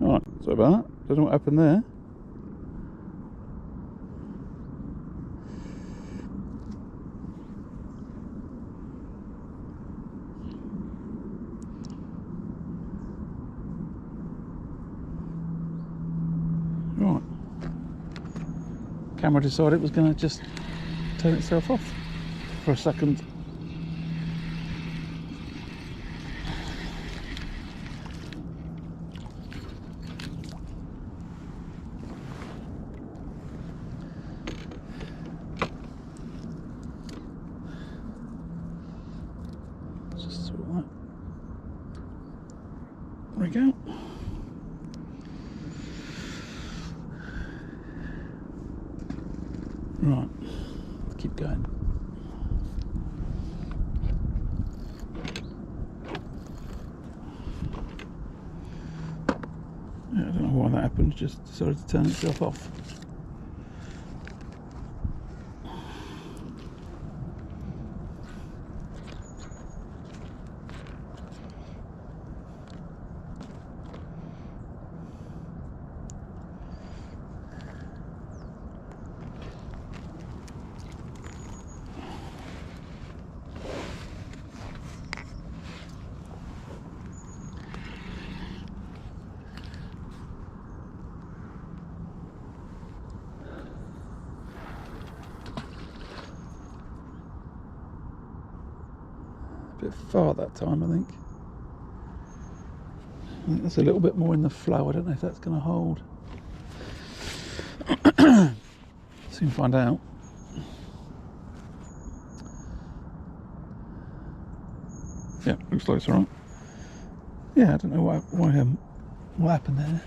Right, sorry about that. Don't know what happened there. Right. Camera decided it was going to just turn itself off for a second. Just sort of that. There we go. Right, keep going. Yeah, I don't know why that happened, just decided to turn itself off. A bit far that time, I think. There's a little bit more in the flow. I don't know if that's going to hold. Soon find out. Yeah, looks like it's alright. Yeah, I don't know what happened there.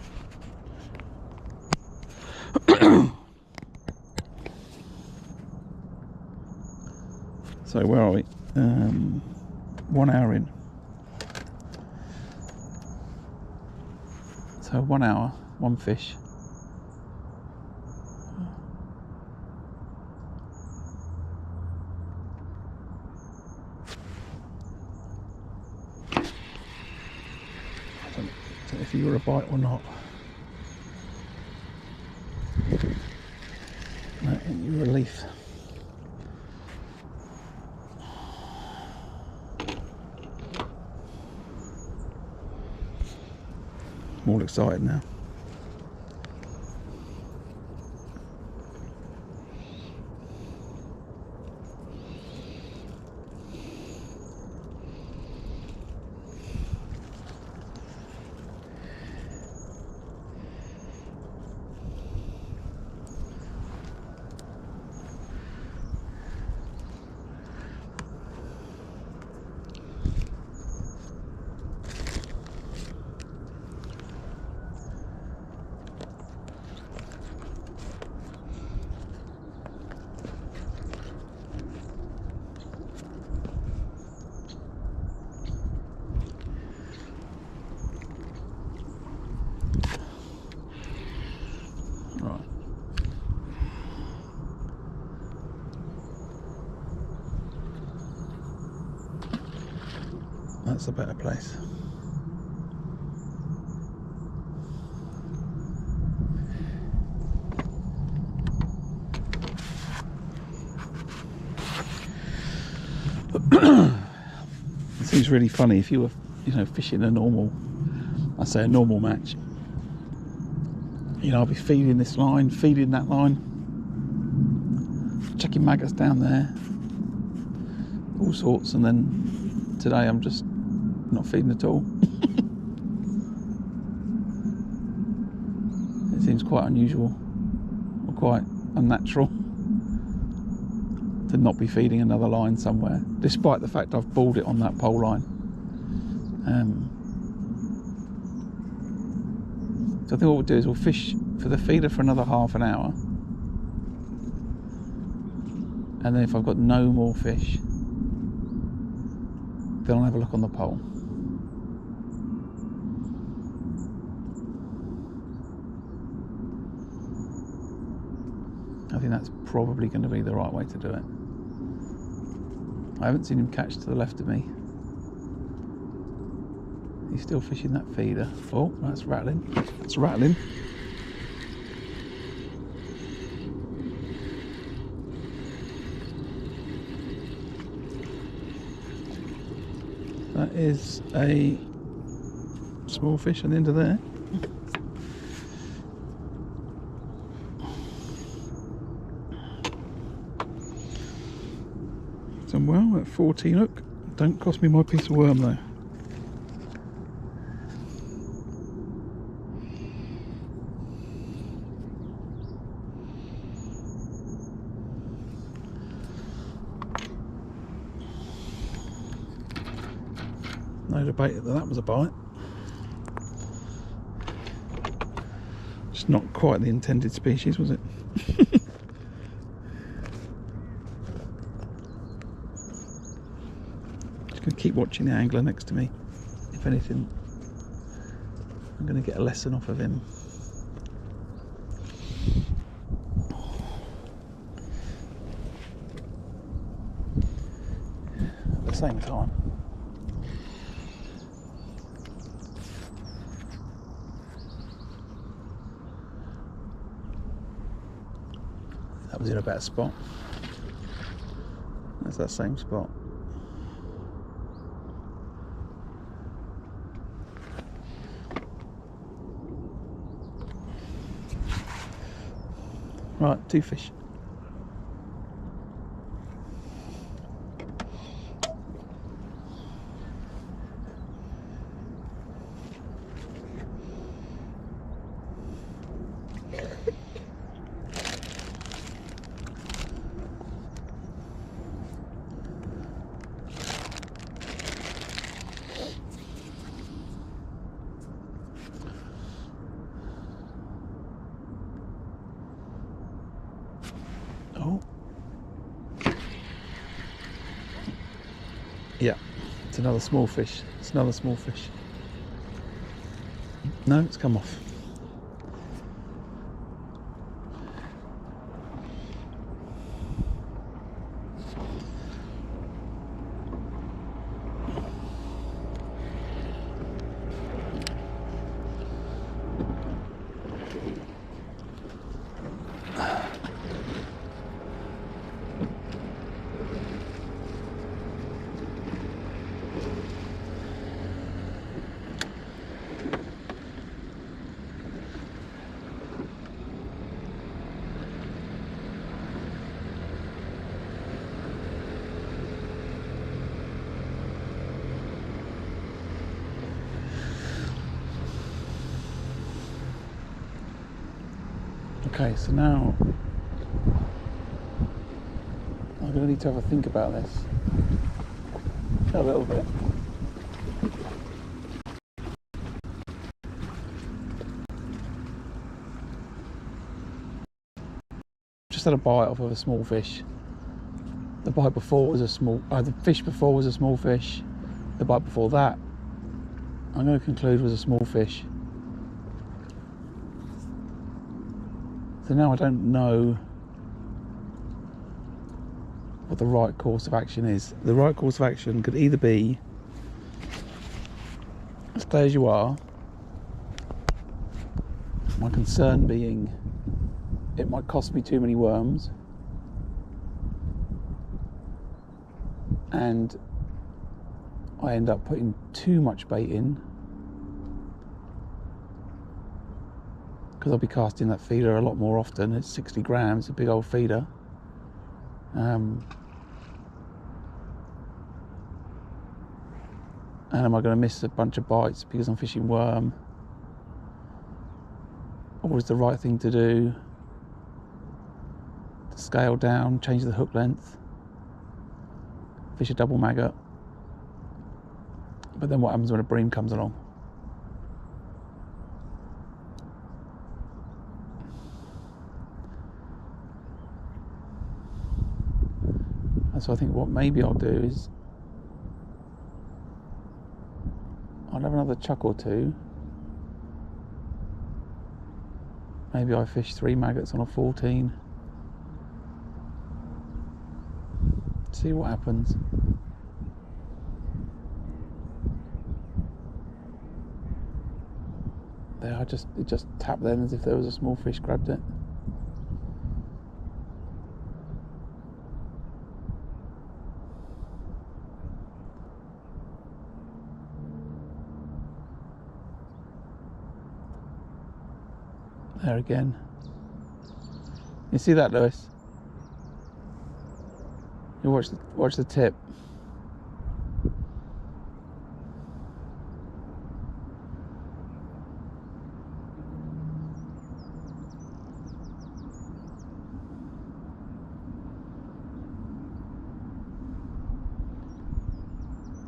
So where are we? 1 hour in. So 1 hour, one fish. I don't know if you were a bite or not. No, you were a leaf. I'm all excited now. That's a better place. It seems really funny if you were, fishing a normal, I say a normal match. I'll be feeding this line, feeding that line, chucking maggots down there, all sorts, and then today I'm just not feeding at all. It seems quite unusual or quite unnatural to not be feeding another line somewhere, despite the fact I've balled it on that pole line. So I think what we'll do is we'll fish for the feeder for another half an hour, and then if I've got no more fish, then I'll have a look on the pole. I think that's probably going to be the right way to do it. I haven't seen him catch to the left of me. He's still fishing that feeder. Oh, that's rattling. It's rattling. That is a small fish on the end of there. Done well at 14 hook. Don't cost me my piece of worm though. No debate that that was a bite. Just not quite the intended species, was it? Just going to keep watching the angler next to me. If anything, I'm going to get a lesson off of him. At the same time, that was in a better spot. That's that same spot. Right, 2 fish. Oh. Yeah, it's another small fish. It's another small fish. No, it's come off. Okay, so now I'm going to need to have a think about this a little bit. Just had a bite off of a small fish. The bite before was a small, the fish before was a small fish. The bite before that, I'm going to conclude, was a small fish. So now I don't know what the right course of action is. The right course of action could either be stay as you are, my concern being it might cost me too many worms, and I end up putting too much bait in because I'll be casting that feeder a lot more often. It's 60 grams, a big old feeder. And am I going to miss a bunch of bites because I'm fishing worm? Or is the right thing to do to scale down, change the hook length, fish a double maggot? But then what happens when a bream comes along? And so I think what maybe I'll do is I'll have another chuck or two. Maybe I fish 3 maggots on a 14. See what happens. There, it just tapped then as if there was a small fish grabbed it. There again. You see that, Lewis? You watch the tip.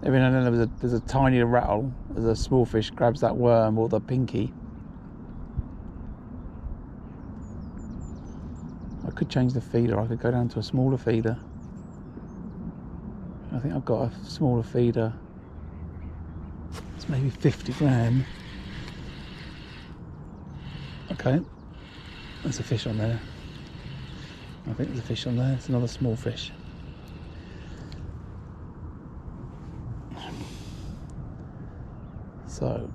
Every now and then there's a tiny rattle as a small fish grabs that worm or the pinky. I could change the feeder. I could go down to a smaller feeder. I think I've got a smaller feeder. It's maybe 50 gram. Okay, there's a fish on there. I think there's a fish on there. It's another small fish. So,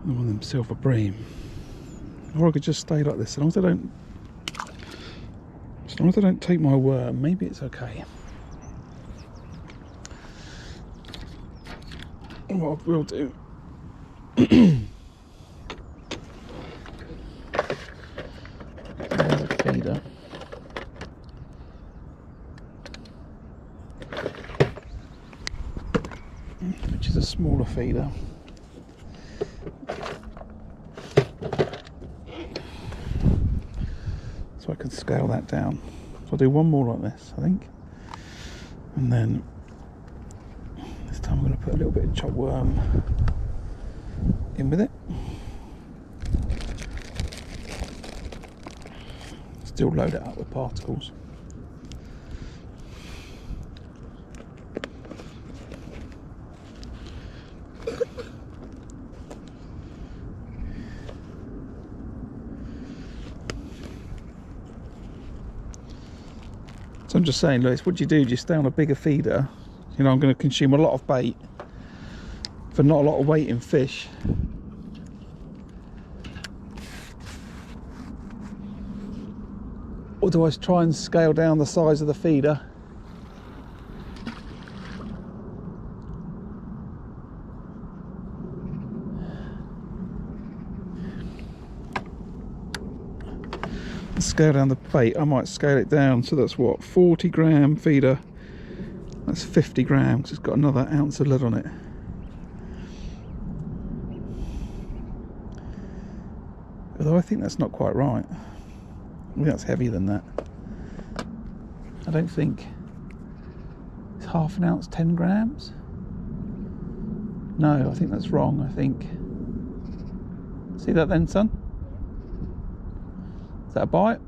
I want them silver bream. Or I could just stay like this. As long as I don't take my worm, maybe it's okay. And what I will do there's a feeder. Which is a smaller feeder. So I can scale that down. So I'll do one more like this, I think. And then this time I'm going to put a little bit of chopped worm in with it. Still load it up with particles. So I'm just saying, Lewis, what do? Do you stay on a bigger feeder? You know, I'm going to consume a lot of bait for not a lot of weight in fish. Or do I try and scale down the size of the feeder? Scale down the bait. I might scale it down, so that's what, 40 gram feeder. That's 50 grams. It's got another ounce of lead on it. Although I think that's not quite right. I think that's heavier than that. I don't think it's half an ounce, 10 grams. No, I think that's wrong. I think, see that then, son? Is that a bite?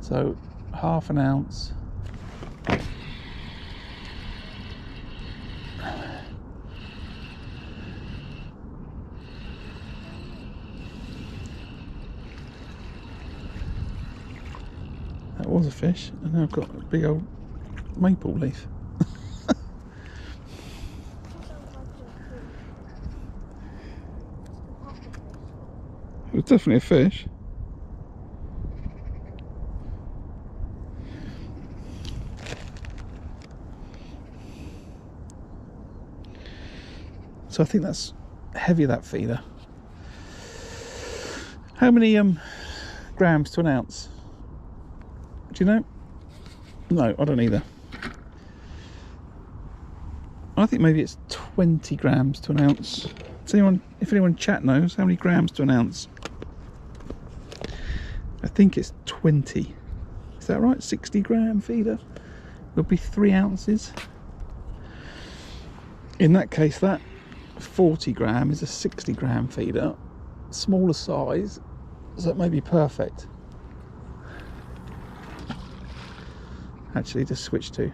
So half an ounce. That was a fish, and now I've got a big old maple leaf. It was definitely a fish. So I think that's heavy, that feeder. How many grams to an ounce? Do you know? No, I don't either. I think maybe it's 20 grams to an ounce. Does anyone, if anyone in chat knows, how many grams to an ounce? I think it's 20. Is that right? 60 gram feeder will be 3 ounces. In that case, that 40 gram is a 60 gram feeder, smaller size, so it may be perfect. Actually, just switch to.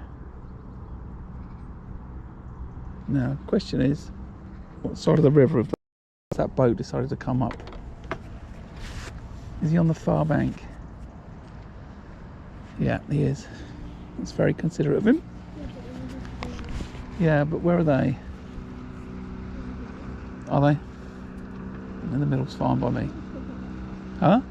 Now, question is, what side of the river has that boat decided to come up? Is he on the far bank? Yeah, he is. That's very considerate of him. Yeah, but where are they? Are they? In the middle's fine by me. Huh?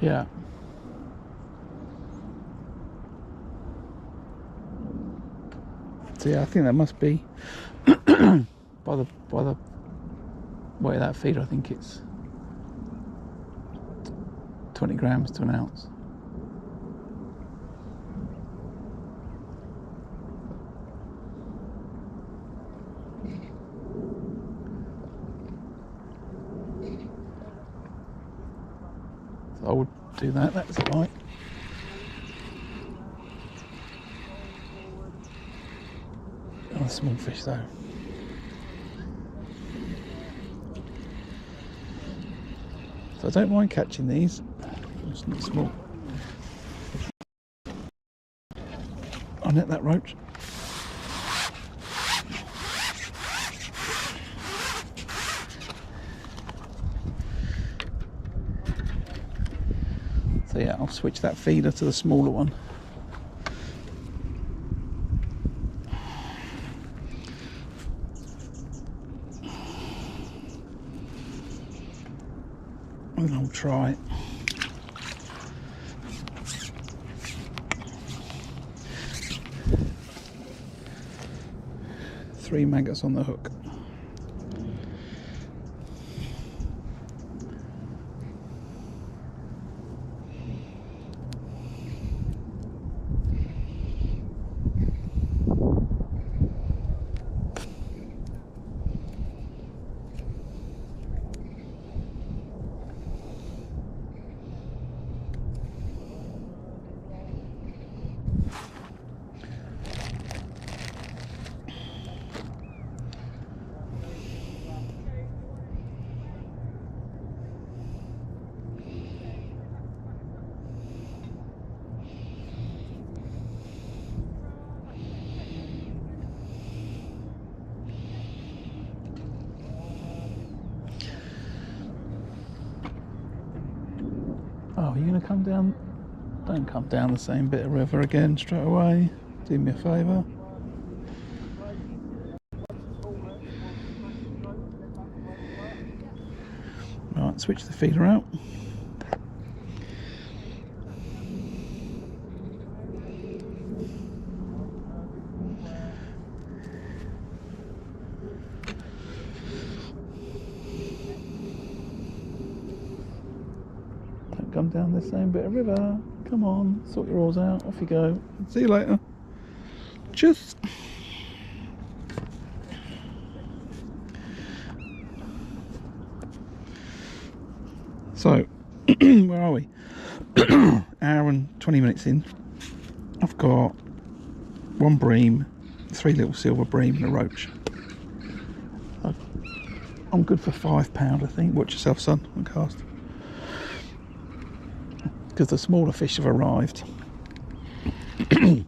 Yeah. So yeah, I think that must be by the weight of that feeder. I think it's 20 grams to an ounce. So I would do that. That's right. Oh, small fish though. So I don't mind catching these. It's not small. I'll net that roach. So yeah, I'll switch that feeder to the smaller one. And I'll try 3 maggots on the hook. Oh, you're going to come down? Don't come down the same bit of river again straight away. Do me a favour. Right, switch the feeder out. Come down the same bit of river. Come on, sort your oars out. Off you go. See you later. Cheers. So, where are we? Hour and 20 minutes in. I've got 1 bream, 3 little silver bream and a roach. I'm good for £5, I think. Watch yourself, son, on cast. Because the smaller fish have arrived. I'm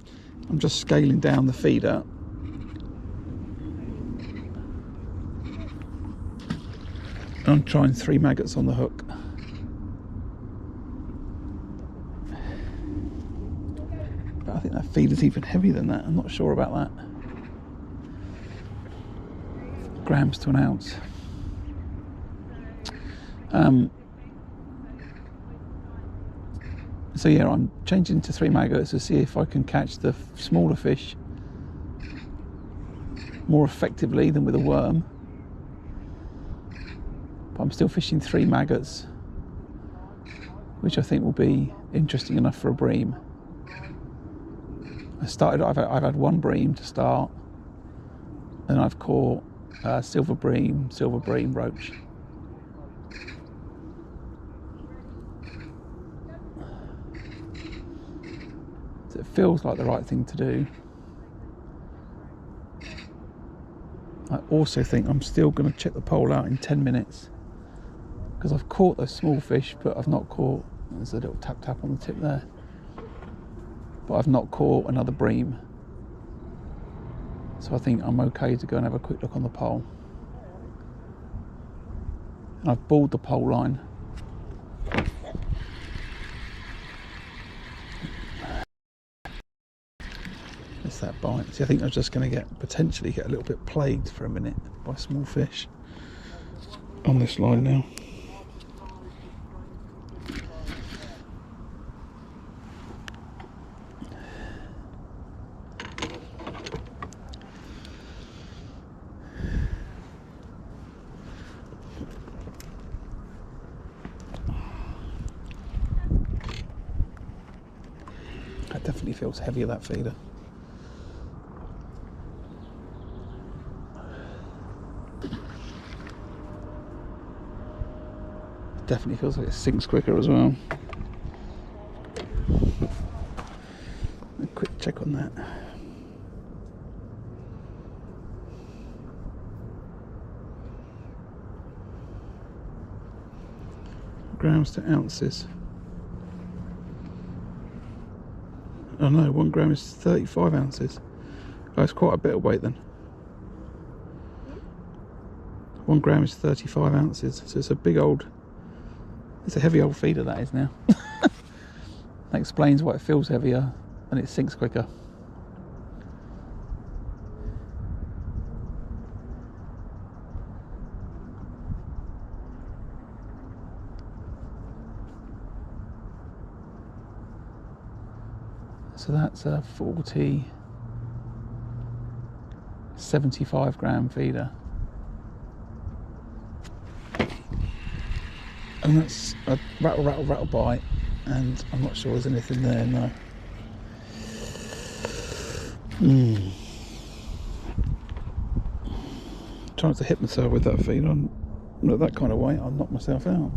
just scaling down the feeder. I'm trying 3 maggots on the hook. But I think that feeder's even heavier than that. I'm not sure about that. Grams to an ounce. So yeah, I'm changing to 3 maggots to see if I can catch the smaller fish more effectively than with a worm. but I'm still fishing 3 maggots, which I think will be interesting enough for a bream. I've had 1 bream to start, and I've caught silver bream, roach. So it feels like the right thing to do. I also think I'm still going to check the pole out in 10 minutes, because I've caught those small fish, but I've not caught, there's a little tap tap on the tip there, but I've not caught another bream. So I think I'm okay to go and have a quick look on the pole. And I've balled the pole line. It's that bite. See, I think I'm just going to potentially get a little bit plagued for a minute by small fish on this line now. That definitely feels heavier, that feeder. Definitely feels like it sinks quicker as well. A quick check on that. Grams to ounces. Oh no, 1 gram is 35 ounces. Oh, it's quite a bit of weight then. 1 gram is 35 ounces, so it's a big old, it's a heavy old feeder that is now. That explains why it feels heavier and it sinks quicker. So that's a 75 gram feeder. And that's a rattle bite, and I'm not sure there's anything there, no. Trying to hit myself with that feed on that kind of weight, I'll knock myself out.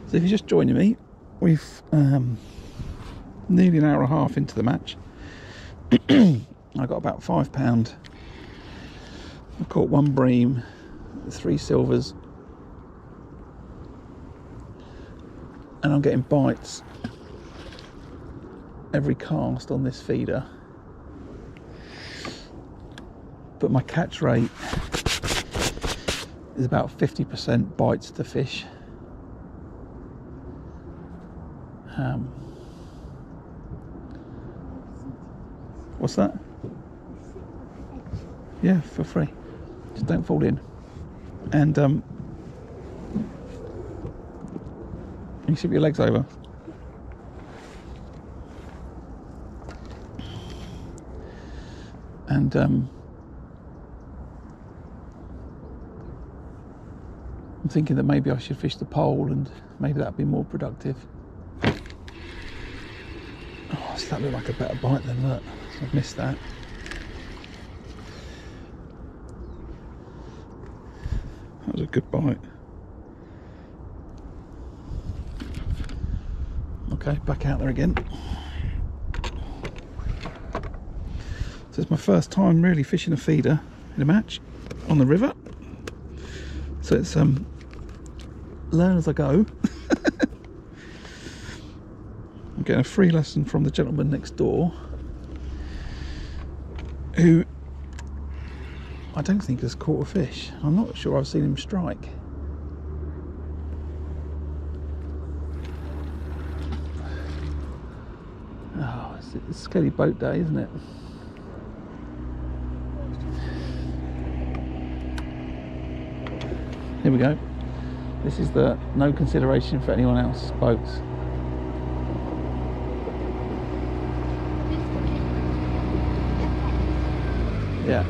So if you're just joining me, we've nearly an hour and a half into the match. I got about £5. I caught 1 bream, 3 silvers, and I'm getting bites every cast on this feeder. But my catch rate is about 50% bites to fish. What's that? Yeah, for free. Just don't fall in. And you slip your legs over. And I'm thinking that maybe I should fish the pole, and maybe that'd be more productive. Oh, so that looked like a better bite than that. I've missed that. That was a good bite. Okay, back out there again. So it's my first time really fishing a feeder in a match on the river. So it's learn as I go. I'm getting a free lesson from the gentleman next door, who I don't think has caught a fish. I'm not sure I've seen him strike. Oh, it's a scary boat day, isn't it? Here we Here we go. This is the no consideration for anyone else's boats. Yeah.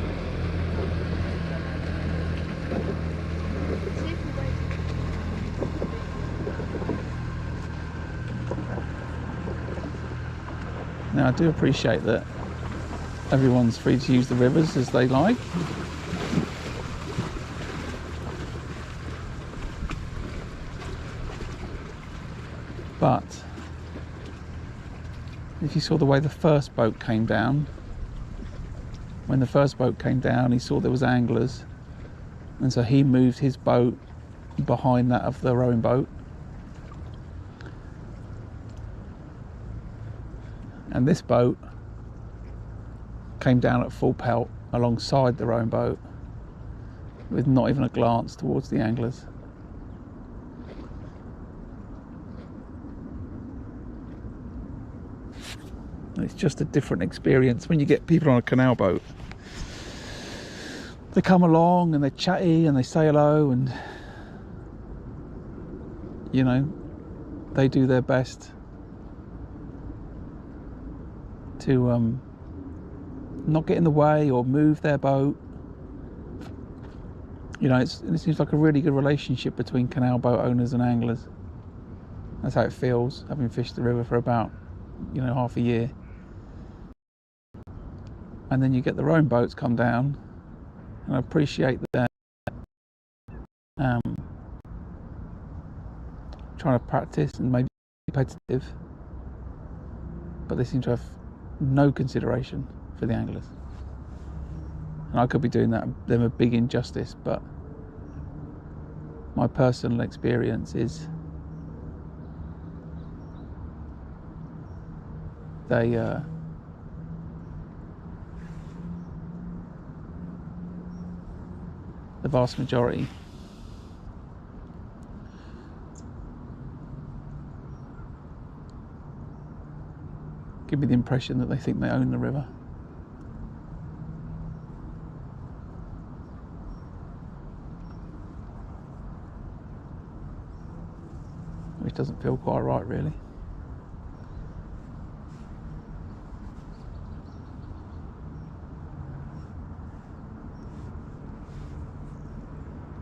Now I do appreciate that everyone's free to use the rivers as they like. But if you saw the way the first boat came down, when the first boat came down, he saw there was anglers, and so he moved his boat behind that of the rowing boat. And this boat came down at full pelt alongside the rowing boat with not even a glance towards the anglers. It's just a different experience when you get people on a canal boat. They come along and they're chatty and they say hello, and you know, they do their best to not get in the way or move their boat. You know, it seems like a really good relationship between canal boat owners and anglers. That's how it feels, having fished the river for about, you know, half a year. And then you get the rowing boats come down, and I appreciate that trying to practice and maybe be competitive, but they seem to have no consideration for the anglers. And I could be doing them a big injustice, but my personal experience is they the vast majority give me the impression that they think they own the river. Which doesn't feel quite right, really.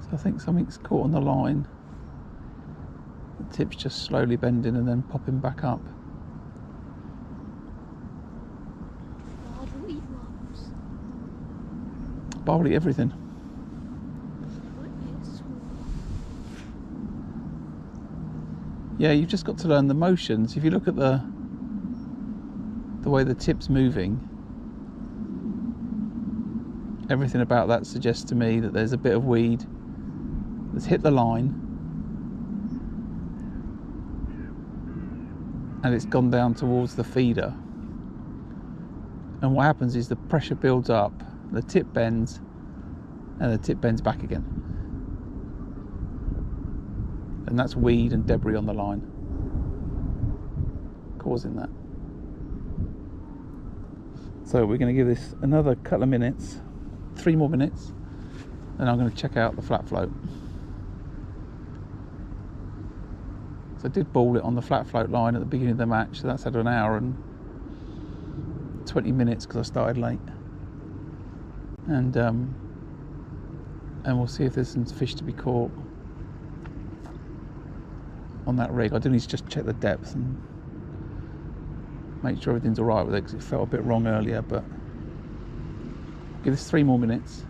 So I think something's caught on the line. The tip's just slowly bending and then popping back up. But I'll eat everything. Yeah, you've just got to learn the motions. If you look at the way the tip's moving, everything about that suggests to me that there's a bit of weed that's hit the line and it's gone down towards the feeder. And what happens is the pressure builds up, the tip bends, and the tip bends back again. And that's weed and debris on the line causing that. So we're going to give this another couple of minutes, 3 more minutes, and I'm going to check out the flat float. So I did ball it on the flat float line at the beginning of the match, so that's had an hour and 20 minutes because I started late. And we'll see if there's some fish to be caught on that rig. I do need to just check the depth and make sure everything's alright with it, because it felt a bit wrong earlier. But give this 3 more minutes.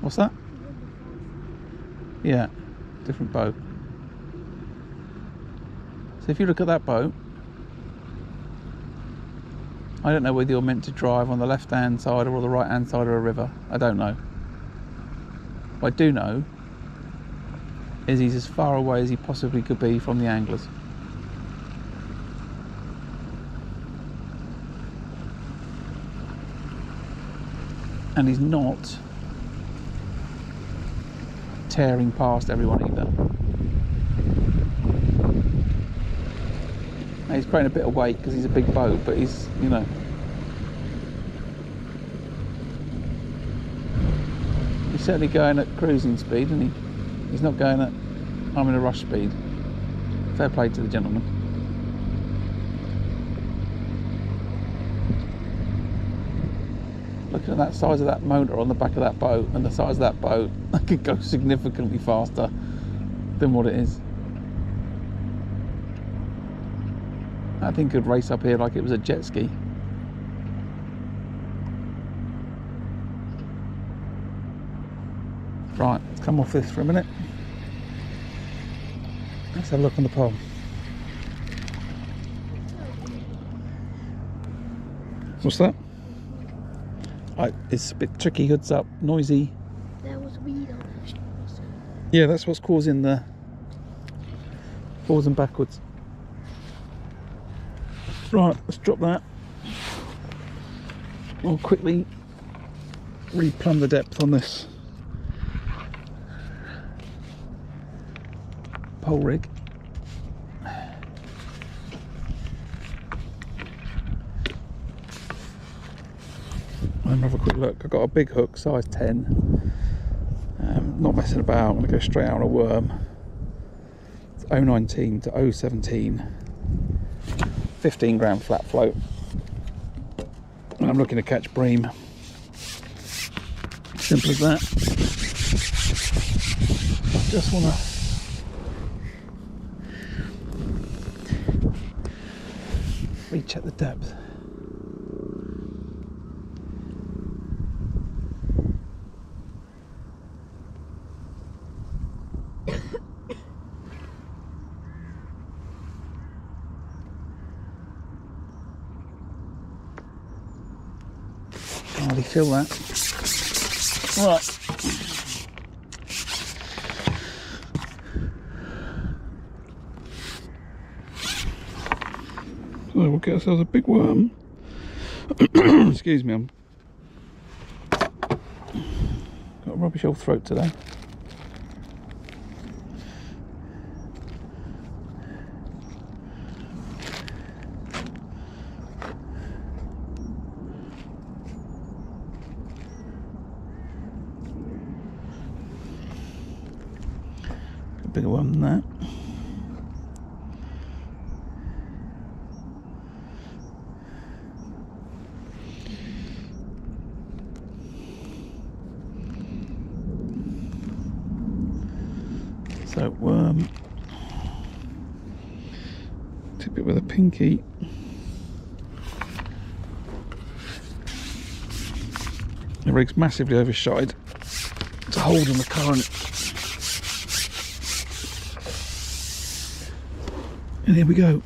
What's that? Yeah, different boat. So if you look at that boat, I don't know whether you're meant to drive on the left hand side or the right hand side of a river. I don't know. What I do know is he's as far away as he possibly could be from the anglers. And he's not tearing past everyone either. Now he's creating a bit of weight because he's a big boat, but he's, you know, certainly going at cruising speed, isn't he? He's not going at, I'm in a rush speed. Fair play to the gentleman. Looking at that size of that motor on the back of that boat and the size of that boat, I could go significantly faster than what it is. That thing could race up here like it was a jet ski. Right, let's come off this for a minute. Let's have a look on the pole. What's that? It's a bit tricky, hoods up, noisy. There was a weed on it. Yeah, that's what's causing the forwards and backwards. Right, let's drop that. I'll quickly replumb the depth on this pole rig. And have a quick look. I've got a big hook, size 10. Not messing about, I'm going to go straight out on a worm. It's 019 to 017. 15 gram flat float. And I'm looking to catch bream. Simple as that. Just want to recheck the depth. Hardly feel that. Right. So we'll get ourselves a big worm. Excuse me, I'm got a rubbish old throat today. A bigger one than that. So worm, tip it with a pinky. The rig's massively overshot to hold in the current. And here we go.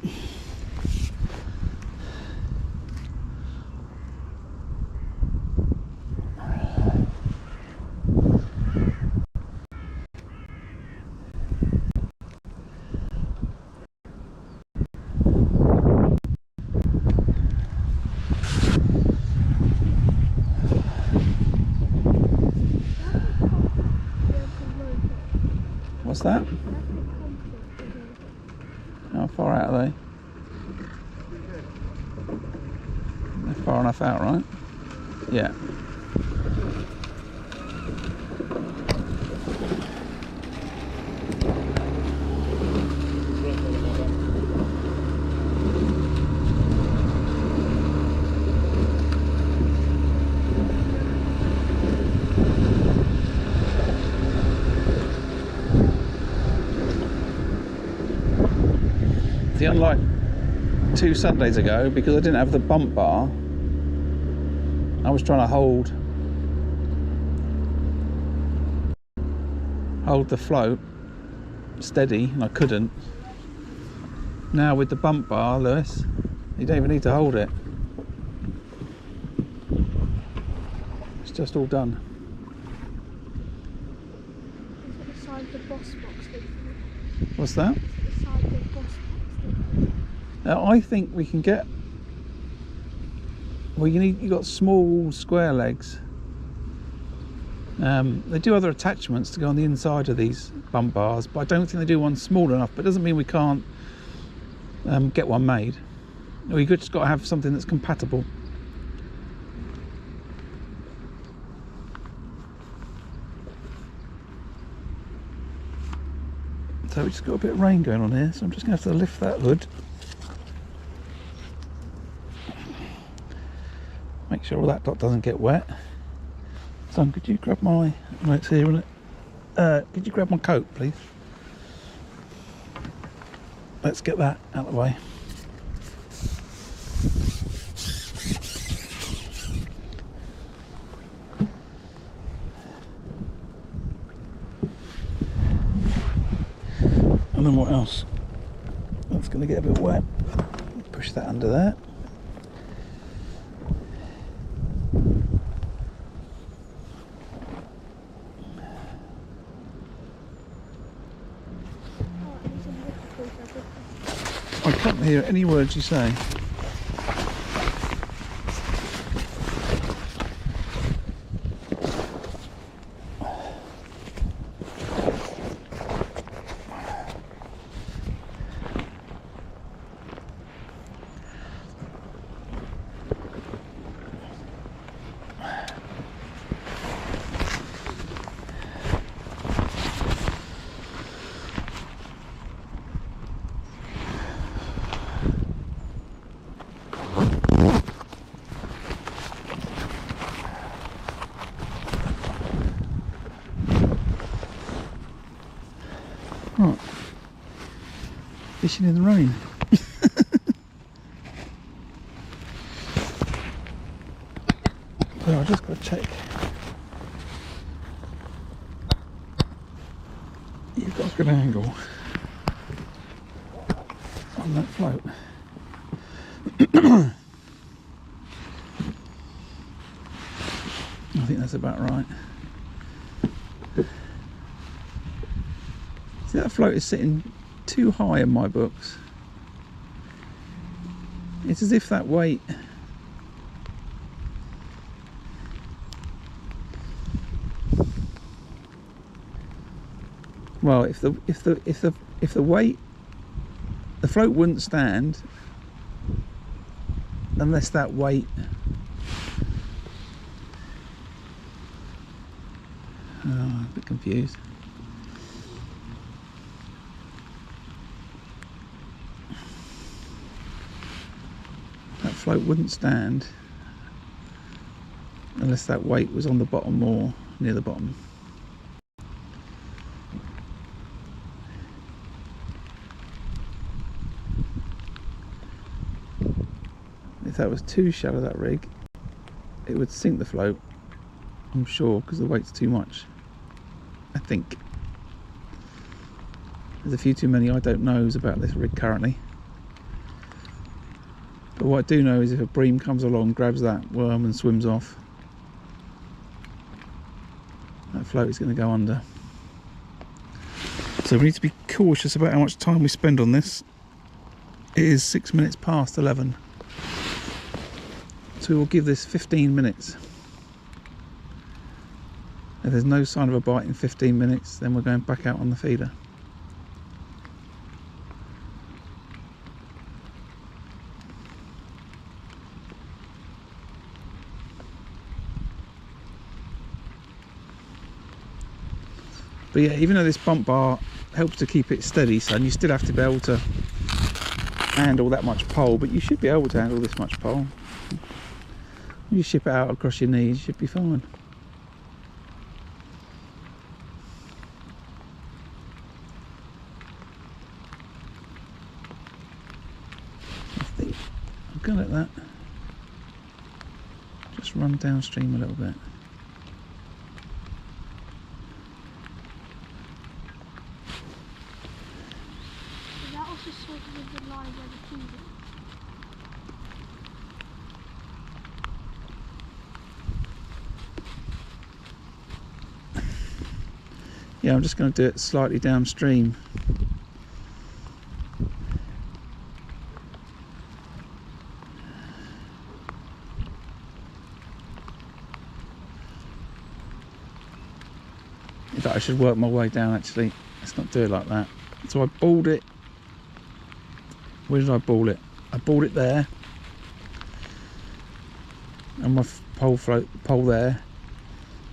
What's that? How far out are they? They're far enough out, right? Yeah. See, unlike 2 Sundays ago, because I didn't have the bump bar, I was trying to hold the float steady and I couldn't. Now with the bump bar, Lewis, you don't even need to hold it. It's just all done. Is it the side of the boss box? What's that? The side of the boss box. Now I think we can get. Well, you've got small square legs. They do other attachments to go on the inside of these bump bars, but I don't think they do one small enough. But it doesn't mean we can't get one made. We could just got to have something that's compatible. So we've just got a bit of rain going on here, so I'm just going to have to lift that hood. Make sure all that dot doesn't get wet. Son, could you grab my... No, it's here, isn't it? Could you grab my coat, please? Let's get that out of the way. And then what else? That's going to get a bit wet. Push that under there. I can't hear any words you say. Right. Fishing in the rain. So I just got to check. You've got a good angle on that float. I think that's about right. See, that float is sitting too high in my books. It's as if that weight well, if the weight, the float wouldn't stand unless that weight I'm a bit confused. That float wouldn't stand unless that weight was on the bottom or near the bottom. If that was too shallow, that rig, it would sink the float, I'm sure, because the weight's too much. I think. There's a few too many I don't knows about this rig currently. But what I do know is if a bream comes along, grabs that worm and swims off, that float is going to go under. So we need to be cautious about how much time we spend on this. It is 6 minutes past 11. So we'll give this 15 minutes. If there's no sign of a bite in 15 minutes, then we're going back out on the feeder. But yeah, even though this bump bar helps to keep it steady, son, you still have to be able to handle that much pole, but you should be able to handle this much pole. When you ship it out across your knees, you should be fine. I think I'm going to let that just run downstream a little bit. Is that also sort of in the line where the feed is? Yeah, I'm just going to do it slightly downstream. In fact, I should work my way down actually. Let's not do it like that. So I balled it. Where did I ball it? I balled it there. And my pole there.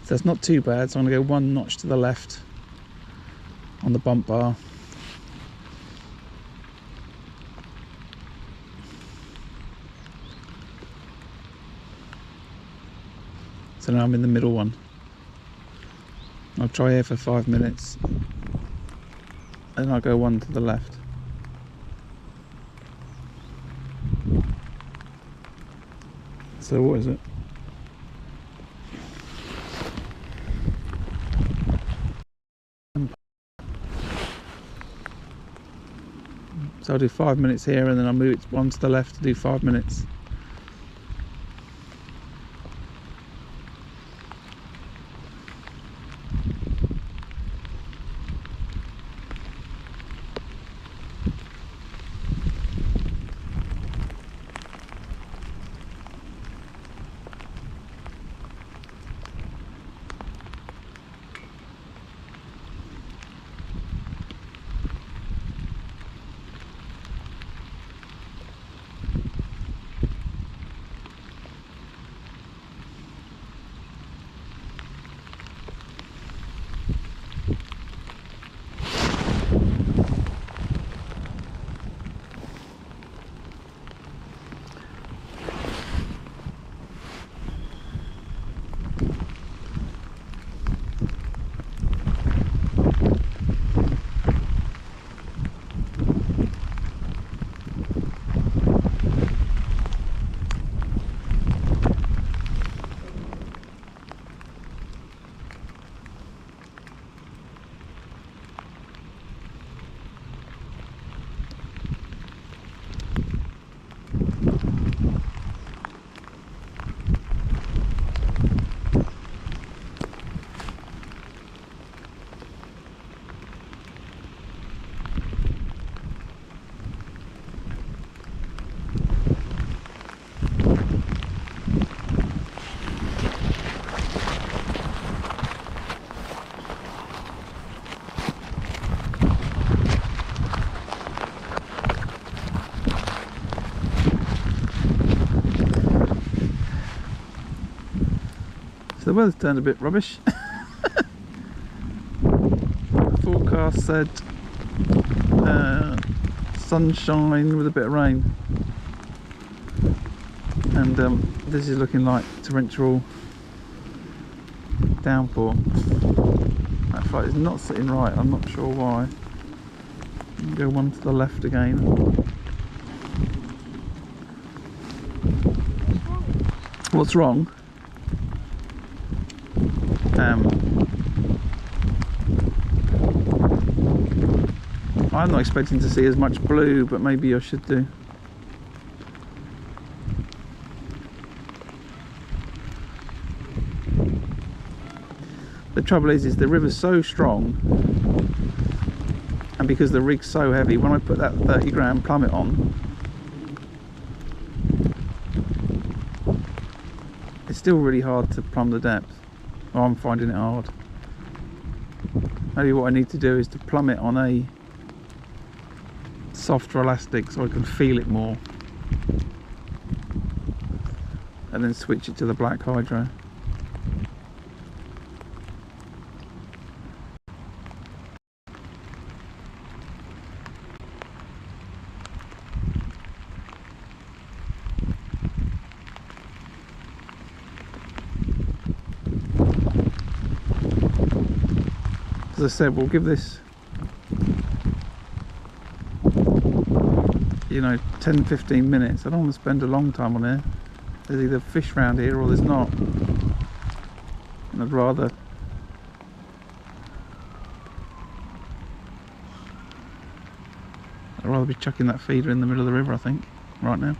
So that's not too bad. So I'm going to go one notch to the left on the bump bar. So now I'm in the middle one. I'll try here for 5 minutes and I'll go one to the left. So what is it? So I'll do 5 minutes here and then I'll move it one to the left to do 5 minutes. The weather's turned a bit rubbish. The forecast said sunshine with a bit of rain, and this is looking like torrential downpour. That flight is not sitting right, I'm not sure why. Go one to the left again. What's wrong? I'm not expecting to see as much blue, but maybe I should do. The trouble is the river's so strong, and because the rig's so heavy, when I put that 30 gram plummet on, it's still really hard to plumb the depth. Well, I'm finding it hard. Maybe what I need to do is to plumb it on a softer elastic so I can feel it more, and then switch it to the black hydro. As I said, we'll give this, you know, 10-15 minutes. I don't want to spend a long time on here. There's either fish around here or there's not, and I'd rather be chucking that feeder in the middle of the river, I think, right now.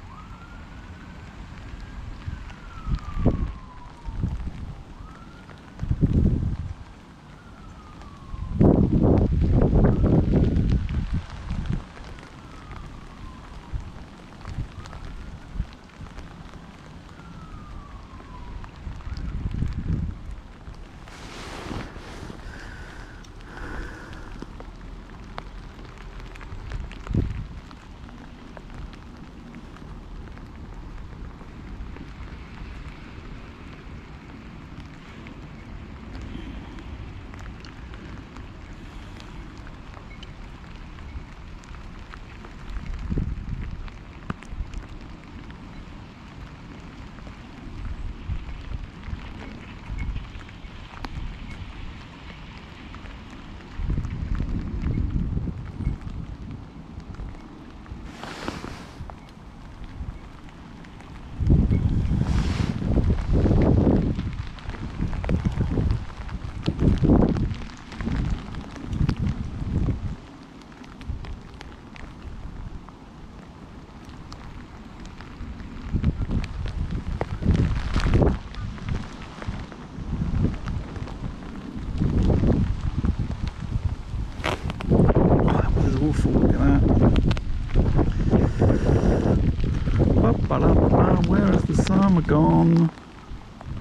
Some are gone.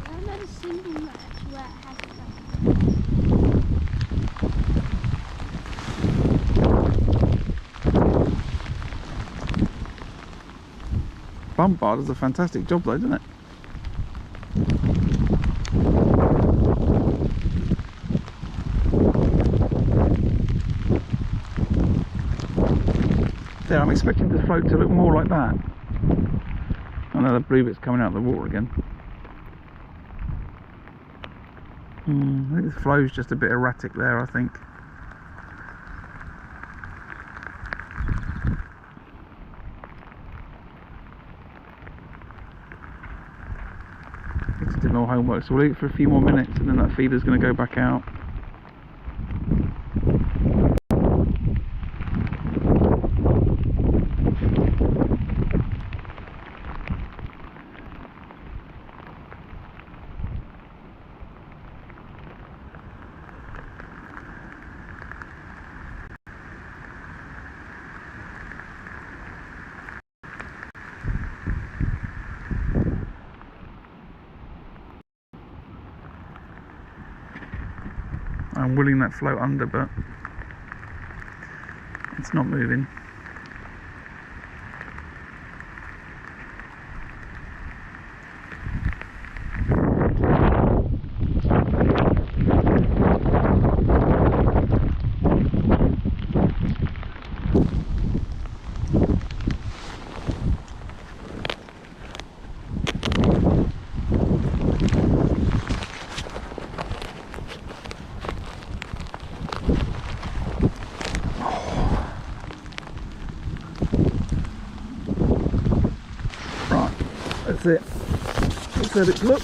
I've had a single match where it hasn't rained. Bump bar does a fantastic job though, doesn't it? There, I'm expecting the float to look more like that. I know the blue bit's coming out of the water again. I think the flow's just a bit erratic there, I think. Need to do more homework, so we'll leave it for a few more minutes and then that feeder's going to go back out. I'm willing that float under, but it's not moving. That's it. Let's let it look.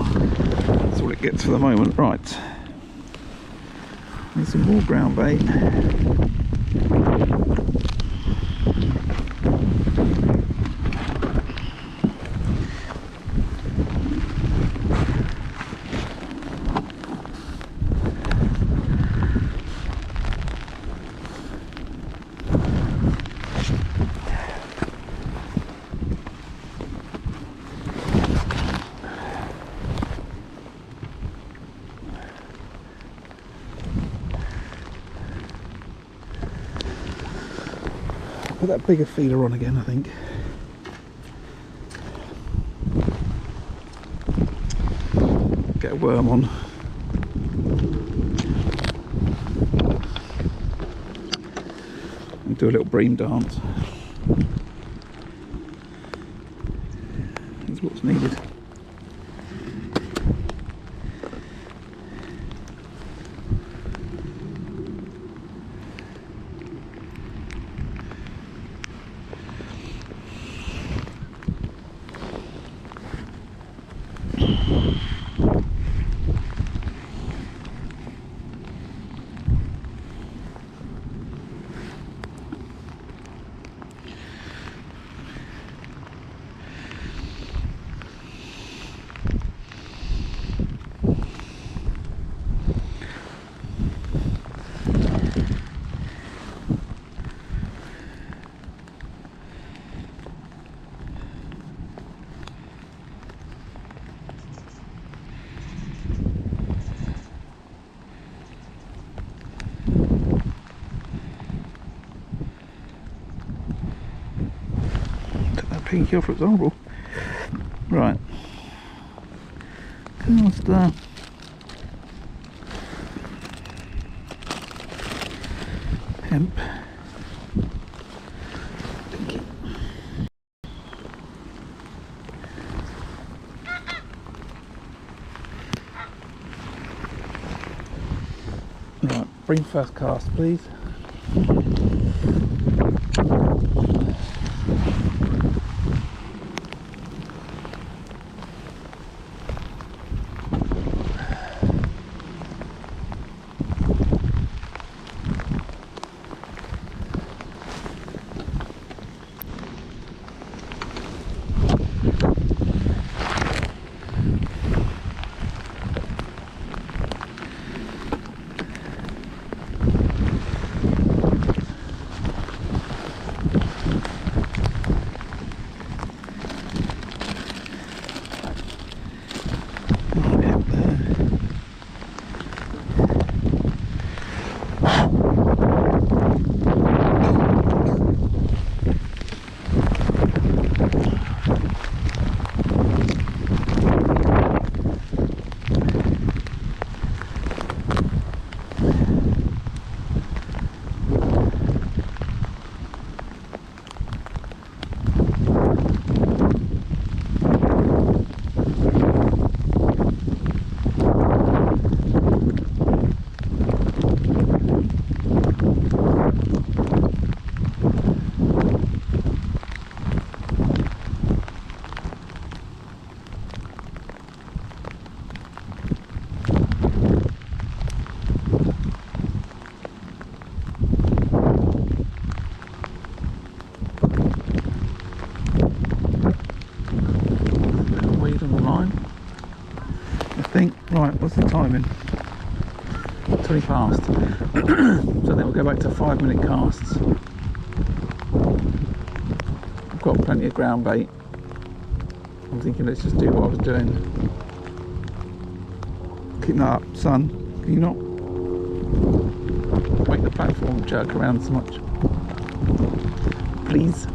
That's all it gets for the moment. Right. Need some more ground bait. Put that bigger feeder on again, I think. Get a worm on. And do a little bream dance. That's what's needed. Pinky off, it's horrible. Right. Cast hemp. Pinky. Right, bring first cast, please. Right, what's the timing? 20 past. So then we'll go back to 5-minute casts. I've got plenty of ground bait. I'm thinking let's just do what I was doing. Keep that up, son. Can you not make the platform jerk around so much? Please.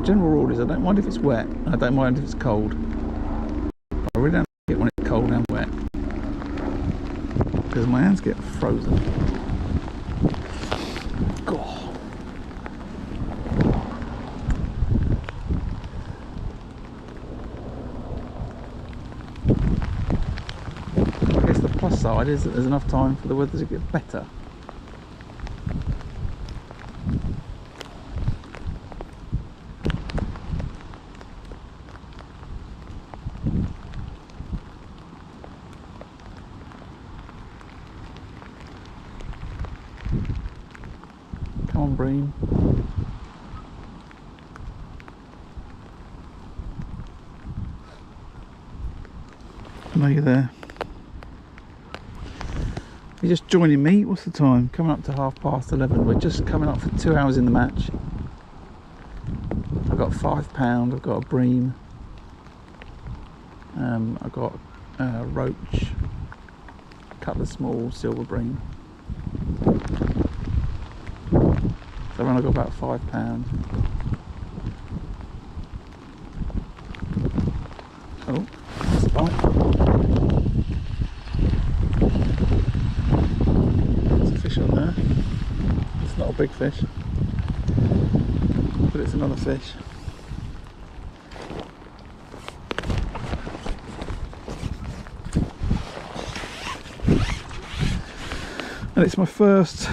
General rule is I don't mind if it's wet, I don't mind if it's cold. I really don't like it when it's cold and wet because my hands get frozen. God. I guess the plus side is that there's enough time for the weather to get better. Come on, bream. I know you're there. You're just joining me. What's the time? Coming up to 11:30. We're just coming up for 2 hours in the match. I've got £5. I've got a bream. I've got a roach, a couple of small silver bream. So I've only got about £5. Oh, that's a bite. There's a fish on there. It's not a big fish, but it's another fish. And it's my first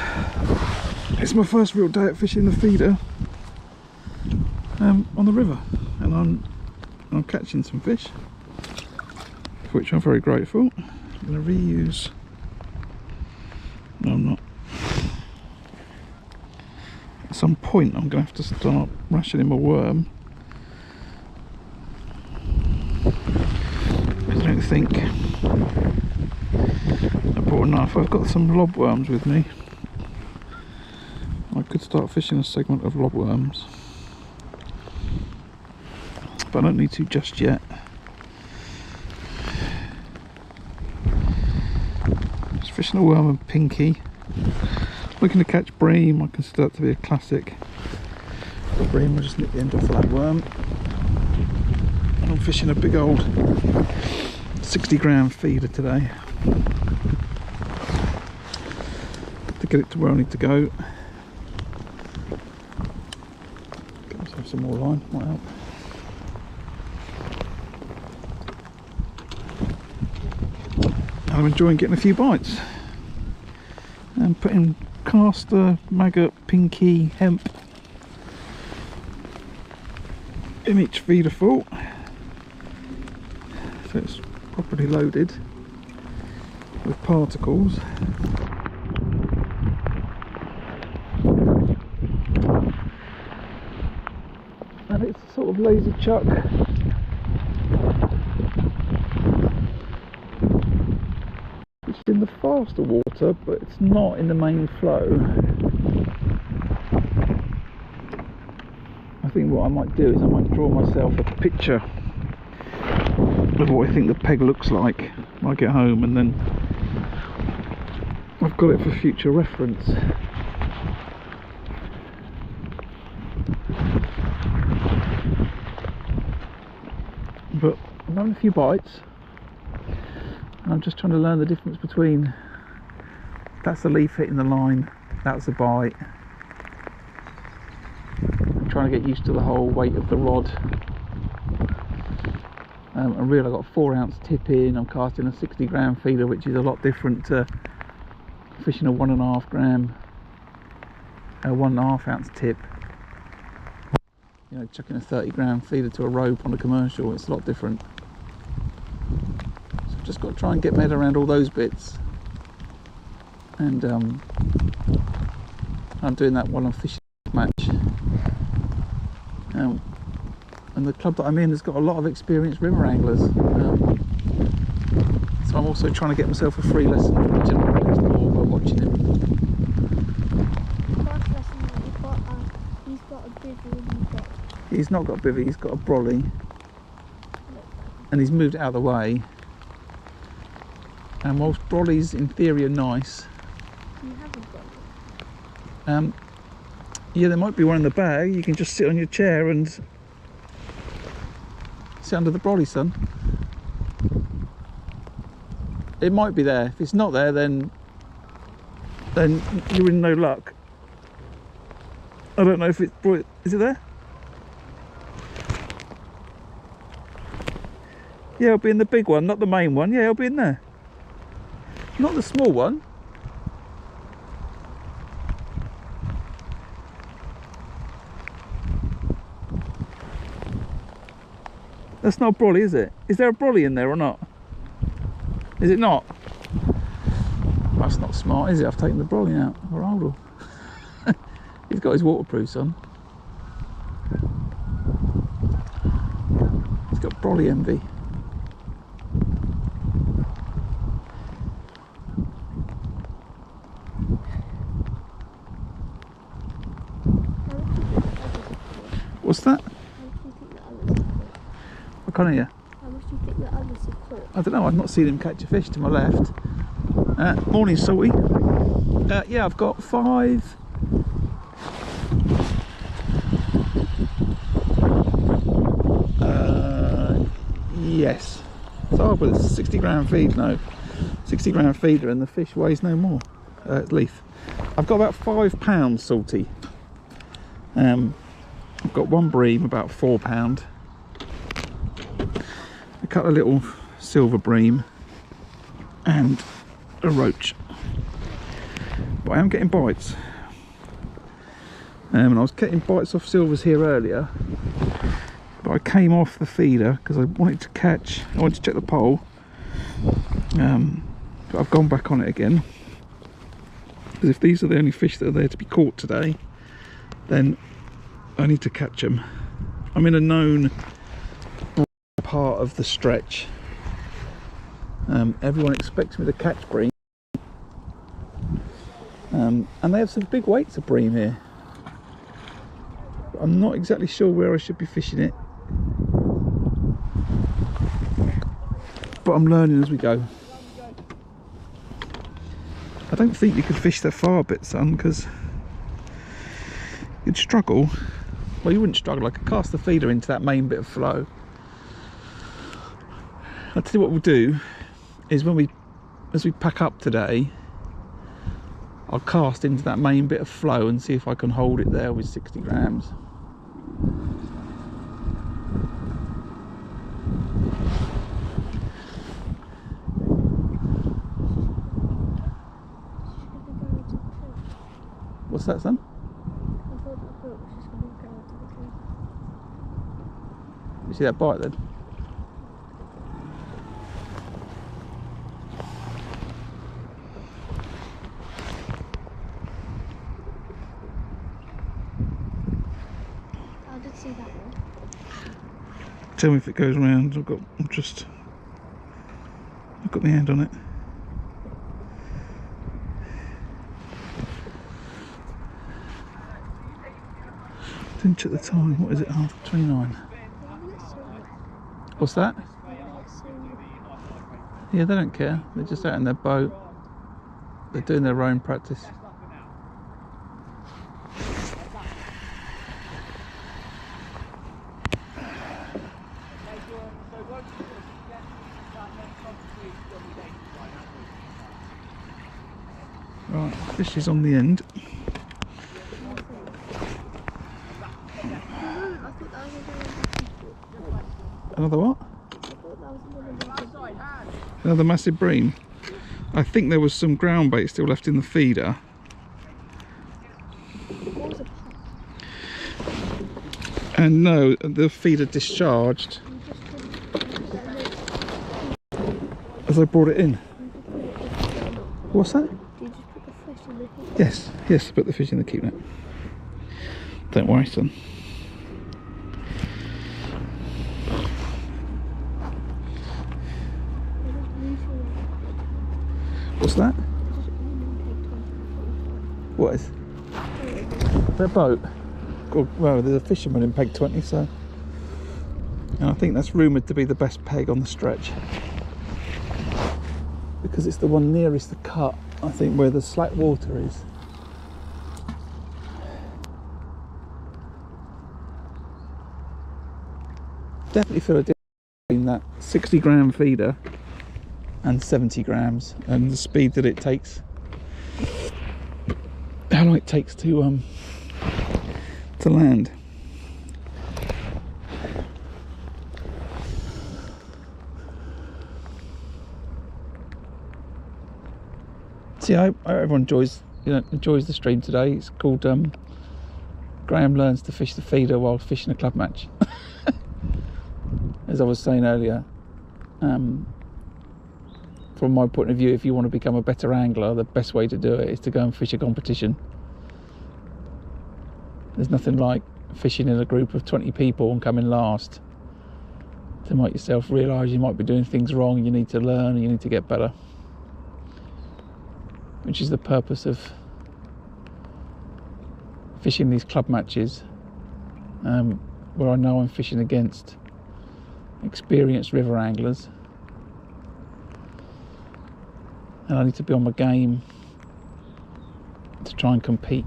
real day at fishing the feeder on the river, and I'm catching some fish, for which I'm very grateful. I'm going to reuse. No, I'm not. At some point I'm going to have to start rationing my worm. I don't think I brought enough. I've got some lobworms with me. I could start fishing a segment of lobworms, but I don't need to just yet. Just fishing a worm and pinky. Looking to catch bream. I consider that to be a classic. The bream will just nip the end off of that worm. And I'm fishing a big old 60-gram feeder today to get it to where I need to go. Get myself some more line, might help. And I'm enjoying getting a few bites and putting caster, maggot, pinky, hemp in each feeder full, so it's properly loaded with particles. And it's a sort of lazy chuck. It's in the faster water, but it's not in the main flow. I think what I might do is I might draw myself a picture of what I think the peg looks like when I get home, and then I've got it for future reference. But I'm having a few bites, and I'm just trying to learn the difference between that's the leaf hitting the line, that's a bite. I'm trying to get used to the whole weight of the rod. I realise I've got a 4-ounce tip in. I'm casting a 60-gram feeder, which is a lot different to fishing a 1.5 gram, a 1.5 ounce tip. you know, chucking a 30-gram feeder to a rope on a commercial. It's a lot different. So I've just got to try and get my head around all those bits. And I'm doing that while I'm fishing match. And the club that I'm in has got a lot of experienced river anglers. So I'm also trying to get myself a free lesson from the gentleman next door by watching him. First lesson that he's got a bivvy and he's got... He's not got a bivvy, he's got a brolly. And he's moved it out of the way. And whilst brollies in theory are nice, You haven't got it. yeah, there might be one in the bag. You can just sit on your chair and sit under the brolly, son. It might be there. If it's not there, then you're in no luck. I don't know if it's... Is it there? Yeah, it'll be in the big one, not the main one. Yeah, it'll be in there. Not the small one. That's not a brolly, is it? Is there a brolly in there or not? Is it not? That's not smart, is it? I've taken the brolly out. Or hold on. He's got his waterproofs on. He's got brolly envy. What's that? I can't hear. How much do you think the others have caught? I don't know, I've not seen him catch a fish to my left. Morning, Salty. Yeah, I've got 5. Yes. So, but it's a 60-gram feed, no. 60-gram feeder and the fish weighs no more. Leaf. I've got about 5 pounds, Salty. I've got 1 bream, about 4 pound. A couple of little silver bream and a roach. But I am getting bites. And I was getting bites off silvers here earlier, but I came off the feeder because I wanted to check the pole. But I've gone back on it again, because if these are the only fish that are there to be caught today, then I need to catch them. I'm in a known part of the stretch. Everyone expects me to catch bream, and they have some big weights of bream here. But I'm not exactly sure where I should be fishing it, but I'm learning as we go. I don't think you could fish that far a bit, son, because you'd struggle. Well, you wouldn't struggle. I could cast the feeder into that main bit of flow. I'll tell you what we'll do is as we pack up today, I'll cast into that main bit of flow and see if I can hold it there with 60 grams. What's that, son? I thought that boat was just going to go into the tree. You see that bite then? I did see that one. Tell me if it goes round. I've got my hand on it. Didn't check the time. What is it? 29. What's that? Yeah, they don't care. They're just out in their boat. They're doing their own practice. Right, fish is on the end. Another what? Another massive bream. I think there was some ground bait still left in the feeder. And no, the feeder discharged as I brought it in. What's that? Did you just put the fish in the heat? Yes, yes, put the fish in the keep net. Don't worry, son. What's that? What is? Their boat? Well, there's a fisherman in peg 20, so. And I think that's rumoured to be the best peg on the stretch. Because it's the one nearest the cut, I think, where the slack water is. Definitely feel a difference between that 60 gram feeder and 70 grams and the speed that it takes, how long it takes to land. See, I hope everyone enjoys the stream today. It's called Graham Learns to Fish the Feeder While Fishing a Club Match. As I was saying earlier, from my point of view, if you want to become a better angler, the best way to do it is to go and fish a competition. There's nothing like fishing in a group of 20 people and coming last to make yourself realise you might be doing things wrong and you need to learn and you need to get better. Which is the purpose of fishing these club matches, where I know I'm fishing against experienced river anglers and I need to be on my game to try and compete.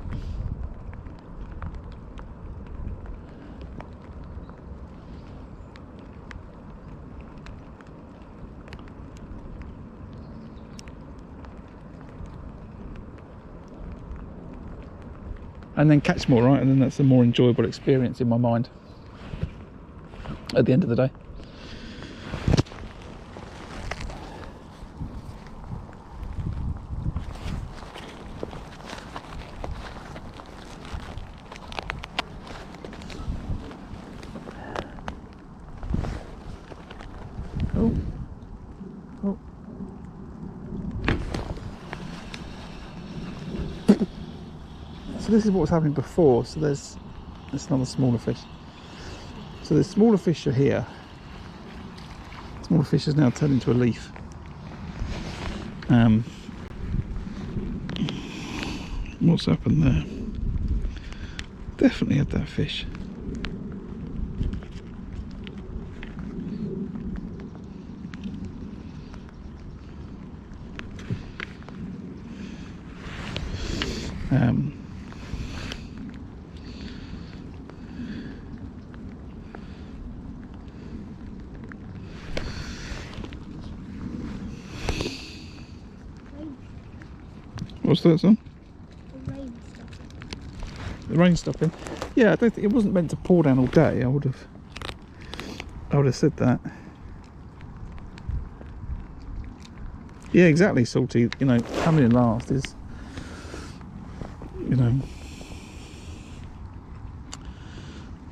And then catch more, right? And then that's a more enjoyable experience in my mind at the end of the day. Oh. So this is what was happening before. So there's another smaller fish. So the smaller fish are here. Smaller fish has now turned into a leaf. What's happened there? Definitely had that fish. What's that, son? The rain stopping. The rain stopping? Yeah, I don't think it wasn't meant to pour down all day. I would have said that. Yeah, exactly, Salty. You know, coming in last is, you know,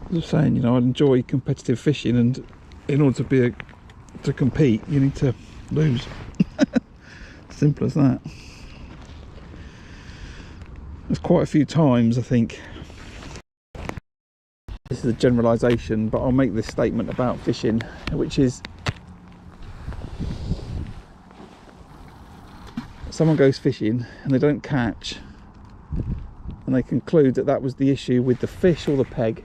as I was saying, you know, I enjoy competitive fishing, and in order to compete, you need to lose. Simple as that. There's quite a few times, I think, this is a generalisation, but I'll make this statement about fishing, which is someone goes fishing and they don't catch, and they conclude that that was the issue with the fish or the peg,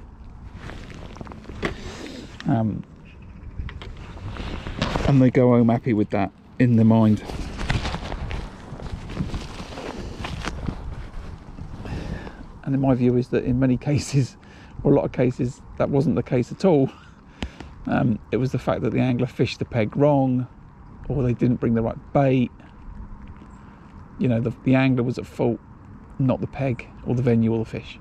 and they go home happy with that in their mind. And in my view is that in many cases, or a lot of cases, that wasn't the case at all. It was the fact that the angler fished the peg wrong, or they didn't bring the right bait. You know, the angler was at fault, not the peg or the venue or the fish.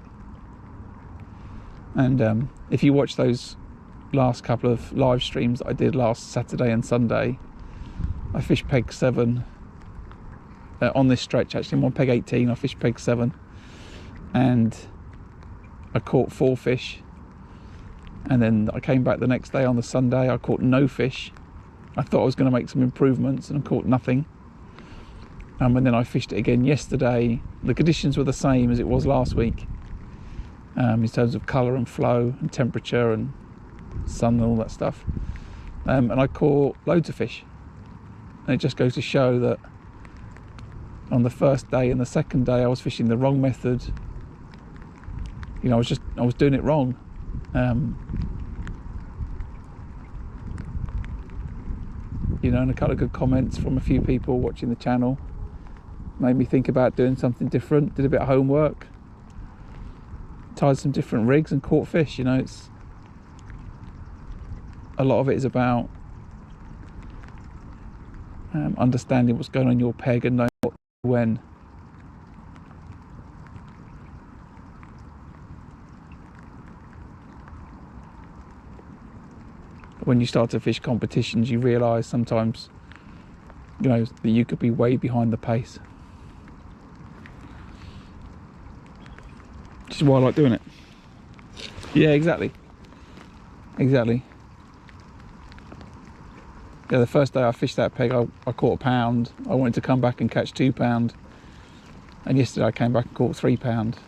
And if you watch those last couple of live streams that I did last Saturday and Sunday, I fished peg 7 on this stretch. Actually, I'm on peg 18, I fished peg 7. And I caught 4 fish, And then I came back the next day on the Sunday, I caught no fish. I thought I was going to make some improvements and I caught nothing. And then I fished it again yesterday. The conditions were the same as it was last week, in terms of colour and flow and temperature and sun and all that stuff. And I caught loads of fish. And it just goes to show that on the first day and the second day I was fishing the wrong method. You know, I was doing it wrong. You know, and a couple of good comments from a few people watching the channel made me think about doing something different. Did a bit of homework, tied some different rigs and caught fish. You know, it's a lot of it is about understanding what's going on in your peg and knowing what when. When you start to fish competitions, you realise sometimes, you know, that you could be way behind the pace. Which is why I like doing it. Yeah, exactly. Exactly. Yeah, the first day I fished that peg, I caught a pound. I wanted to come back and catch 2 pound. And yesterday I came back and caught 3 pound.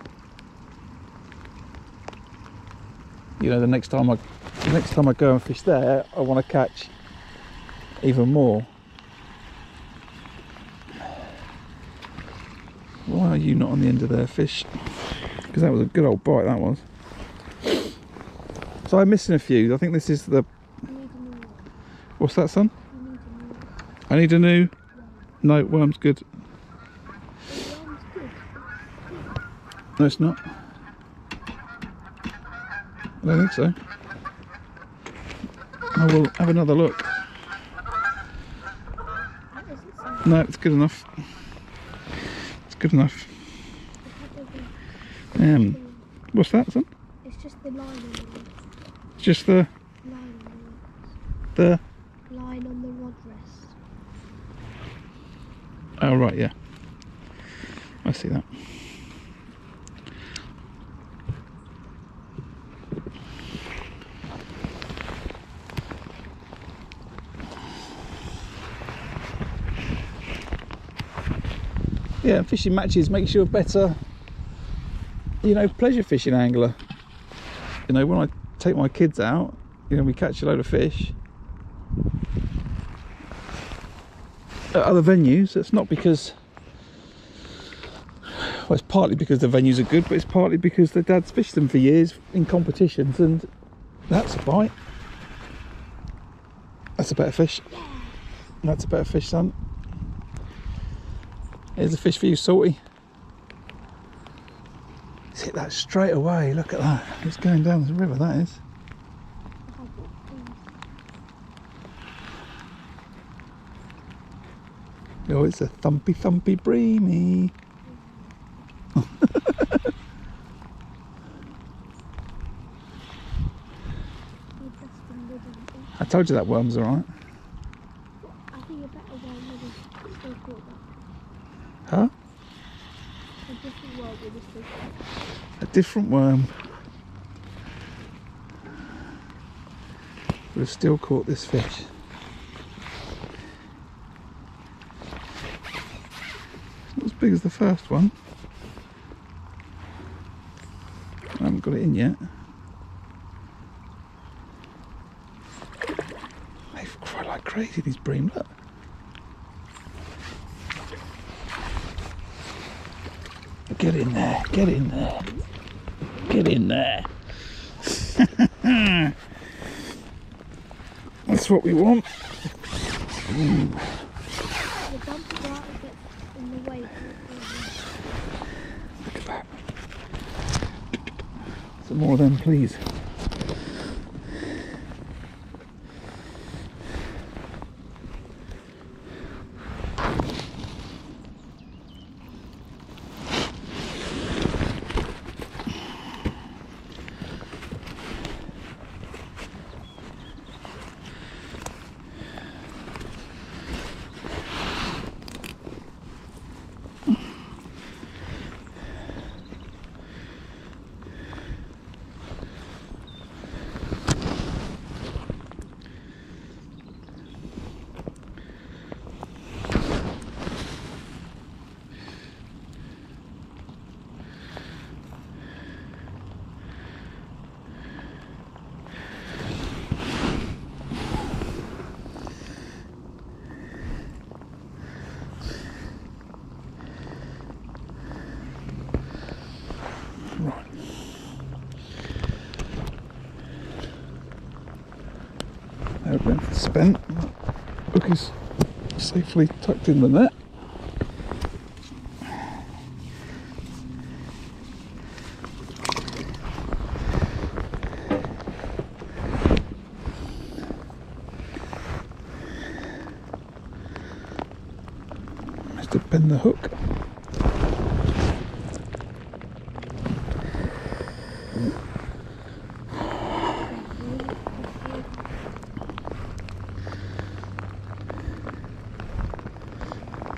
You know, the next time I go and fish there, I want to catch even more. Why are you not on the end of their fish? Because that was a good old bite, that was. So I'm missing a few. I think this is the... What's that, son? I need a new... No, worm's good. No, it's not. I don't think so. I will have another look. No, it's good enough. It's good enough. What's that, son? It's just the line on the rod. It's just the... Line on The... line on the rod rest. Oh, right, yeah. I see that. Yeah, fishing matches makes you a better, you know, pleasure fishing angler. You know, when I take my kids out, you know, we catch a load of fish at other venues. It's not because, well, it's partly because the venues are good, but it's partly because their dad's fished them for years in competitions, and that's a bite. That's a better fish. That's a better fish, son. Here's a fish for you, Salty. He's hit that straight away. Look at that. It's going down the river, that is. Oh, it's a thumpy, thumpy breamy. I told you that worm's alright. I think a better worm would have still caught that. Huh? A different worm would have still caught that. A different worm would have still caught this fish. It's not as big as the first one. I haven't got it in yet. They cry like crazy, these bream, look. Get in there, get in there, get in there. That's what we want. The bump right a bit in the way. Look at that. Some more of them, please. Now length is spent. Hook is safely tucked in the net. Just to bend the hook.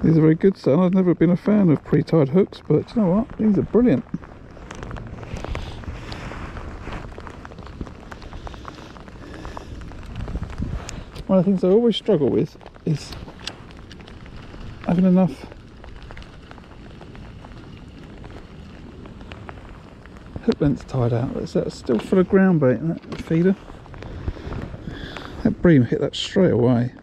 These are very good, son. I've never been a fan of pre-tied hooks, but you know what? These are brilliant. One of the things I always struggle with is having enough hook lengths tied out. That's still full of ground bait in that feeder. That bream hit that straight away.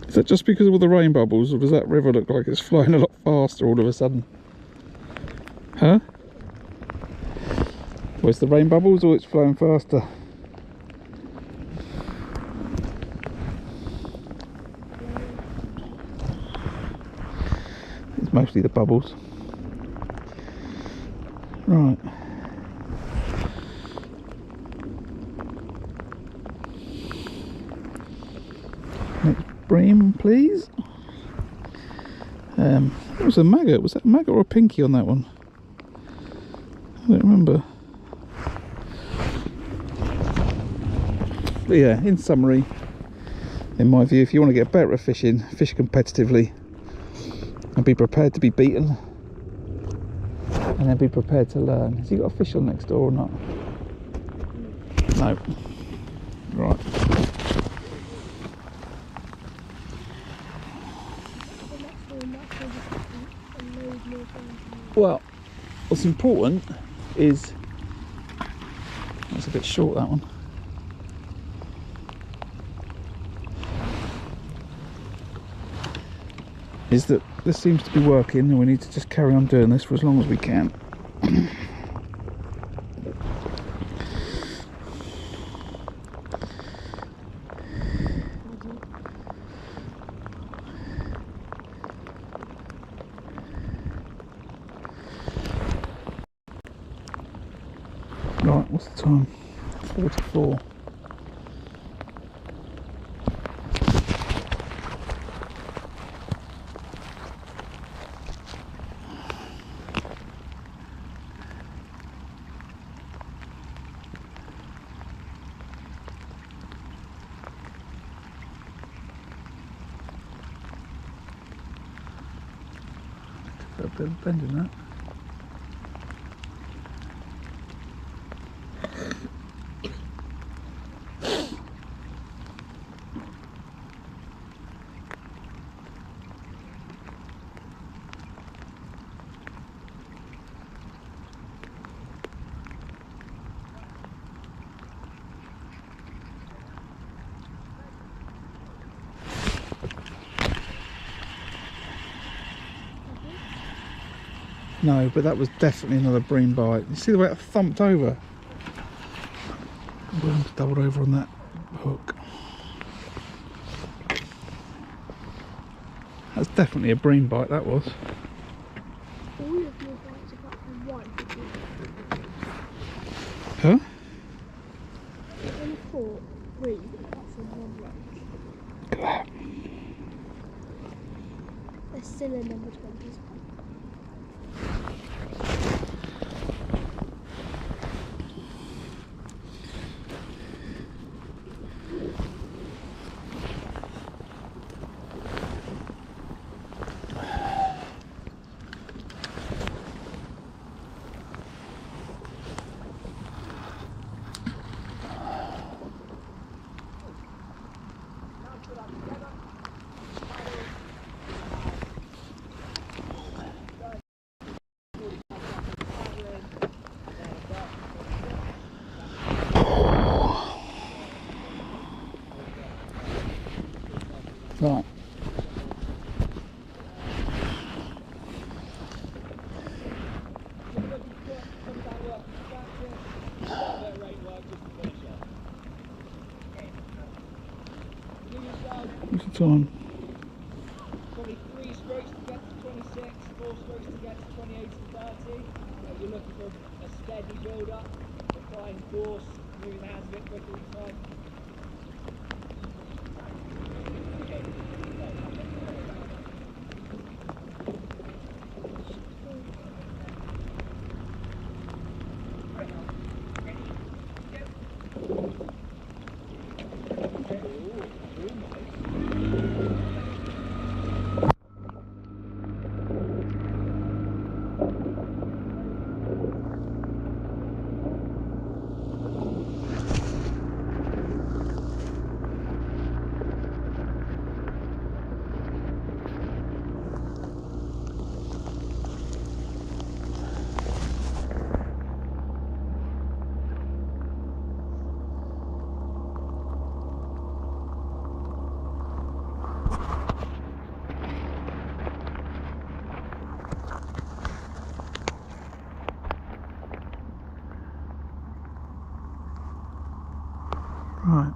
Is that just because of all the rain bubbles, or does that river look like it's flowing a lot faster all of a sudden? Huh? Well, it's the rain bubbles or it's flowing faster? It's mostly the bubbles. Right. Next bream, please. It was a maggot. Was that a maggot or a pinky on that one? I don't remember. But yeah, in summary, in my view, if you want to get better at fishing, fish competitively and be prepared to be beaten, and then be prepared to learn. Has he got a fish on next door or not? No. Right. Well, what's important is, that's a bit short, that one. Is that this seems to be working and we need to just carry on doing this for as long as we can. Right, what's the time? 44. Got a bit of bend in that. No, but that was definitely another bream bite. You see the way it thumped over? I'm going to double over on that hook. That's definitely a bream bite, that was. All of your bites apart from one. Huh? Only 4, 3 apart from one lunch. Look at that. They're still in number 20s. time? Probably 3 strokes to get to 26, 4 strokes to get to 28 and 30. You're looking for a steady build up, applying force, moving the hands a bit quicker each time. Right.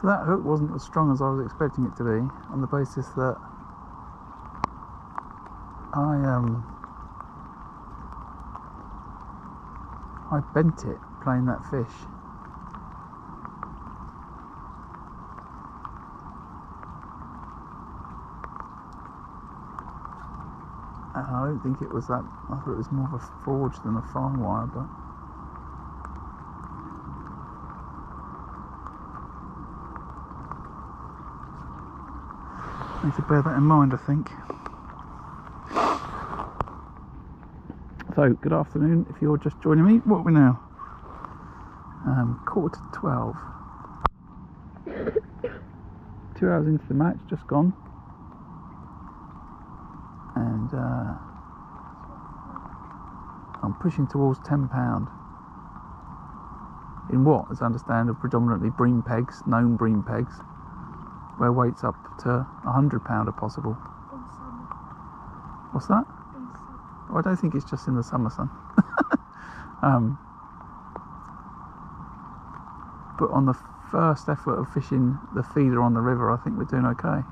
So that hook wasn't as strong as I was expecting it to be, on the basis that I bent it playing that fish. And I don't think it was that. I thought it was more of a forge than a fine wire, but I need to bear that in mind, I think. So, good afternoon if you're just joining me. What are we now? 11:45. 2 hours into the match, just gone. And I'm pushing towards £10 in what, as I understand, are predominantly bream pegs, known bream pegs, where weights up to £100 are possible. In summer. What's that? In summer. Well, I don't think it's just in the summer, son. But on the first effort of fishing the feeder on the river, I think we're doing okay.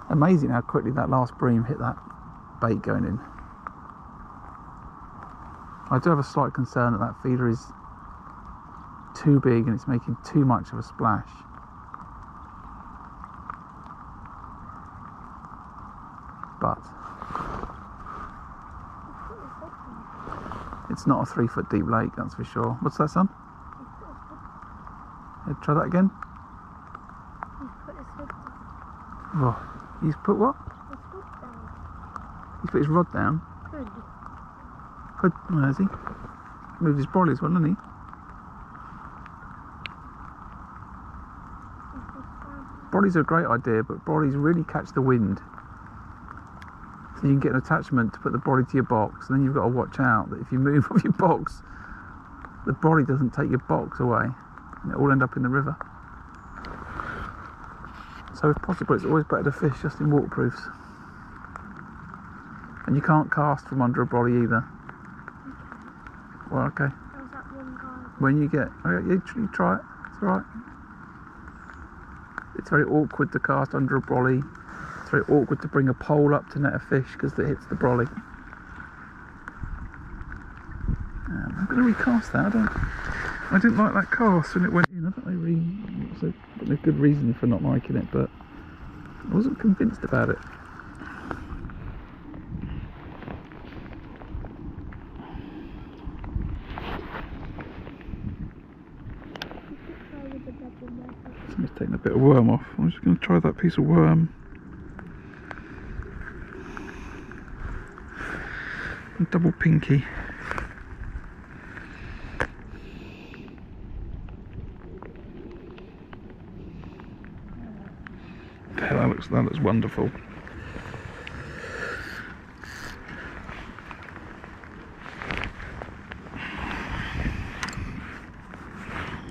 Amazing how quickly that last bream hit that bait going in. I do have a slight concern that that feeder is too big and it's making too much of a splash. But it's not a 3-foot deep lake, that's for sure. What's that, son? Yeah, try that again. Oh, he's put what? He's put his rod down. Good. Where is he? Moved his brolly as well, hasn't he? Brollies are a great idea, but brollies really catch the wind. So you can get an attachment to put the brolly to your box, and then you've got to watch out that if you move off your box, the brolly doesn't take your box away, and it all end up in the river. So if possible, it's always better to fish just in waterproofs. And you can't cast from under a brolly either. Well, okay. When you get, okay, you try it. It's all right. It's very awkward to cast under a brolly. It's very awkward to bring a pole up to net a fish because it hits the brolly. I'm going to recast that. I didn't like that cast when it went in. I don't know really. It was a good reason for not liking it, but I wasn't convinced about it. Taking a bit of worm off. I'm just going to try that piece of worm. And double pinky. Yeah, that looks wonderful.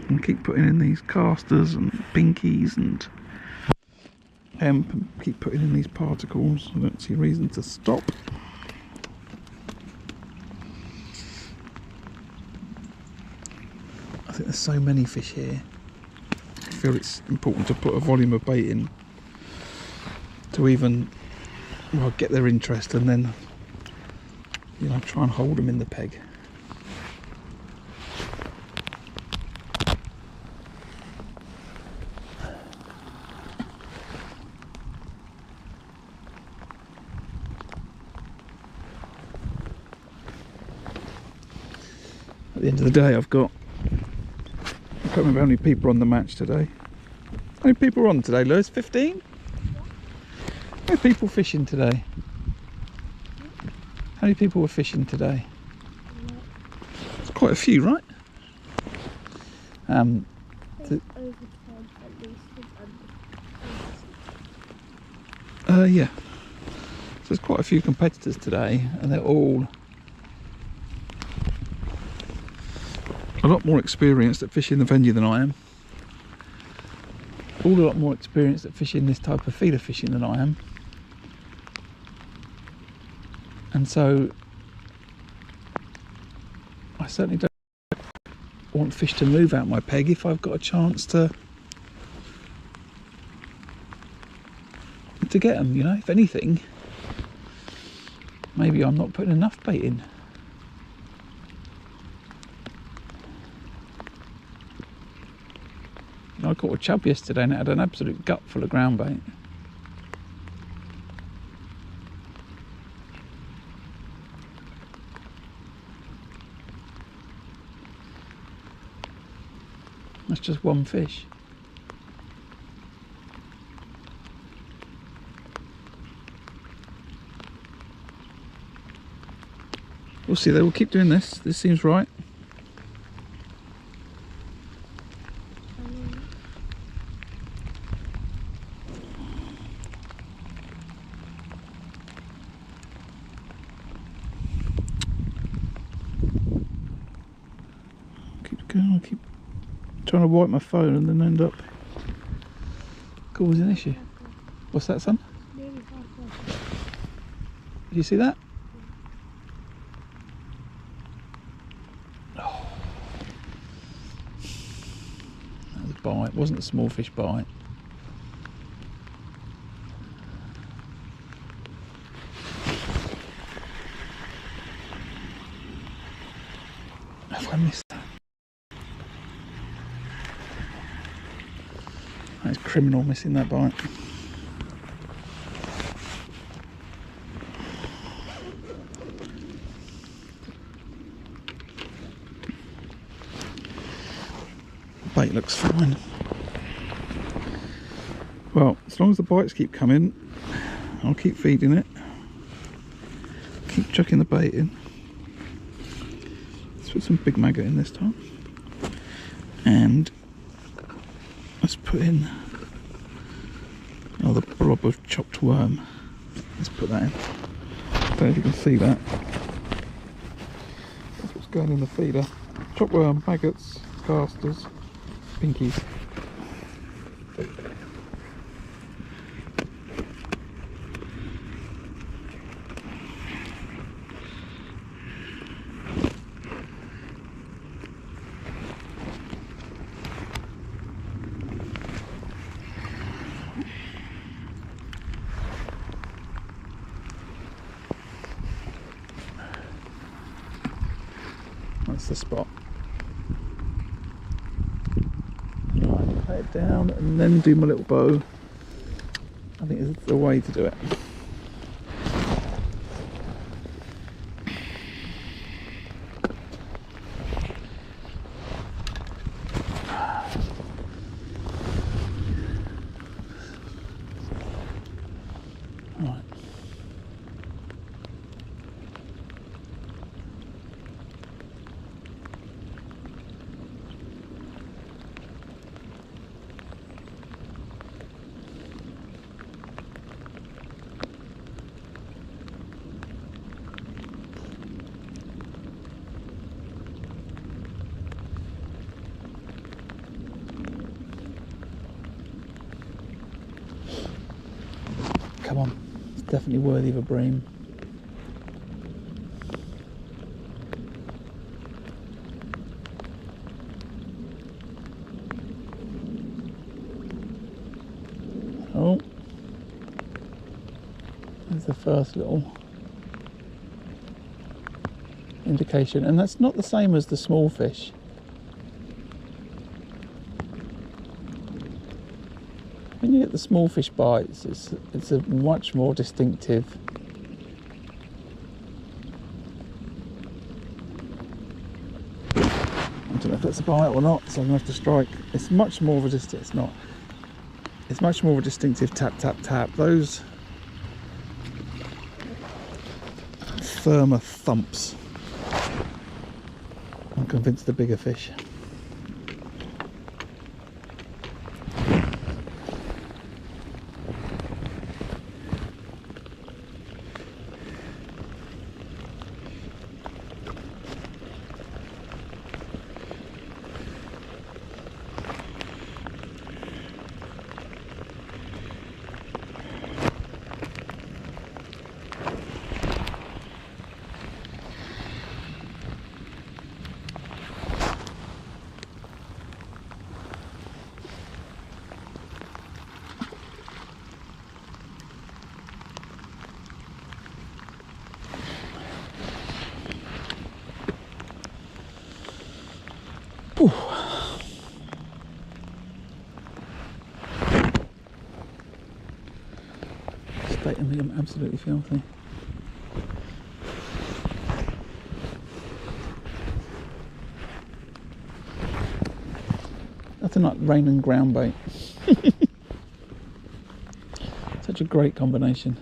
And keep putting in these casters and pinkies and hemp, and keep putting in these particles. I don't see a reason to stop. I think there's so many fish here. I feel it's important to put a volume of bait in to even, well, get their interest, and then, you know, try and hold them in the peg. At the end of the day, I can't remember how many people are on the match today. How many people are on today, Lewis? 15? How many people fishing today? How many people were fishing today? It's quite a few, right? Over 10 at least. Yeah. So there's quite a few competitors today, and they're all a lot more experienced at fishing the venue than I am. All a lot more experienced at fishing this type of feeder fishing than I am. And so I certainly don't want fish to move out my peg if I've got a chance to get them, you know. If anything, maybe I'm not putting enough bait in. I caught a chub yesterday and it had an absolute gut full of ground bait. That's just one fish. We'll see though, we'll keep doing this. This seems right. I keep trying to wipe my phone and then end up causing an issue. What's that, son? Did you see that? Oh. That was a bite. It wasn't a small fish bite. Have I missed that? That's criminal, missing that bite. Bait looks fine. Well, as long as the bites keep coming, I'll keep feeding it. Keep chucking the bait in. Let's put some big maggot in this time. And let's put in another blob of chopped worm. Let's put that in. I don't know if you can see that. That's what's going in the feeder. Chopped worm, maggots, casters, pinkies. That's the spot. Right, lay it down and then do my little bow. I think it's the way to do it. definitely worthy of a bream. Oh, there's the first little indication, and that's not the same as the small fish. When you get the small fish bites, it's a much more distinctive. I don't know if that's a bite or not, so I'm gonna have to strike. It's much more of a it's not. It's much more of a distinctive tap tap tap. Those firmer thumps. I'm convinced the bigger fish. State of me, I'm absolutely filthy. Nothing like rain and ground bait. Such a great combination.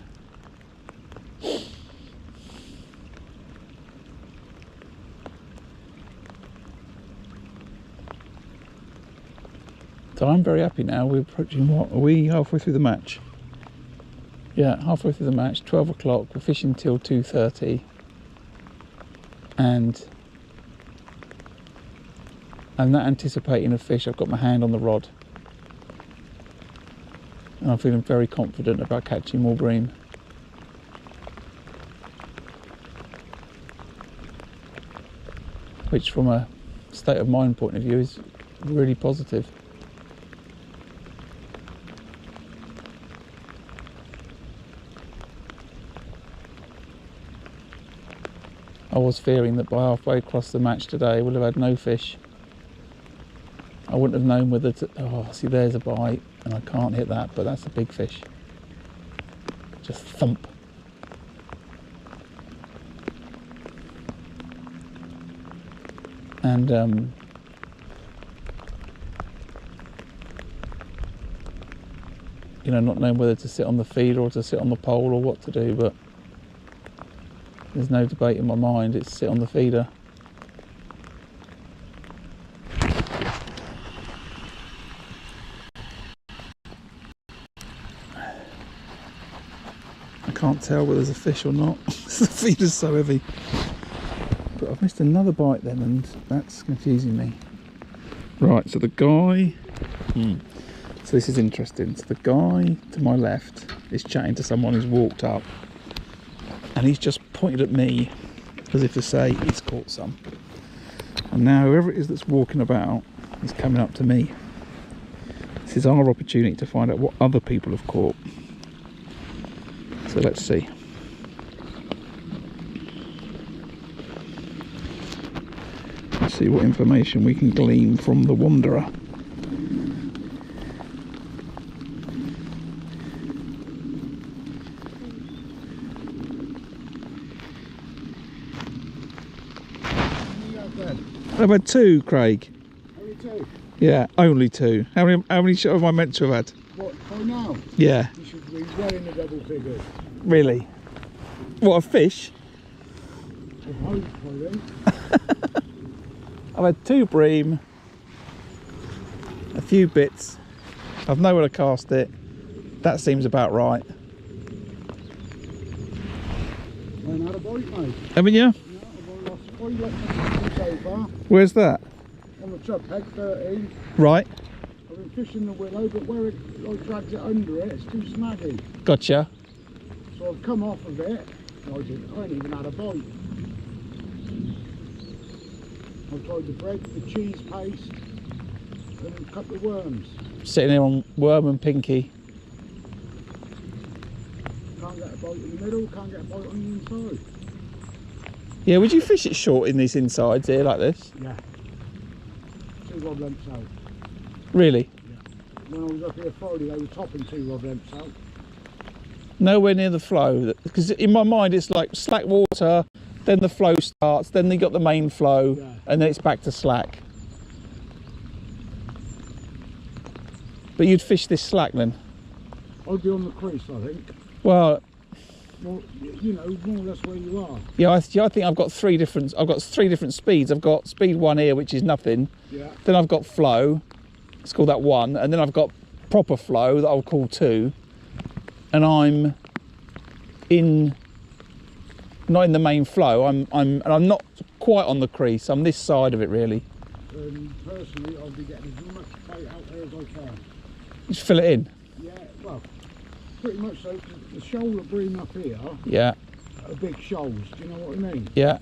So I'm very happy now. We're approaching, what, are we halfway through the match? Yeah, halfway through the match, 12 o'clock, we're fishing till 2:30. And I'm not anticipating a fish. I've got my hand on the rod. And I'm feeling very confident about catching more bream. Which from a state of mind point of view is really positive. I was fearing that by halfway across the match today we'll have had no fish. I wouldn't have known whether to... Oh, see, there's a bite and I can't hit that, but that's a big fish. Just thump. And you know, not knowing whether to sit on the feeder or to sit on the pole or what to do, but there's no debate in my mind, it's sit on the feeder. I can't tell whether there's a fish or not. The feeder's so heavy. But I've missed another bite then, and that's confusing me. Right, so the guy... So this is interesting. So the guy to my left is chatting to someone who's walked up. And he's just pointed at me as if to say he's caught some. And now whoever it is that's walking about is coming up to me. This is our opportunity to find out what other people have caught. So let's see. Let's see what information we can glean from the wanderer. I've had two, Craig. Only two? Yeah, only two. How many shot have I meant to have had? What, oh now? Yeah. You should be well in the double figures. Really? What, a fish? I hope, probably. I've had two bream, a few bits. I've nowhere to cast it. That seems about right. I ain't had a bite, mate. Haven't you? No, I've lost 3 left so far. Where's that? On the chub peg, 13. Right. I've been fishing the willow, but where I dragged it under it's too snaggy. Gotcha. So I've come off of it. I ain't even had a bite. I've tried the bread, the cheese paste, and a couple of worms. Sitting there on worm and pinky. Can't get a bite in the middle, can't get a bite on the inside. Yeah, would you fish it short in these insides here like this? Yeah. 2 rod lengths out. Really? Yeah. When I was up here Friday, they were topping 2 rod lengths out. Nowhere near the flow, because in my mind it's like slack water, then the flow starts, then you got the main flow, Yeah. and then it's back to slack. But you'd fish this slack then? I'd be on the crease, I think. Well, Well, you know, more or less where you are. yeah, I think I've got three different speeds. I've got speed 1 here, which is nothing. Yeah. Then I've got flow, let's call that 1, and then I've got proper flow that I'll call 2. And I'm not in the main flow. I'm not quite on the crease. I'm this side of it really. Personally, I'll be getting as much bait out there as I can. Just fill it in. Yeah, well, pretty much so. 'Cause the shoal of bream up here Yeah, are big shoals. Do you know what I mean? yeah,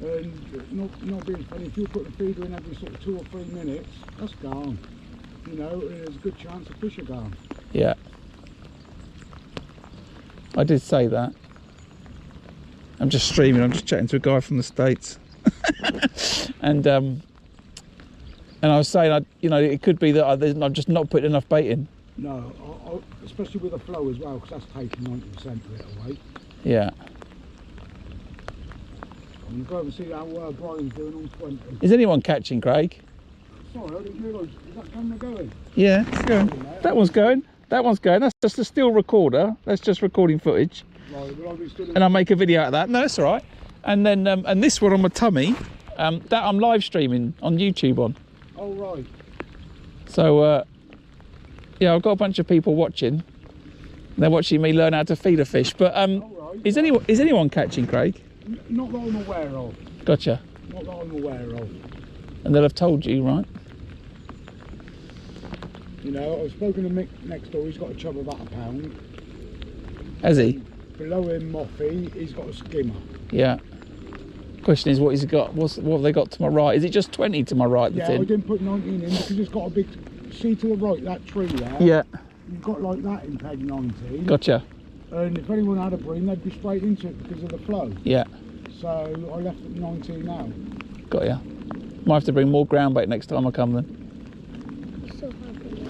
And not being funny, if you put the feeder in every sort of 2 or 3 minutes, that's gone. You know, and there's a good chance of fish are gone. yeah. I did say that. I'm just streaming. I'm just chatting to a guy from the States, and I was saying, it could be that I'm just not putting enough bait in. No, especially with the flow as well, because that's taking 90% of it away. Yeah. I'm going to go over and see how Brian's doing on 20. Is anyone catching, Craig? Sorry, I didn't realise. Is that camera going? Yeah, it's going. That one's going. That one's going. That's just a still recorder. That's just recording footage. Right, well, I'll be stood in. And I'll make a video out of that. No, that's all right. And then and this one on my tummy, that I'm live streaming on YouTube on. Oh, right. So yeah, I've got a bunch of people watching. They're watching me learn how to feed a fish. But All right. is anyone catching, Craig? Not that I'm aware of. Gotcha. Not that I'm aware of. And they'll have told you, right? You know, I've spoken to Mick next door. He's got a chub of about £1. Has he? Below him, Moffy, he's got a skimmer. Yeah. Question is, what has he got? What have they got to my right? Is it just 20 to my right? Yeah, That's I in? didn't put 19 in because it's got a big. See to the right, that tree there. Yeah. You've got like that in peg 19. Gotcha. And if anyone had a bream, they'd be straight into it because of the flow. Yeah. So I left at 19 now. Got ya. Might have to bring more ground bait next time I come then. So happy.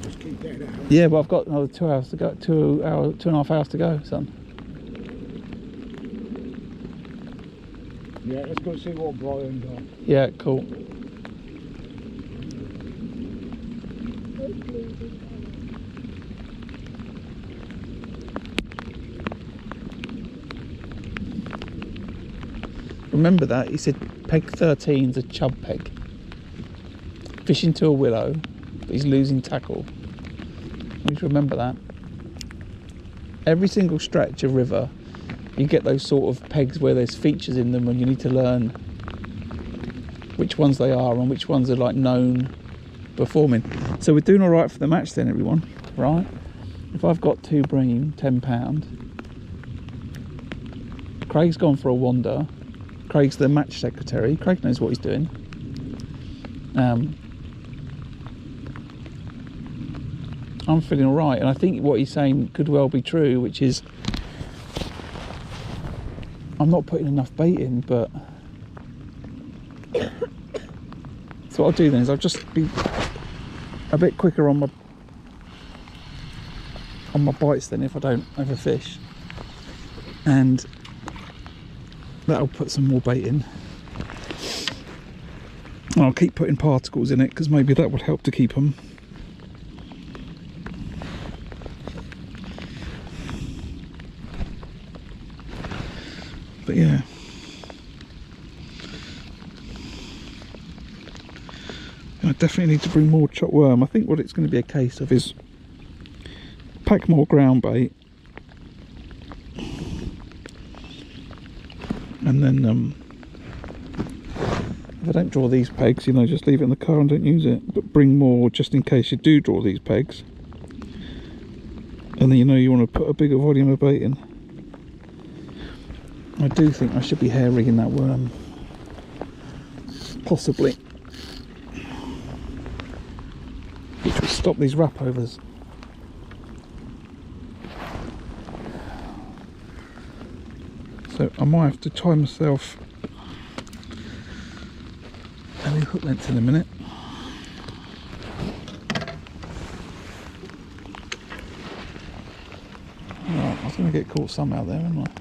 Just keep getting it out. Yeah, but I've got another 2 hours to go. 2.5 hours to go, son. Yeah, let's go see what Brian got. Yeah, cool. Hopefully we can. Remember that? He said peg 13's a chub peg. Fishing to a willow, but he's losing tackle. We need to remember that. Every single stretch of river, you get those sort of pegs where there's features in them and you need to learn which ones they are and which ones are like known performing. So we're doing all right for the match then, everyone, right? If I've got 2 bream, £10. Craig's gone for a wander. Craig's the match secretary. Craig knows what he's doing. I'm feeling all right, and I think what he's saying could well be true, which is I'm not putting enough bait in, but so what I'll do then is I'll just be a bit quicker on my bites then if I don't overfish, and that'll put some more bait in. And I'll keep putting particles in it because maybe that would help to keep them. But yeah, I definitely need to bring more chopped worm. I think what it's going to be a case of is pack more ground bait, and then if I don't draw these pegs, you know, just leave it in the car and don't use it, but bring more just in case you do draw these pegs, and then you know you want to put a bigger volume of bait in. I do think I should be hair rigging that worm. Possibly. Which would stop these wrapovers. So I might have to tie myself a new hook length in a minute. Right, I was going to get caught somehow there, wasn't I?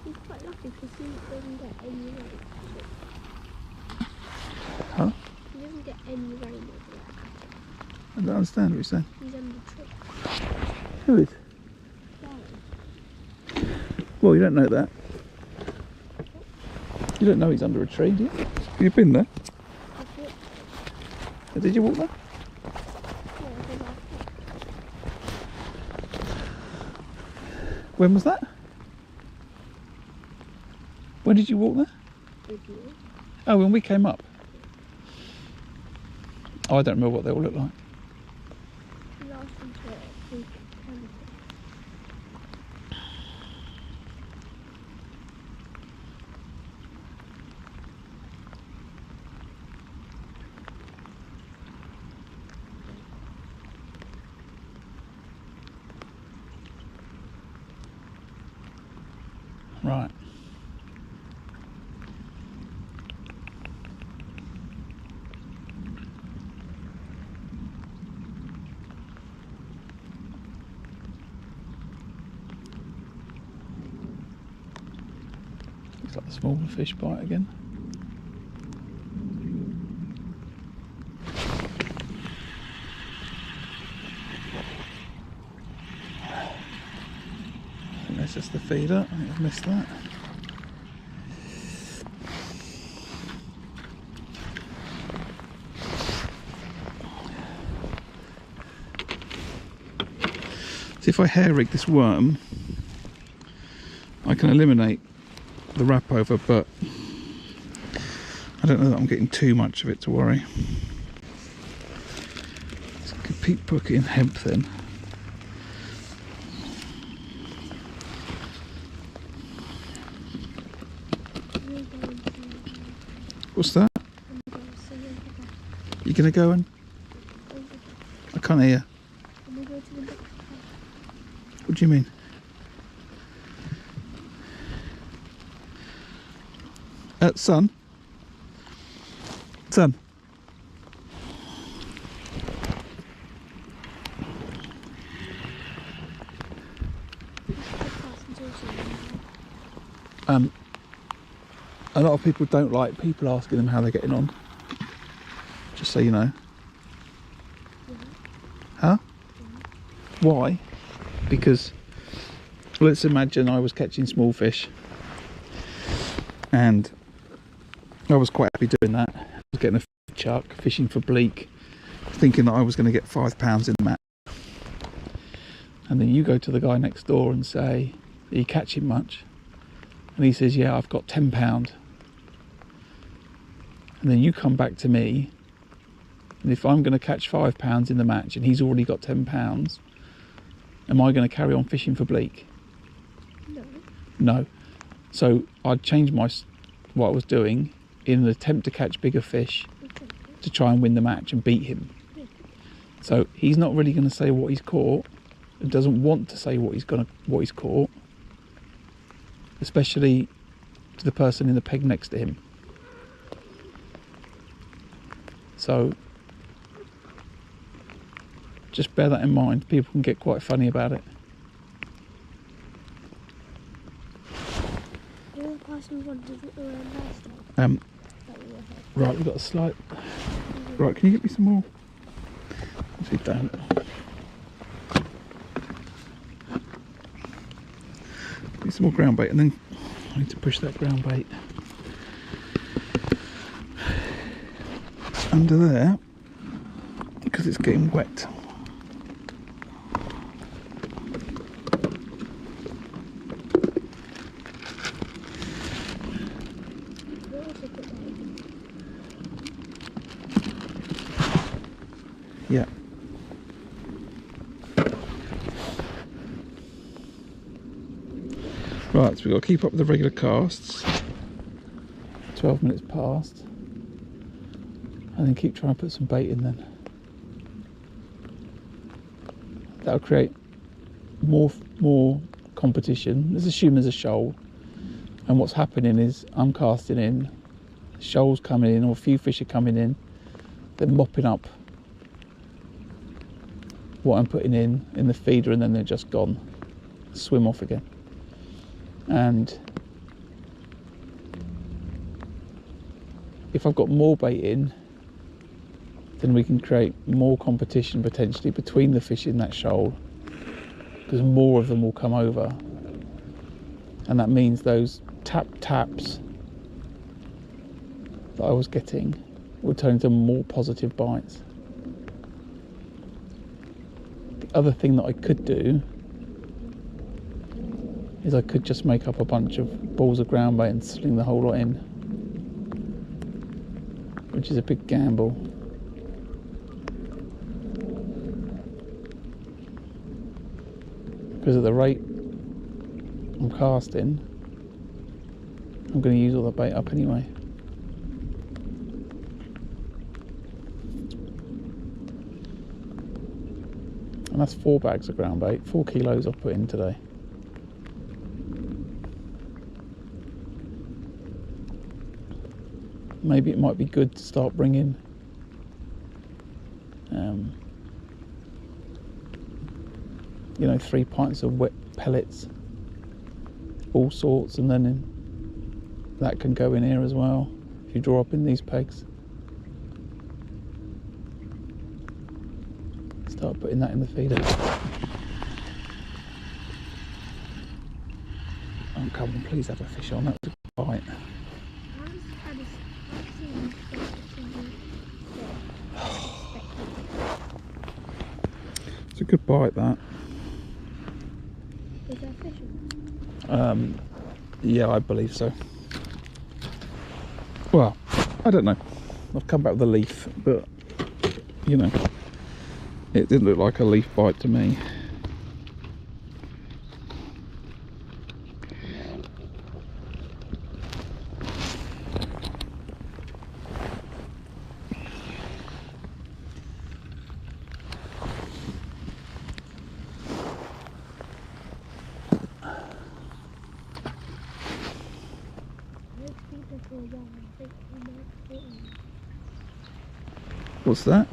He's quite lucky because he doesn't get any rain. Huh? He doesn't get any rain over there. I don't understand what you're saying. He's under the tree. Who is? Darren. Well, you don't know that. You don't know he's under a tree, do you? You've been there? I thought, Did you walk there? yeah, I did last night. When was that? When did you walk there? With you. Oh, when we came up. Oh, I don't remember what they all look like. Last into a big canopy. Right. Looks like the smaller fish bite again. I think that's just the feeder. I think I've missed that. So if I hair rig this worm, I can eliminate the wrapover, but I don't know that I'm getting too much of it to worry. So I could peat book it in hemp then. We're going to What's that? You gonna go and? I can't hear. and we go to the next house. What do you mean? Son? Son? A lot of people don't like people asking them how they're getting on. Just so you know. Huh? Why? Because let's imagine I was catching small fish and I was quite happy doing that. I was getting a chuck, fishing for bleak, thinking that I was going to get £5 in the match. And then you go to the guy next door and say, are you catching much? And he says, yeah, I've got £10. And then you come back to me, and if I'm going to catch £5 in the match and he's already got £10, am I going to carry on fishing for bleak? No. No. So I'd change what I was doing in an attempt to catch bigger fish Okay. to try and win the match and beat him. Yeah. So he's not really going to say what he's caught. He doesn't want to say what he's caught, especially to the person in the peg next to him. So just bear that in mind. People can get quite funny about it. You know the person we wanted to around last time? That we were here. Right, we've got a slight. Right, can you get me some more? If you don't. some more ground bait, and then I need to push that ground bait under there because it's getting wet. Yeah. Right, so we've got to keep up with the regular casts. 12 minutes past. And then keep trying to put some bait in then. That'll create more competition. Let's assume there's a shoal. And what's happening is I'm casting in, shoals coming in, or a few fish are coming in. They're mopping up what I'm putting in the feeder, and then they're just gone. Swim off again. And if I've got more bait in, then we can create more competition potentially between the fish in that shoal, because more of them will come over, and that means those taps that I was getting will turn into more positive bites. The other thing that I could do is I could just make up a bunch of balls of ground bait and sling the whole lot in, which is a big gamble. Because at the rate I'm casting, I'm going to use all the bait up anyway. And that's 4 bags of ground bait, 4 kilos I've put in today. Maybe it might be good to start bringing you know, 3 pints of wet pellets, all sorts, and then that can go in here as well if you draw up in these pegs. Start putting that in the feeder. Oh, come on, please have a fish on. That was a bite. It's a good bite, that. Is there fish in it? Yeah, I believe so. Well, I don't know. I've come back with a leaf, but you know, it didn't look like a leaf bite to me. What's that?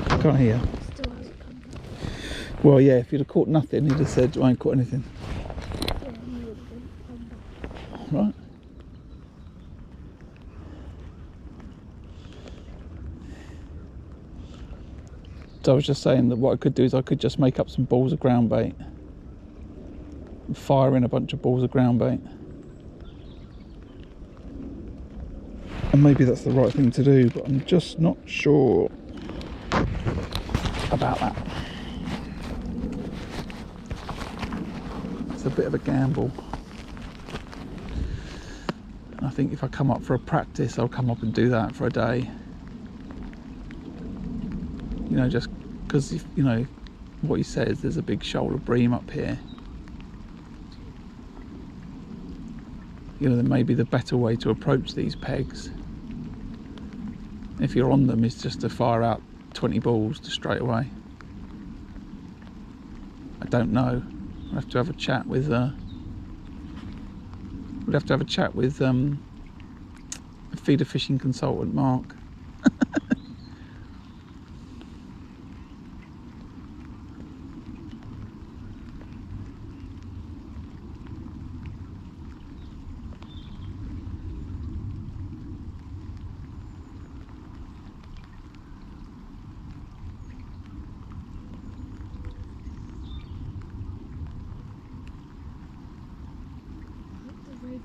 I can't hear. Still hasn't come back. Well, yeah, if you'd have caught nothing, you'd have said, I ain't caught anything. Yeah, he would have come back. Right. So I was just saying that what I could do is I could just make up some balls of ground bait and fire in a bunch of balls of ground bait. And maybe that's the right thing to do, but I'm just not sure about that. It's a bit of a gamble. I think if I come up for a practice, I'll come up and do that for a day. You know, just because, you know, what he says, there's a big shoal of bream up here. You know, then maybe the better way to approach these pegs, if you're on them, is just to fire out 20 balls to straight away. I don't know. I'll have to have a chat with a feeder fishing consultant, Mark.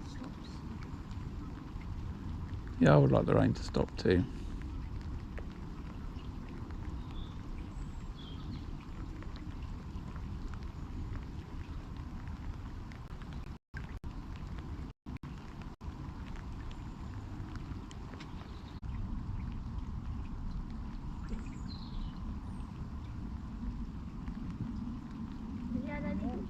stops. Yeah, I would like the rain to stop too. Yeah, then you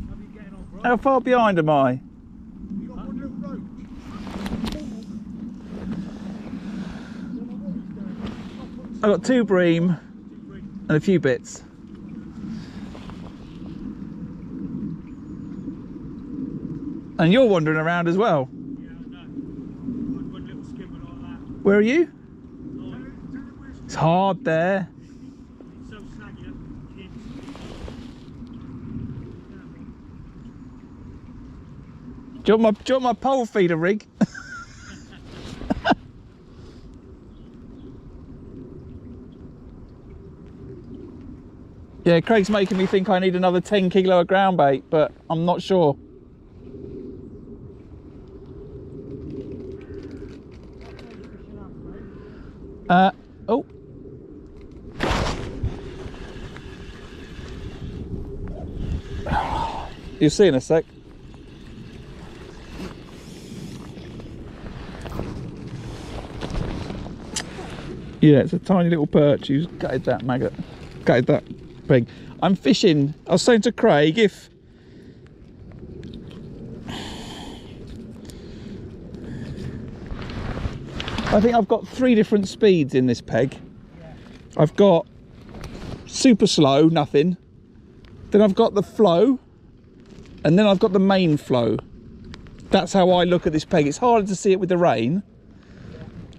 How are you getting on, bro? How far behind am I? You got one little roach. I've got 2 bream and a few bits. And you're wandering around as well. Yeah, I know. One little skimmer like that. Where are you? Oh, It's hard there. it's so saggy, kids. Do you want my pole feeder rig? Yeah, Craig's making me think I need another 10 kilo of ground bait, but I'm not sure. Oh. You'll see in a sec. Yeah, it's a tiny little perch who's gutted that maggot, gutted that peg. I'm fishing. I was saying to Craig, if I think I've got 3 different speeds in this peg. I've got super slow, nothing. Then I've got the flow, and then I've got the main flow. That's how I look at this peg. It's harder to see it with the rain.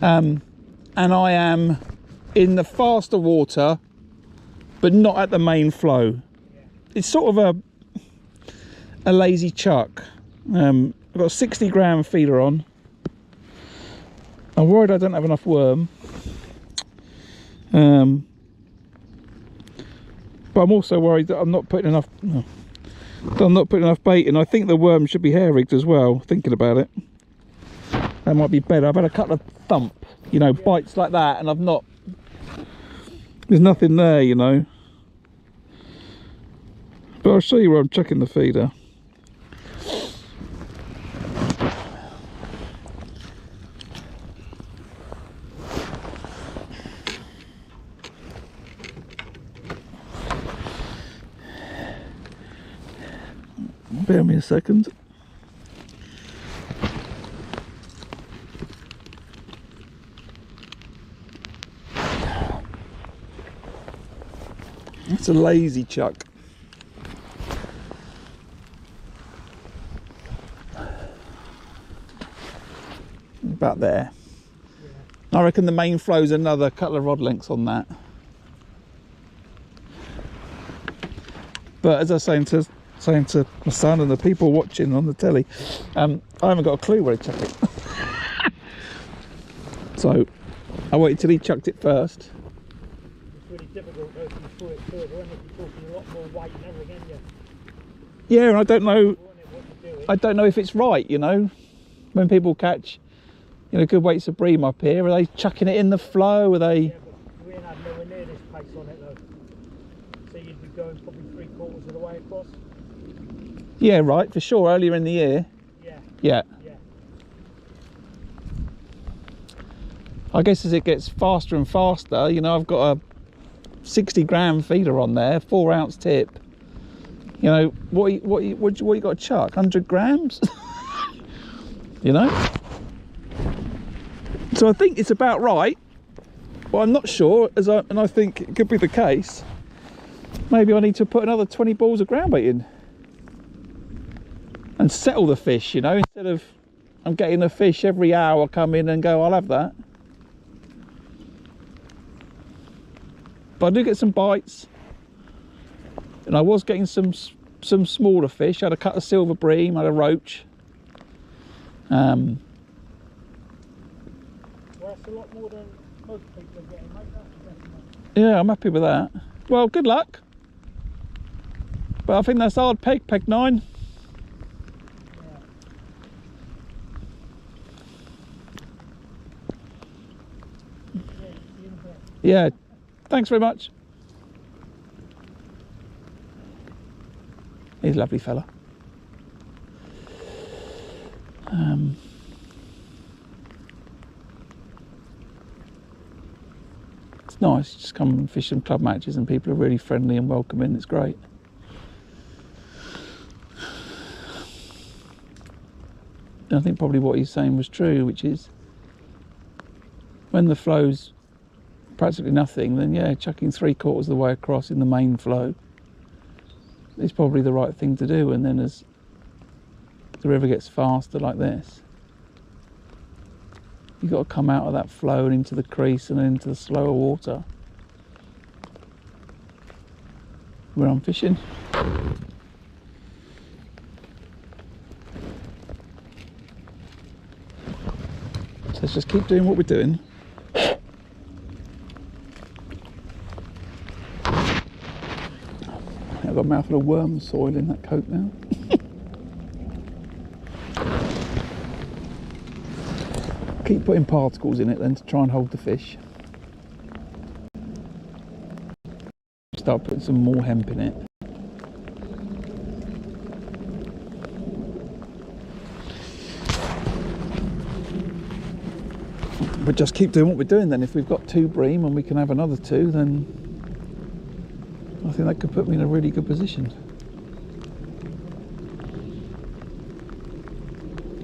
And I am in the faster water, but not at the main flow. It's sort of a lazy chuck. I've got a 60 gram feeder on. I'm worried I don't have enough worm. But I'm also worried that I'm not putting enough bait in. I think the worm should be hair rigged as well, thinking about it. That might be better. I've had a couple of thump, you know, bites like that, and there's nothing there, you know. But I'll show you where I'm chucking the feeder. Bear me a second. It's a lazy chuck. About there. I reckon the main flow's another couple of rod lengths on that. But as I was saying to my son and the people watching on the telly, I haven't got a clue where to chuck it. So I waited till he chucked it first. It's really difficult though to throw it further in if you're talking a lot more weight and everything, yeah. Yeah, and I don't know if it's right, you know, when people catch, you know, good weights of bream up here, are they chucking it in the flow? Are they? Yeah, but we ain't had nowhere near this pace on it though. So you'd be going probably 3/4 of the way across. Yeah, right, for sure. Earlier in the year. Yeah. Yeah. Yeah. I guess as it gets faster and faster, you know, I've got a 60 gram feeder on there, 4 ounce tip. You know, what you got to chuck? 100 grams? You know? So I think it's about right, but I'm not sure, and I think it could be the case. Maybe I need to put another 20 balls of ground bait in and settle the fish, you know, instead of I'm getting a fish every hour, I come in and go, I'll have that. But I do get some bites, and I was getting some smaller fish. I had a cut of silver bream, I had a roach. Well, that's a lot more than most people are getting, mate. That's definitely. Yeah, I'm happy with that. Well, good luck. But I think that's hard peg, peg 9. Yeah, thanks very much. He's a lovely fella. It's nice, just come and fish some club matches and people are really friendly and welcoming, it's great. And I think probably what he's saying was true, which is when the flow's practically nothing, then yeah, chucking 3/4 of the way across in the main flow is probably the right thing to do. And then as the river gets faster like this, you've got to come out of that flow and into the crease and then into the slower water where I'm fishing. So let's just keep doing what we're doing. I've got a mouthful of worm soil in that coat now. Keep putting particles in it then to try and hold the fish. Start putting some more hemp in it. But just keep doing what we're doing then. If we've got 2 bream and we can have another 2, then I think that could put me in a really good position.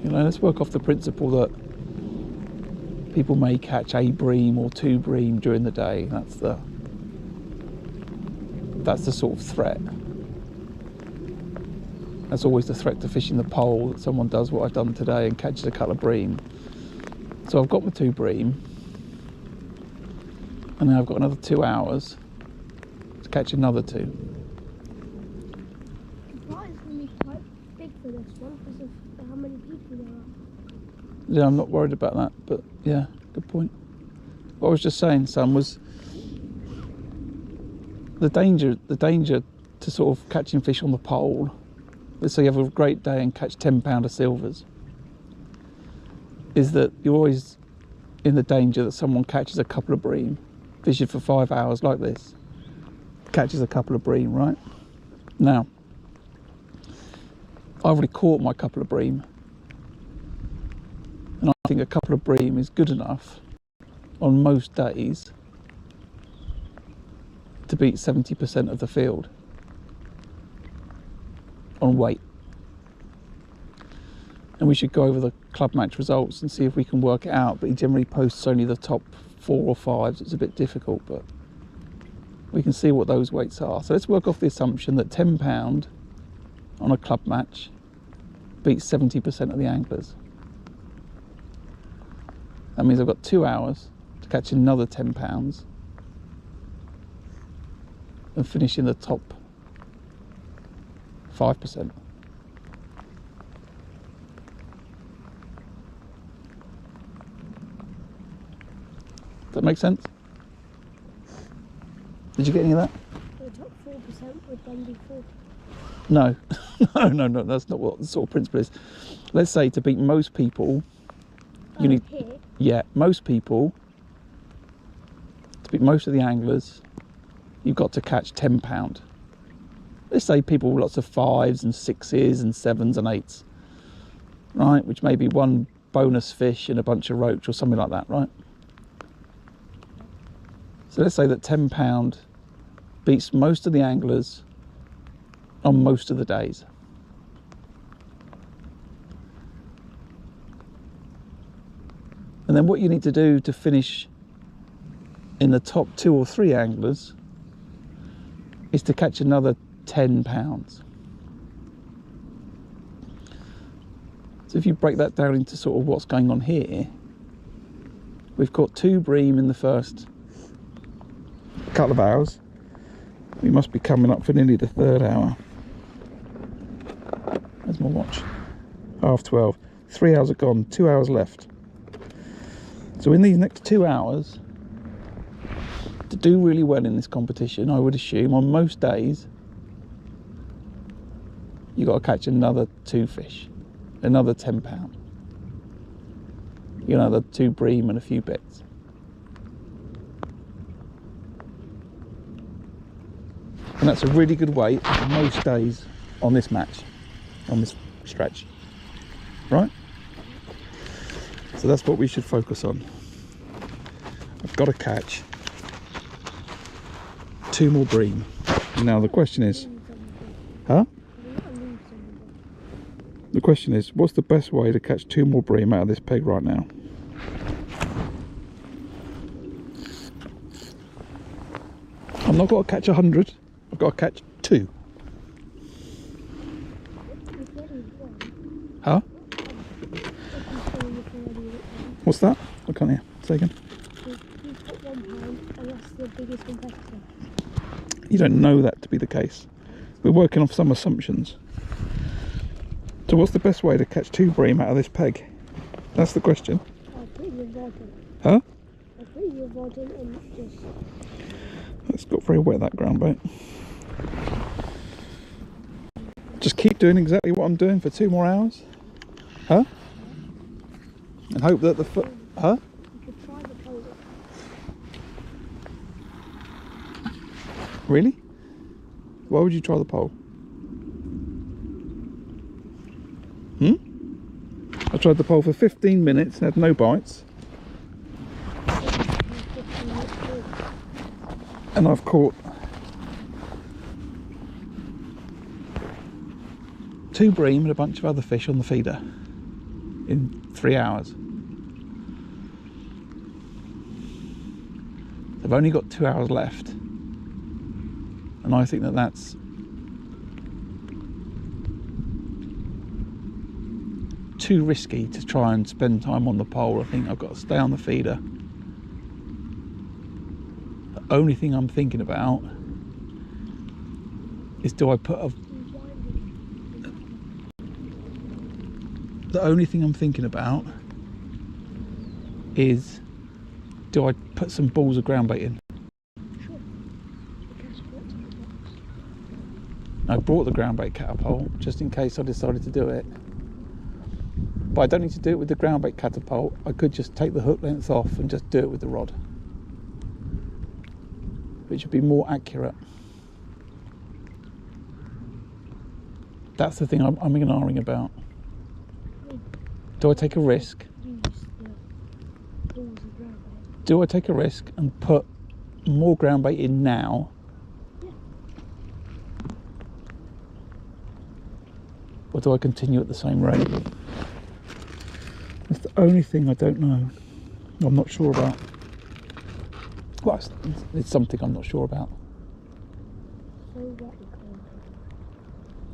You know, let's work off the principle that people may catch a bream or 2 bream during the day. That's the sort of threat. That's always the threat to fishing the pole, that someone does what I've done today and catches a couple of bream. So I've got my 2 bream, and now I've got another 2 hours to catch another 2. The prize is going to be quite big for this one because of how many people there are. Yeah, I'm not worried about that, but yeah, good point. What I was just saying, Sam, was the danger to sort of catching fish on the pole. Let's say you have a great day and catch 10 pound of silvers, is that you're always in the danger that someone catches a couple of bream, fishing for 5 hours like this, catches a couple of bream, right? Now, I've already caught my couple of bream, and I think a couple of bream is good enough on most days to beat 70% of the field on weight. And we should go over the club match results and see if we can work it out, but he generally posts only the top 4 or 5, so it's a bit difficult, but we can see what those weights are. So let's work off the assumption that 10 pound on a club match beats 70% of the anglers. That means I've got 2 hours to catch another 10 pounds and finish in the top 5%. Does that make sense? Did you get any of that? The top 4% would then be 4. No. no, that's not what the sort of principle is. Let's say to beat most people, you need... Here. Yeah, most people, to beat most of the anglers, you've got to catch 10 pound. Let's say people with lots of 5s and 6s and 7s and 8s, right? Which may be one bonus fish and a bunch of roach or something like that, right? So let's say that 10 pound beats most of the anglers on most of the days. And then what you need to do to finish in the top 2 or 3 anglers is to catch another 10 pounds. So if you break that down into sort of what's going on here, we've caught 2 bream in the first couple of hours. We must be coming up for nearly the 3rd hour. There's my watch. 12:30. 3 hours are gone, 2 hours left. So in these next 2 hours, to do really well in this competition, I would assume on most days, you've got to catch another 2 fish, another 10 pound. You know, the 2 bream and a few bits. And that's a really good weight for most days on this match, on this stretch, right? So that's what we should focus on. I've got to catch 2 more bream. Now the question is, huh? The question is, what's the best way to catch 2 more bream out of this peg right now? I've not got to catch 100, I've got to catch 2. Huh? What's that? I can't hear. Say again. You've got 1 pound and that's the biggest competitor. You don't know that to be the case. We're working off some assumptions. So what's the best way to catch 2 bream out of this peg? That's the question. I'll put you in water. Huh? I'll put you in water and just... It's got very wet, that ground bait. Just keep doing exactly what I'm doing for 2 more hours? Huh? And hope that the foot... Huh? You could try the pole. Really? Why would you try the pole? I tried the pole for 15 minutes and had no bites. And I've caught 2 bream and a bunch of other fish on the feeder in 3 hours. I've only got 2 hours left, and I think that that's too risky to try and spend time on the pole. I think I've got to stay on the feeder. The only thing I'm thinking about is do I put a... The only thing I'm thinking about is do I put some balls of ground bait in? Sure. I brought the ground bait catapult just in case I decided to do it. But I don't need to do it with the ground bait catapult. I could just take the hook length off and just do it with the rod, which would be more accurate. That's the thing I'm ignoring about. Do I take a risk? Do I take a risk and put more ground bait in now? Or do I continue at the same rate? That's the only thing I don't know. I'm not sure about. Well, it's something I'm not sure about.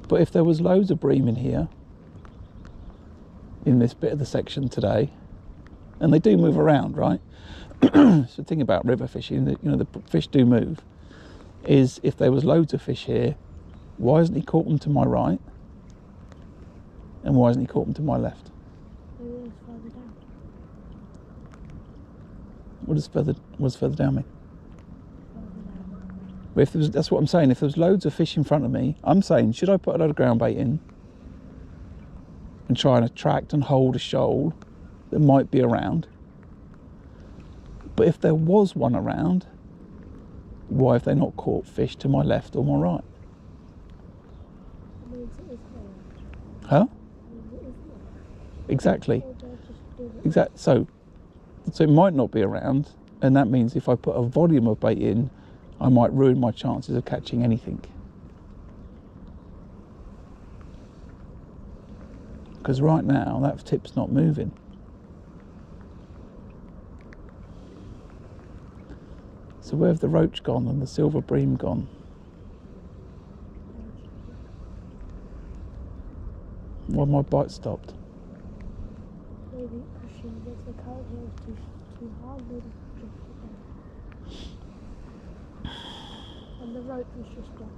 But if there was loads of bream in here, in this bit of the section today, and they do move around, right? So the thing about river fishing, that you know, the fish do move, is if there was loads of fish here, why hasn't he caught them to my right? And why hasn't he caught them to my left? Further down. What does further down mean? But if there was, that's what I'm saying, if there was loads of fish in front of me, I'm saying, should I put a load of ground bait in and try and attract and hold a shoal that might be around? But if there was one around, why have they not caught fish to my left or my right? Huh? Exactly. So it might not be around, and that means if I put a volume of bait in, I might ruin my chances of catching anything. Because right now that tip's not moving. So where have the roach gone and the silver bream gone? Why have my bite stopped? Maybe pushing this, the current here is too hard, maybe drift it down. And the rope was just dropped.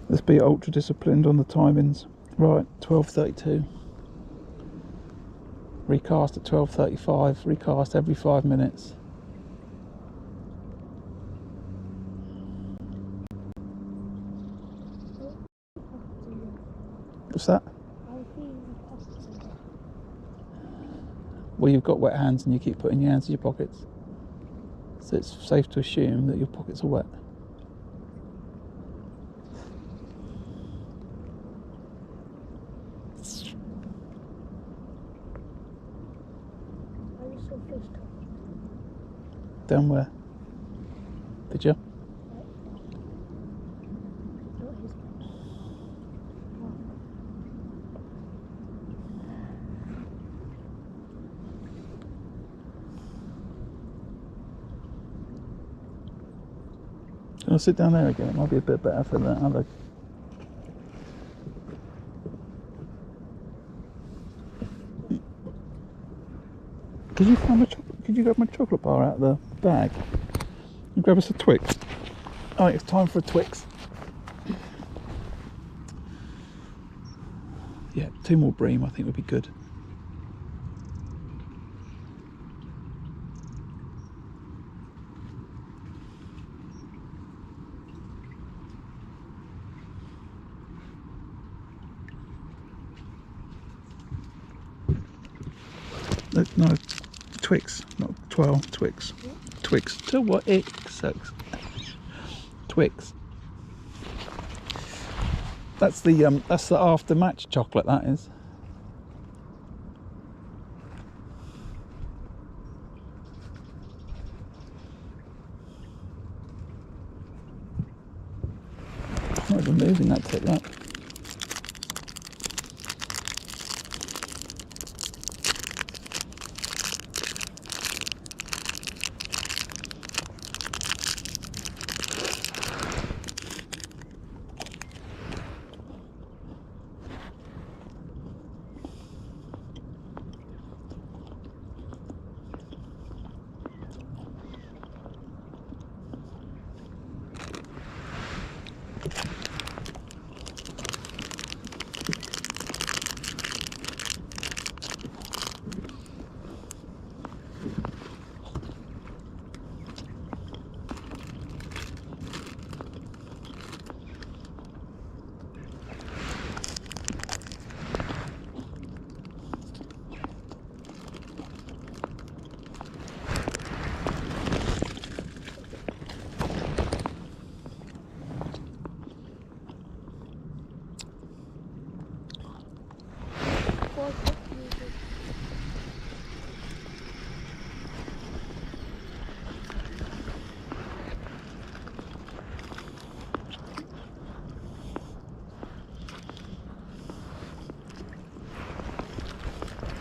Let's be ultra disciplined on the timings. Right, 12:32. Recast at 12:35. Recast every 5 minutes. What's that? I'm feeling the pockets of it. Well, you've got wet hands and you keep putting your hands in your pockets. So it's safe to assume that your pockets are wet. I just saw fish come. Down where? Did you? Right now. Not his boat. Oh. I'll sit down there again. It might be a bit better for that other. Could you grab my chocolate bar out of the bag and grab us a Twix? Oh, it's time for a Twix. Yeah, 2 more bream I think would be good. No, Twix, not 12, Twix. What? Twix. To what it sucks. Twix. That's the after match chocolate, that is. Not even moving that tip, that.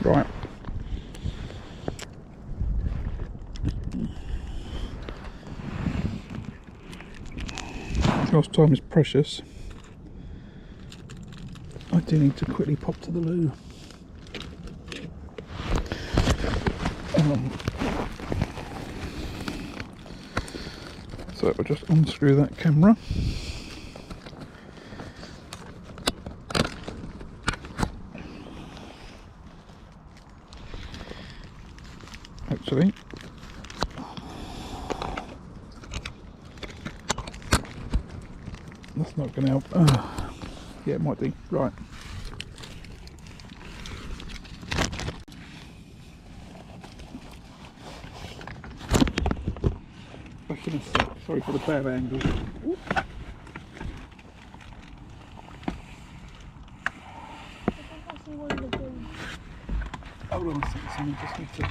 Right. Whilst time is precious, I do need to quickly pop to the loo. So I'll just unscrew that camera. Actually, that's not going to help. Yeah, it might be. Right. Back in a sec. Sorry for the bad angle. Ooh. Hold on a second, someone just needs to.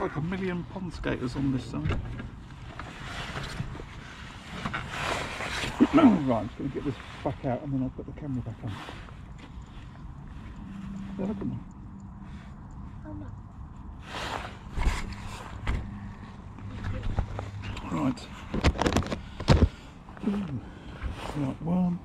like a million pond skaters on this side. Right, I'm just going to get this back out and then I'll put the camera back on. Yeah, look at me. Right. Ooh. Right, one.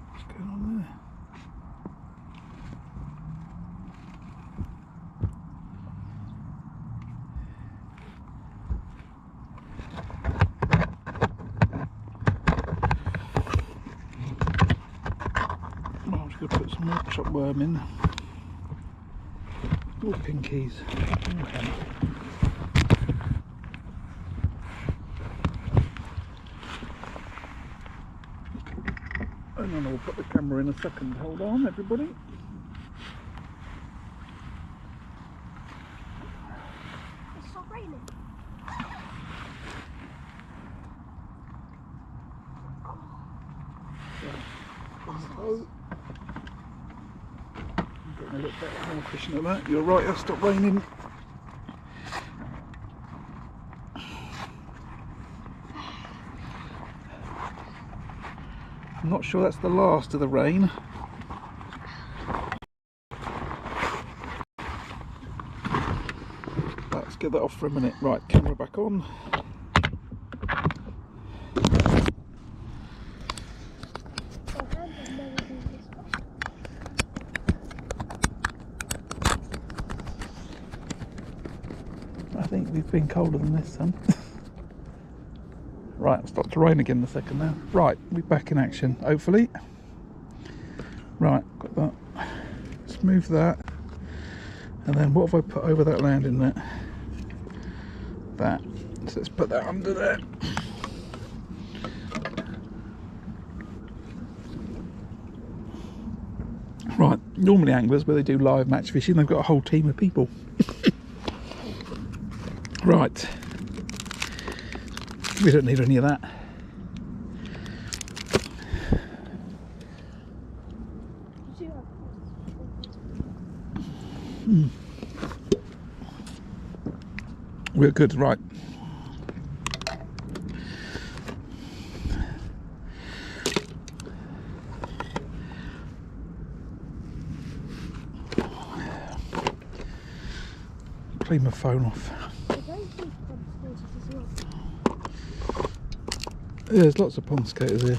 What's going on there? Well, I'm just going to put some more chop worm in. All pinkies. Okay. And then I'll put the camera in a second. Hold on, everybody. It's not raining. I'm getting a little bit more efficient at that. You're right, it'll stop raining. I'm not sure that's the last of the rain. Let's get that off for a minute. Right, camera back on. I think we've been colder than this, son. Right, it'll start to rain again in a second now. Right, we're back in action, hopefully. Right, got that. Let's move that. And then what have I put over that landing net? That. So let's put that under there. Right, normally anglers, where they do live match fishing, they've got a whole team of people. Right. We don't need any of that. We're good, right. Clean my phone off. Yeah, there's lots of pond skaters here.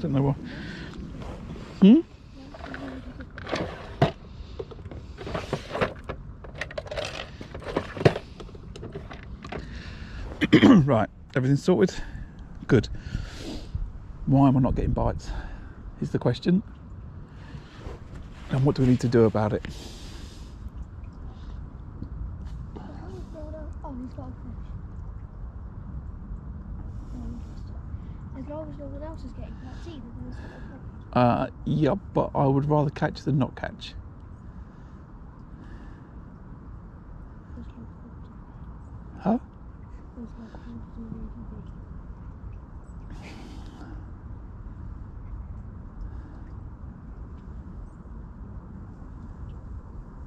Don't know what. Right, everything's sorted. Good. Why am I not getting bites? Is the question. And what do we need to do about it? Oh, he's got a fish. As long as no one else is getting that tea, then there's not a problem. Yeah, but I would rather catch than not catch. Huh?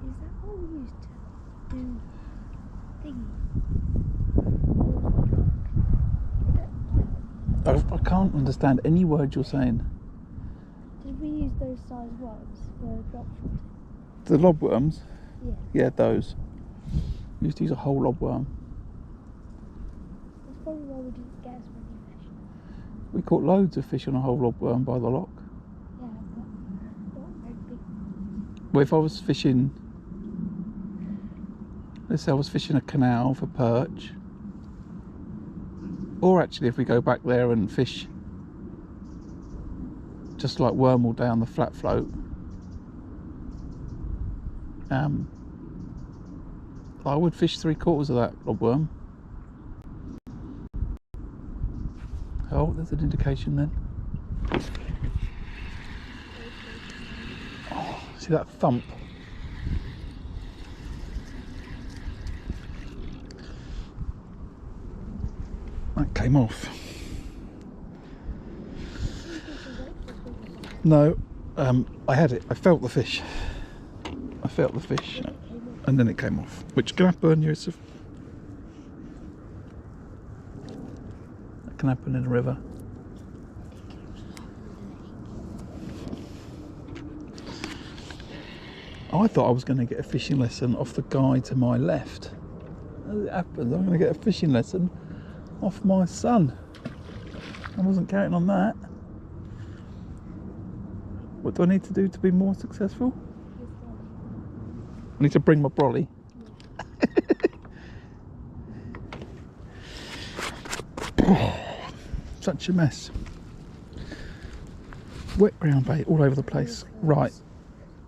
Is that all we used to do thingy? I can't understand any word you're saying. Did we use those size worms for drop shotting? The lobworms? Yeah. Yeah, those. We used to use a whole lobworm. That's probably why we didn't get as many fish. We caught loads of fish on a whole lobworm by the lock. Yeah, but not very big. Well, if I was fishing, let's say I was fishing a canal for perch, Or actually, if we go back there and fish just like wormel down the flat float, I would fish 3/4 of that lobworm. Oh, there's an indication then. Oh, see that thump? That came off. No, I had it. I felt the fish. I felt the fish, and then it came off. Which can happen, Yusuf. That can happen in a river. I thought I was going to get a fishing lesson off the guy to my left. As it happens, I'm going to get a fishing lesson off my son. I wasn't counting on that. What do I need to do to be more successful? I need to bring my brolly. Such a mess. Wet ground bait all over the place. Right,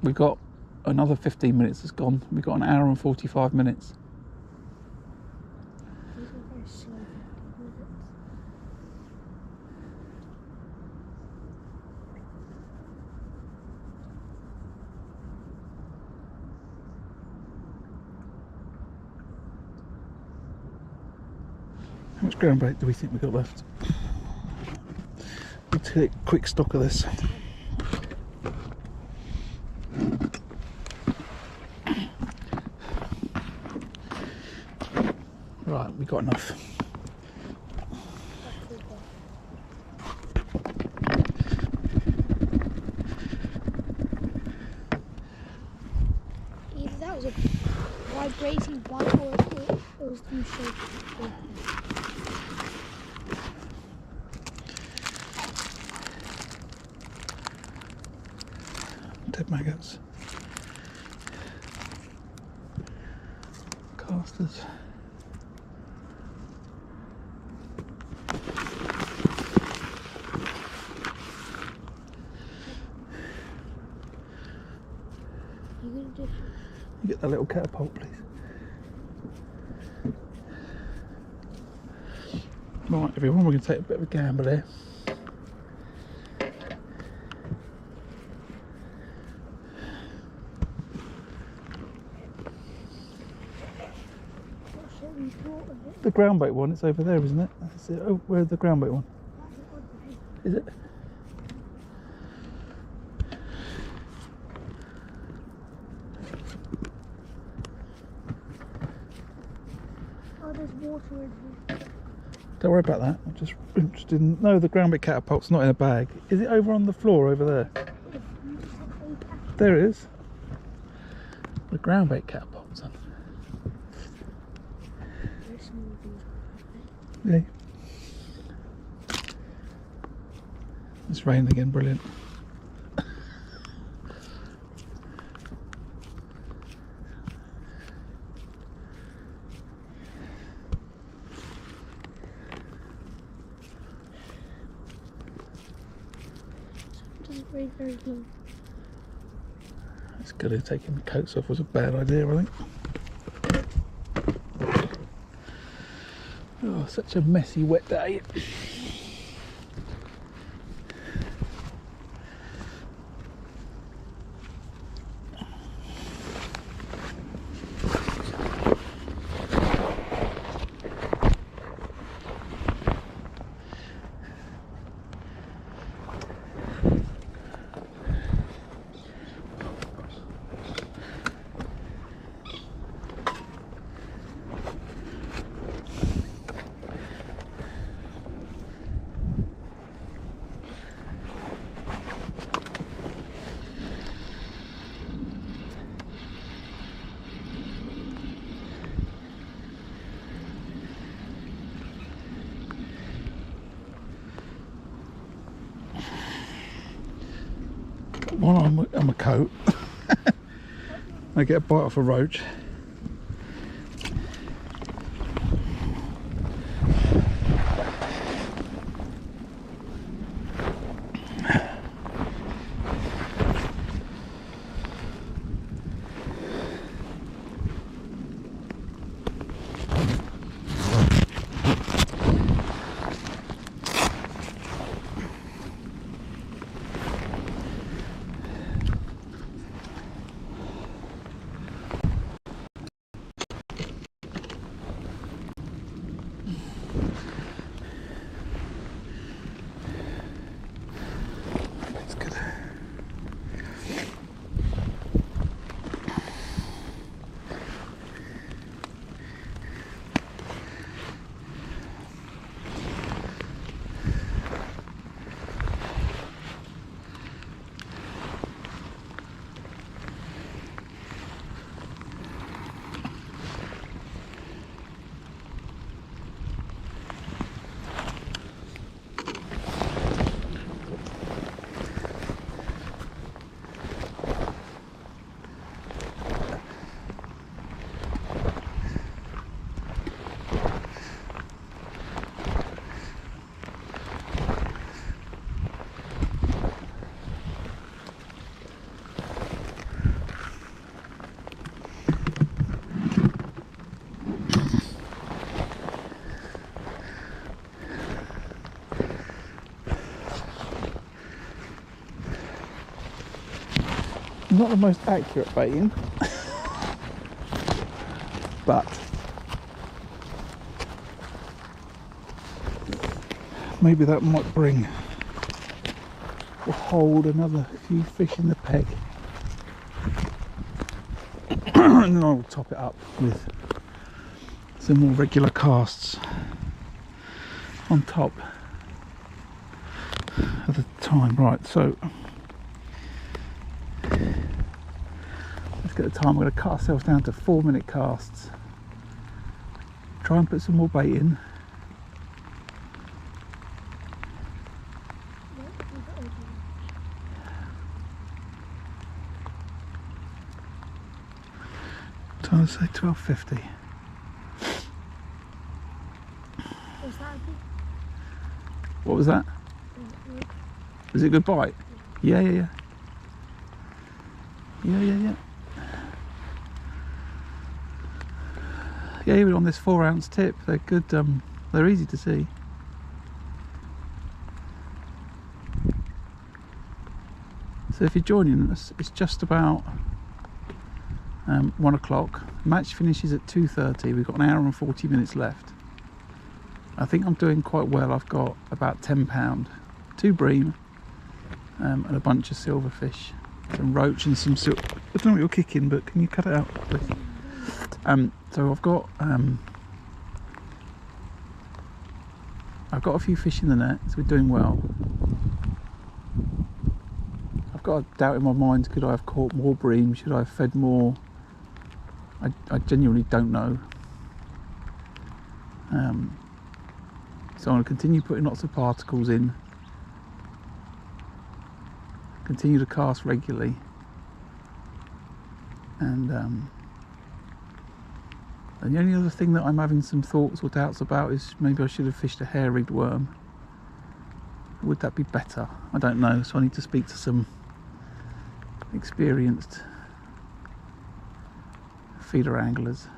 we've got another 15 minutes has gone. We've got an hour and 45 minutes. How much ground bait do we think we've got left? We'll take quick stock of this. Right, we've got enough. Either that was a vibrating bite or it was too shaky. Dead maggots. Casters. You get that little catapult, please. Right, everyone, we're going to take a bit of a gamble here. The ground bait one, it's over there, isn't it? That's it. Oh, where's the ground bait one? Is it? Oh, there's water in here. Don't worry about that. I'm just interested in... No, the ground bait catapult's not in a bag. Is it over on the floor over there? There it is. The ground bait catapult's on. Yeah. It's raining again, brilliant. Very, very low. It's good. Taking the coats off was a bad idea, I think. Oh, such a messy wet day. One on my coat. I get a bite off a roach. not the most accurate baiting, but maybe that might bring or hold another few fish in the peg. And then I'll top it up with some more regular casts on top at the time. Right, so let's get the time. We're going to cut ourselves down to 4-minute casts. Try and put some more bait in. Time to say 12:50. Was that a big? What was that? Was it a good bite? Yeah. Yeah. Yeah, even on this 4-ounce tip, they're good. They're easy to see. So if you're joining us, it's just about 1 o'clock. Match finishes at 2:30. We've got an hour and 40 minutes left. I think I'm doing quite well. I've got about £10, 2 bream, and a bunch of silverfish, some roach and some I don't know what you're kicking, but can you cut it out, please? So I've got a few fish in the net, so we're doing well. I've got a doubt in my mind, could I have caught more bream? Should I have fed more? I genuinely don't know. So I'm going to continue putting lots of particles in, continue to cast regularly, and the only other thing that I'm having some thoughts or doubts about is maybe I should have fished a hair-rigged worm. Would that be better? I don't know, so I need to speak to some experienced feeder anglers.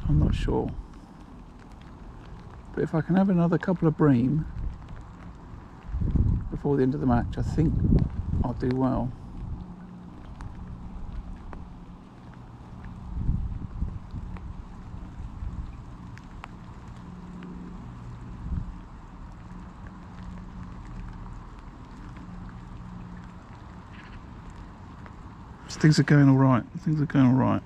I'm not sure, but if I can have another couple of bream before the end of the match, I think I'll do well. Things are going all right. Things are going all right.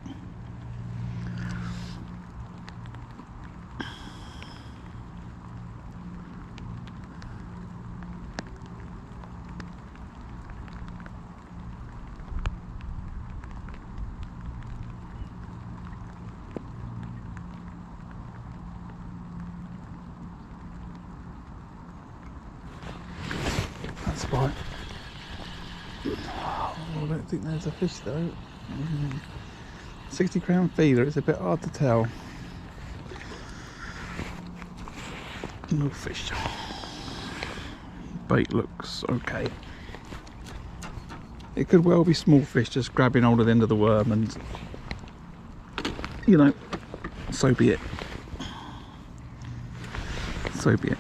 That's fine. I don't think there's a fish though. 60 crown feeder, it's a bit hard to tell. No fish. Bait looks okay. It could well be small fish just grabbing hold of the end of the worm, and you know, so be it. So be it.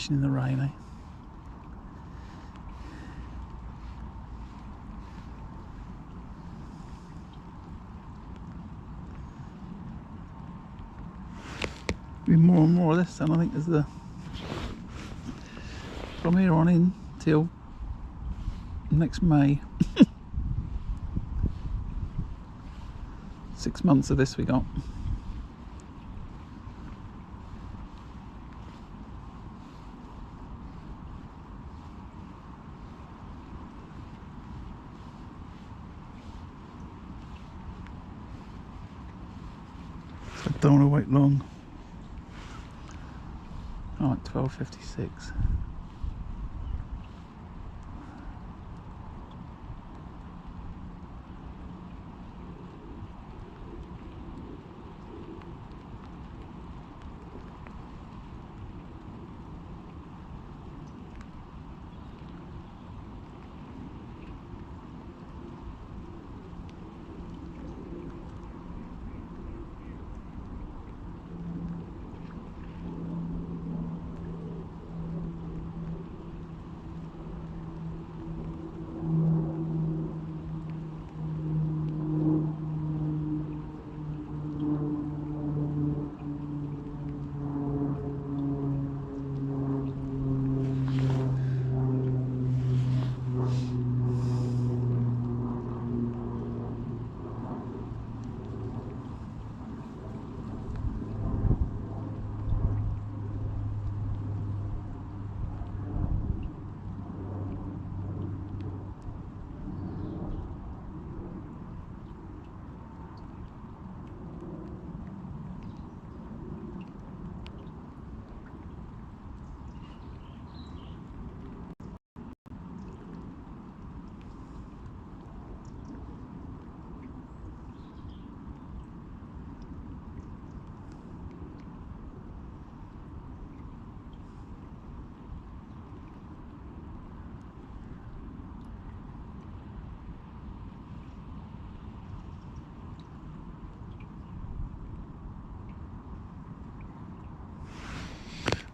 fishing in the rain, eh? Be more and more of this then, I think, as the from here on in till next May. 6 months of this we got. So I don't want to wait long. Alright, 12:56.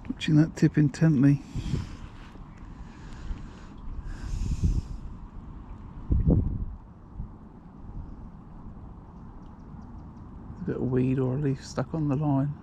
Watching that tip intently. A bit of weed or a leaf stuck on the line.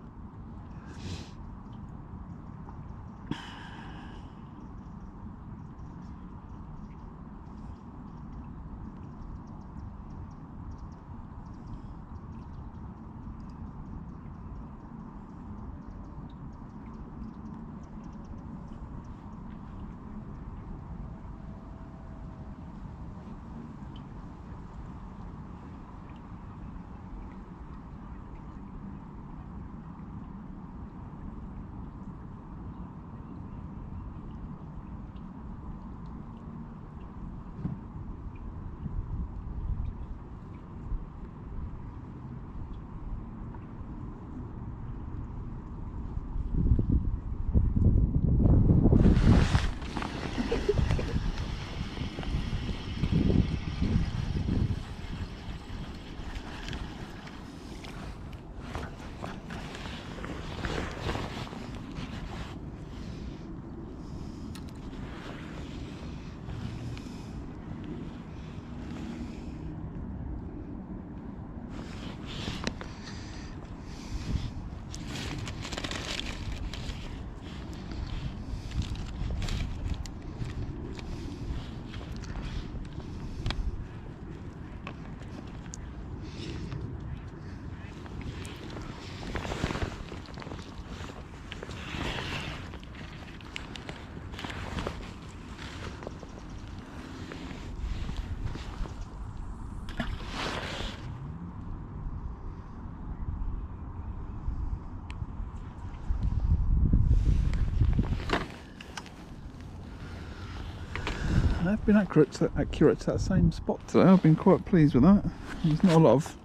I've been accurate to that same spot today. I've been quite pleased with that. There's not a lot of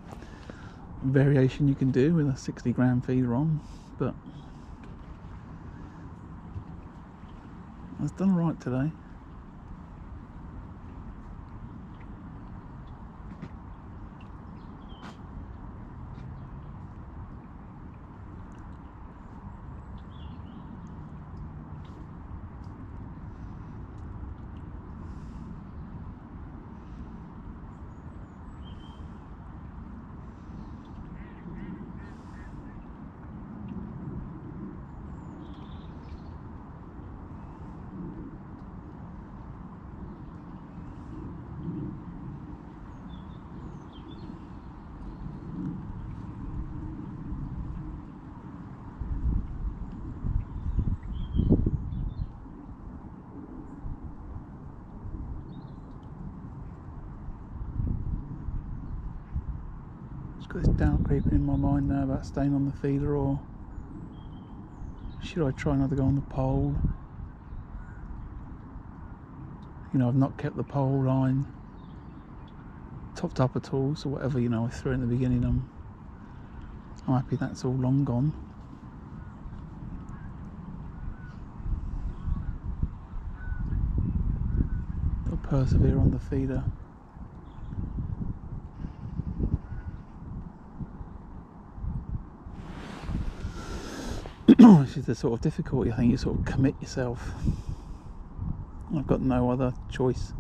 variation you can do with a 60 gram feeder on, but I've done right today. Got this doubt creeping in my mind now about staying on the feeder, or should I try another go on the pole? You know, I've not kept the pole line topped up at all, so whatever, you know, I threw in the beginning, I'm happy that's all long gone. I'll persevere on the feeder. This is the sort of difficulty, I think. You sort of commit yourself. I've got no other choice.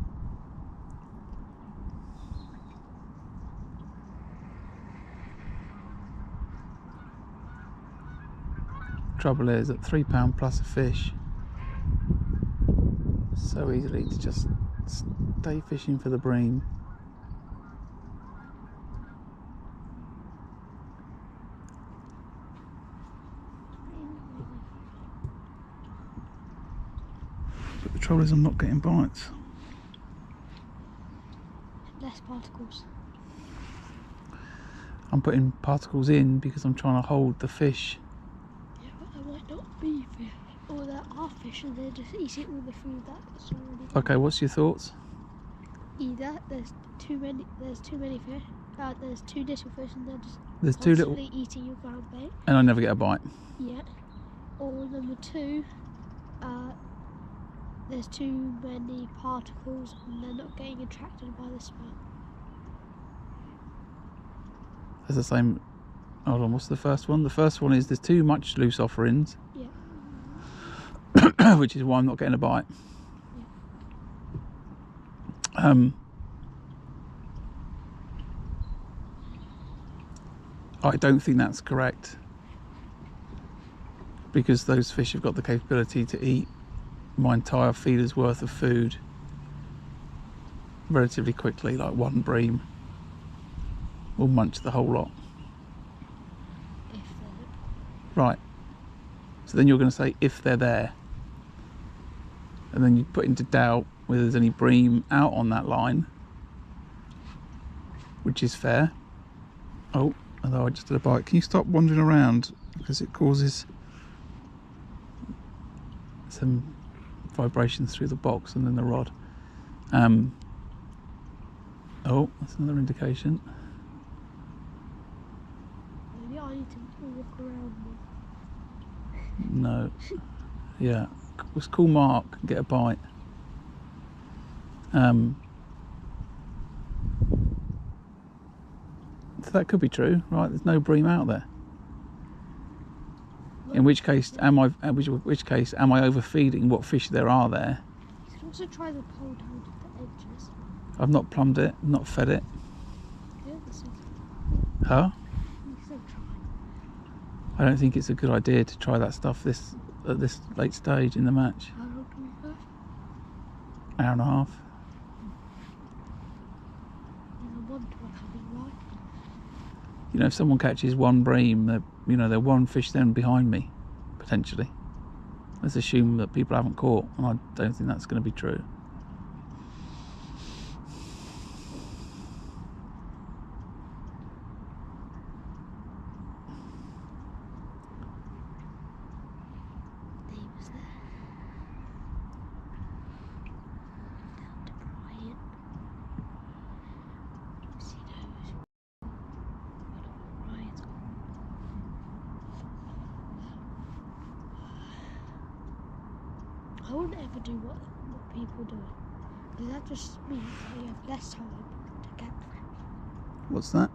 Trouble is, at £3 plus a fish, so easily to just stay fishing for the bream. But the trouble is, I'm not getting bites. Less particles. I'm putting particles in because I'm trying to hold the fish. Yeah, but there might not be fish. Or there are fish and they're just eating all the food that's already there. Okay, what's your thoughts? Either there's too many fish, there's too little fish and they're just There's too little, constantly eating your ground bait. and I never get a bite. Yeah. Or number two, there's too many particles and they're not getting attracted by the smell. It's the same. Hold on, what's the first one? The first one is there's too much loose offerings. Yeah. Which is why I'm not getting a bite. I don't think that's correct, because those fish have got the capability to eat my entire feeder's worth of food relatively quickly. Like one bream will munch the whole lot. If they're... Right, so then you're going to say if they're there, and then you put into doubt whether there's any bream out on that line, which is fair. Oh, although I just did a bite. Can you stop wandering around, because it causes some vibrations through the box and then the rod. Oh, that's another indication. Maybe I need to walk around more. No. Yeah, let's call Mark and get a bite. So that could be true, right? There's no bream out there. In which case, am I overfeeding what fish there are there? You could also try the pole down to the edges. I've not plumbed it, not fed it. Yeah, this is... Huh? You can still try. I don't think it's a good idea to try that stuff at this late stage in the match. How long do we have? Hour and a half. There's a wont coming, right? You know, if someone catches one bream, they're one fish then behind me, potentially. Let's assume that people haven't caught, and I don't think that's going to be true. Neighbours there. Down to Brian. See those. Brian's gone. I wouldn't ever do what people do, because that just means that you have less time to catch fish. What's that?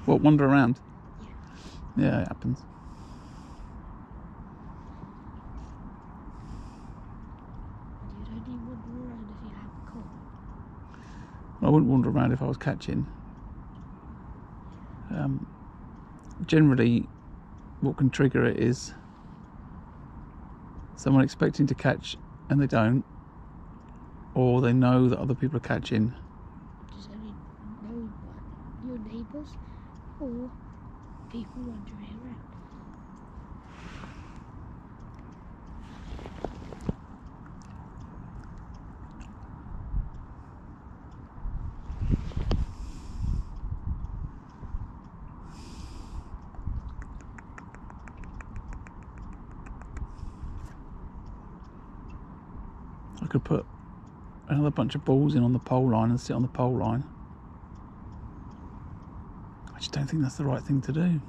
What, wander around? Yeah. Yeah, it happens. And you'd only wander around if you haven't caught. I wouldn't wander around if I was catching. Generally, what can trigger it is someone expecting to catch and they don't, or they know that other people are catching. Just only know what your neighbours or people wandering around. I could put another bunch of balls in on the pole line and sit on the pole line. I just don't think that's the right thing to do.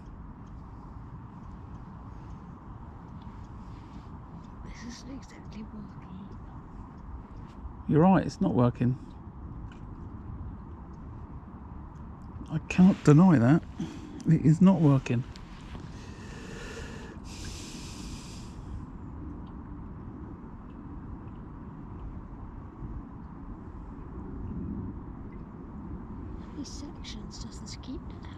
This isn't exactly working. You're right, it's not working. I cannot deny that. It is not working. How many sections does this keepnet have?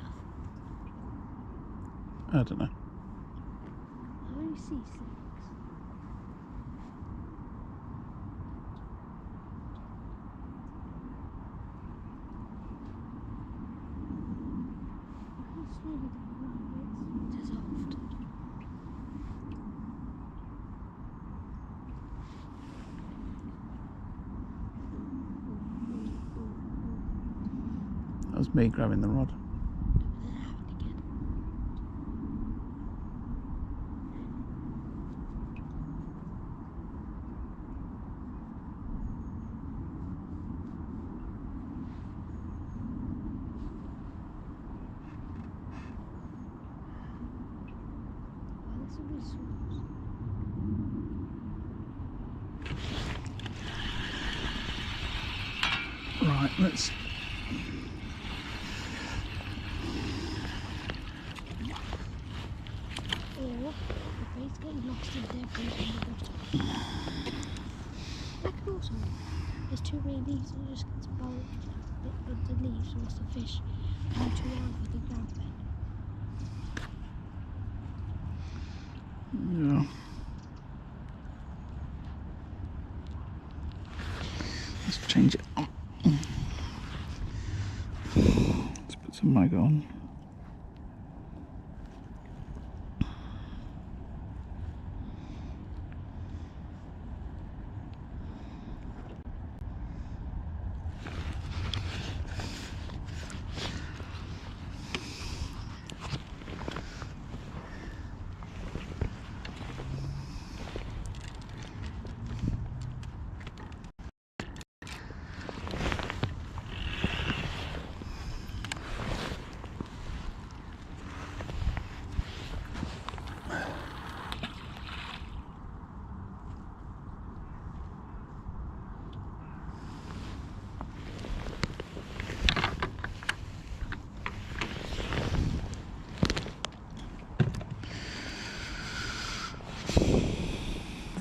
I don't know. I only see 6. How slowly it's dissolved. That was me grabbing the rod. And then it happened again. Well, this will be source. Right, let's... Or the bait's getting lost in their bait on the bottom. I could also, there's too many leaves and it just gets bulged. But the leaves, or the fish, come too out for the ground bed. Yeah. Let's change it. Let's put some mag on.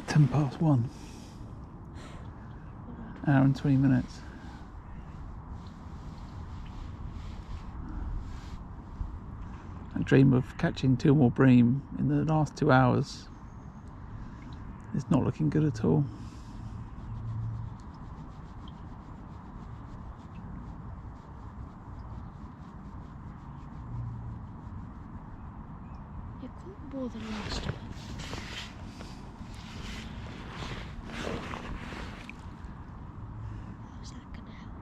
It's 1:10. Hour and 20 minutes. I dream of catching 2 more bream in the last 2 hours. It's not looking good at all. You caught more than last time. How's that gonna help?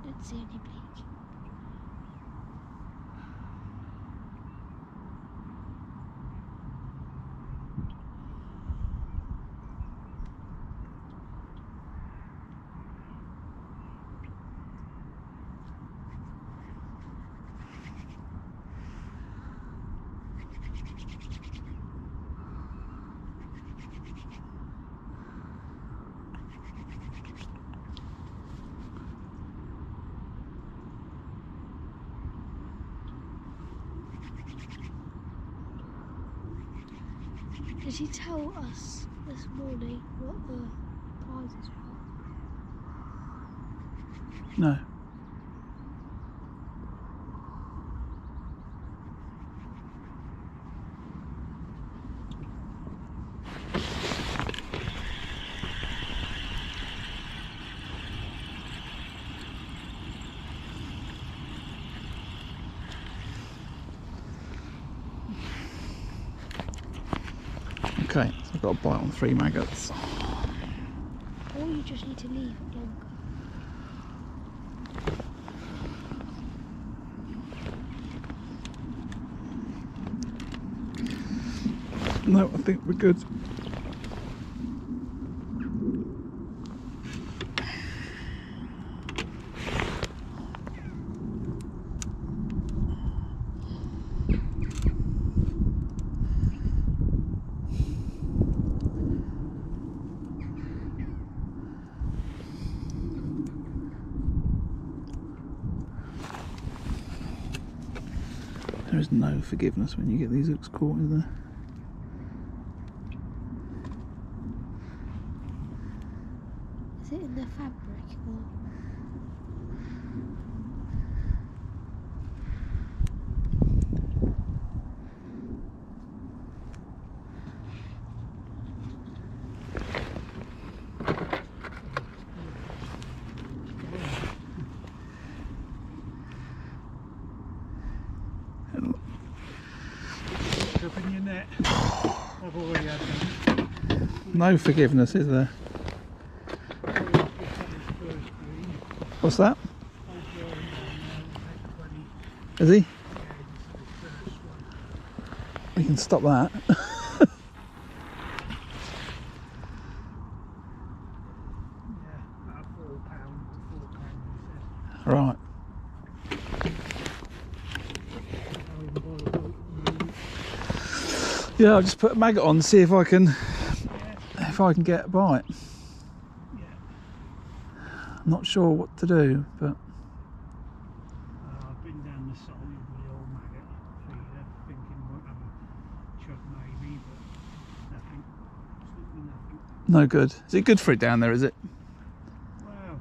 Didn't see any bleach. Did he tell us this morning what the prizes were? No. Okay, so I've got a bite on 3 maggots. Or you just need to leave it longer. No, I think we're good. There is no forgiveness when you get these hooks caught, is there? Is it in the fabric or? Up in your net. I've already had that. No forgiveness, is there? What's that? Is he? We can stop that. Right. Yeah, I'll just put a maggot on, see if I can get a bite. I'm not sure what to do, but I've been down the sole with the old maggot feeder, thinking might have a chub maybe, but nothing. Absolutely nothing. no good. Is it good for it down there, is it? Wow.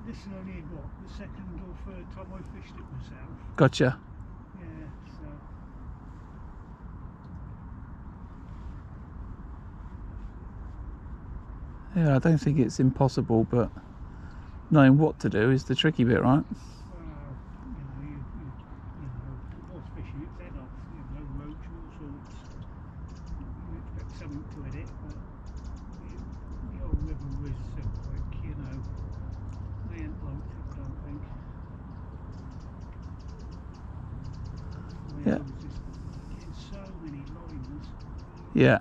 This is only what, the second or third time I fished it myself. Gotcha. Yeah, so. Yeah, I don't think it's impossible, but knowing what to do is the tricky bit, right? Well, you know, what's fishing its head off, roach, all sorts. You expect something to hit it, but the old river is so quick, they ain't like it, I don't think. Yeah. I was just getting so many lines, Yeah.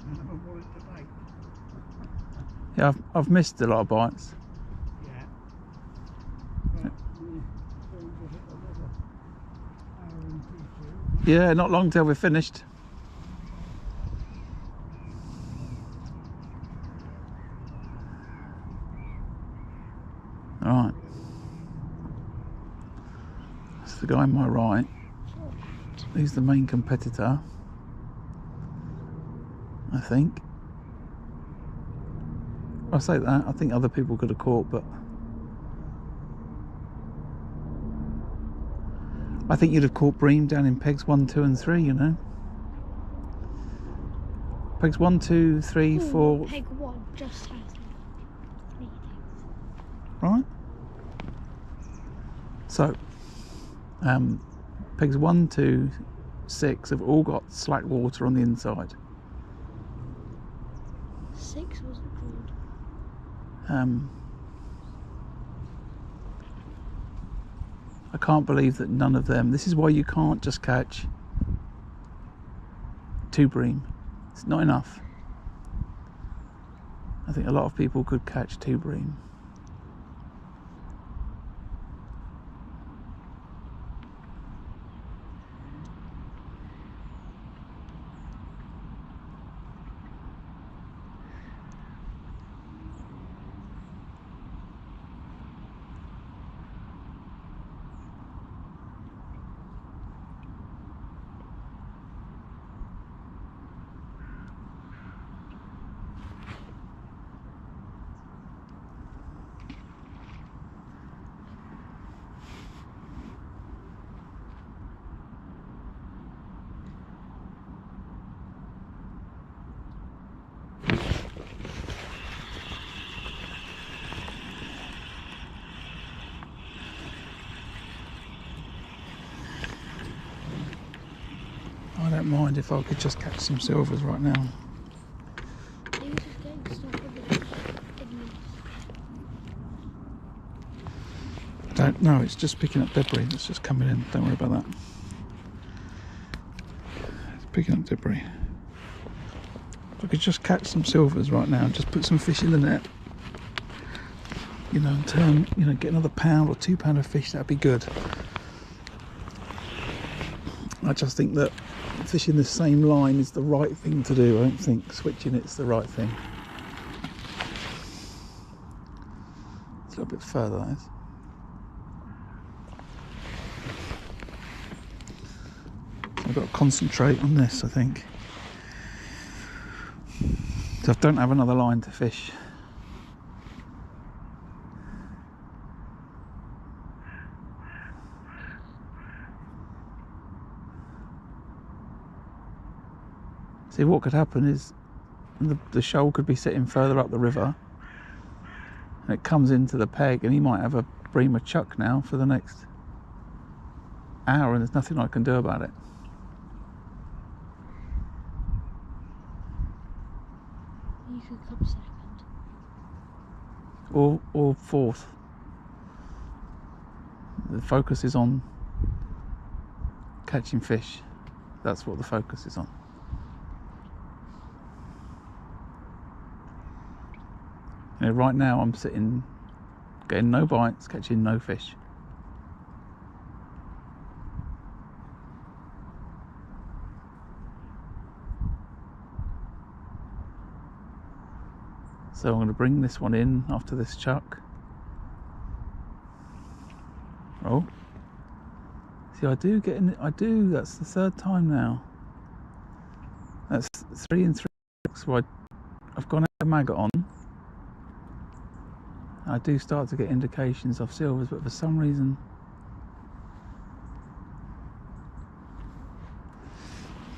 none of them wanted to bait. Yeah, I've missed a lot of bites. Yeah. But we still got it another hour and two. Yeah, not long till we're finished. Alright. That's the guy on my right. He's the main competitor, I think. I say that, I think other people could have caught, but I think you'd have caught bream down in pegs 1, 2 and 3, you know. Pegs 1, 2, 3, 4. Peg 1 just has 3 things. Right? So, pegs 1, 2, 6 have all got slack water on the inside. 6 wasn't called. I can't believe that none of them. This is why you can't just catch 2 bream. It's not enough. I think a lot of people could catch 2 bream. I don't mind if I could just catch some silvers right now. Are you just getting stuff in the Don't know, it's just picking up debris that's just coming in. Don't worry about that. picking up debris. If I could just catch some silvers right now and just put some fish in the net, you know, and turn, you know, get another £1 or £2 of fish, that'd be good. I just think that fishing the same line is the right thing to do. I don't think switching it's the right thing. It's a little bit further, that is. I've got to concentrate on this, I think. So I don't have another line to fish. See, what could happen is the shoal could be sitting further up the river and it comes into the peg, and he might have a bream of chuck now for the next hour, and there's nothing I can do about it. You could come second. Or fourth. The focus is on catching fish. That's what the focus is on. You know, right now I'm sitting, getting no bites, catching no fish. So I'm going to bring this one in after this chuck. Oh, see, I do get in. I do. That's the third time now. That's 3 and 3. So I've gone out of maggot on. I do start to get indications of silvers, but for some reason,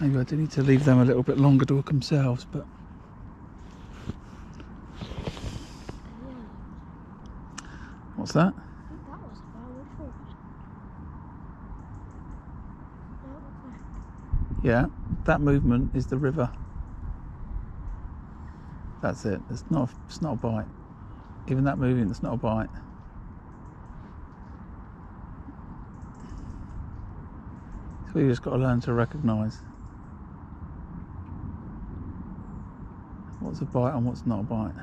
maybe I do need to leave them a little bit longer to hook themselves. But what's that? I think that was about it for it. Yeah, that movement is the river. That's it. It's not a bite. Even that moving, it's not a bite. So you just got to learn to recognise what's a bite and what's not a bite.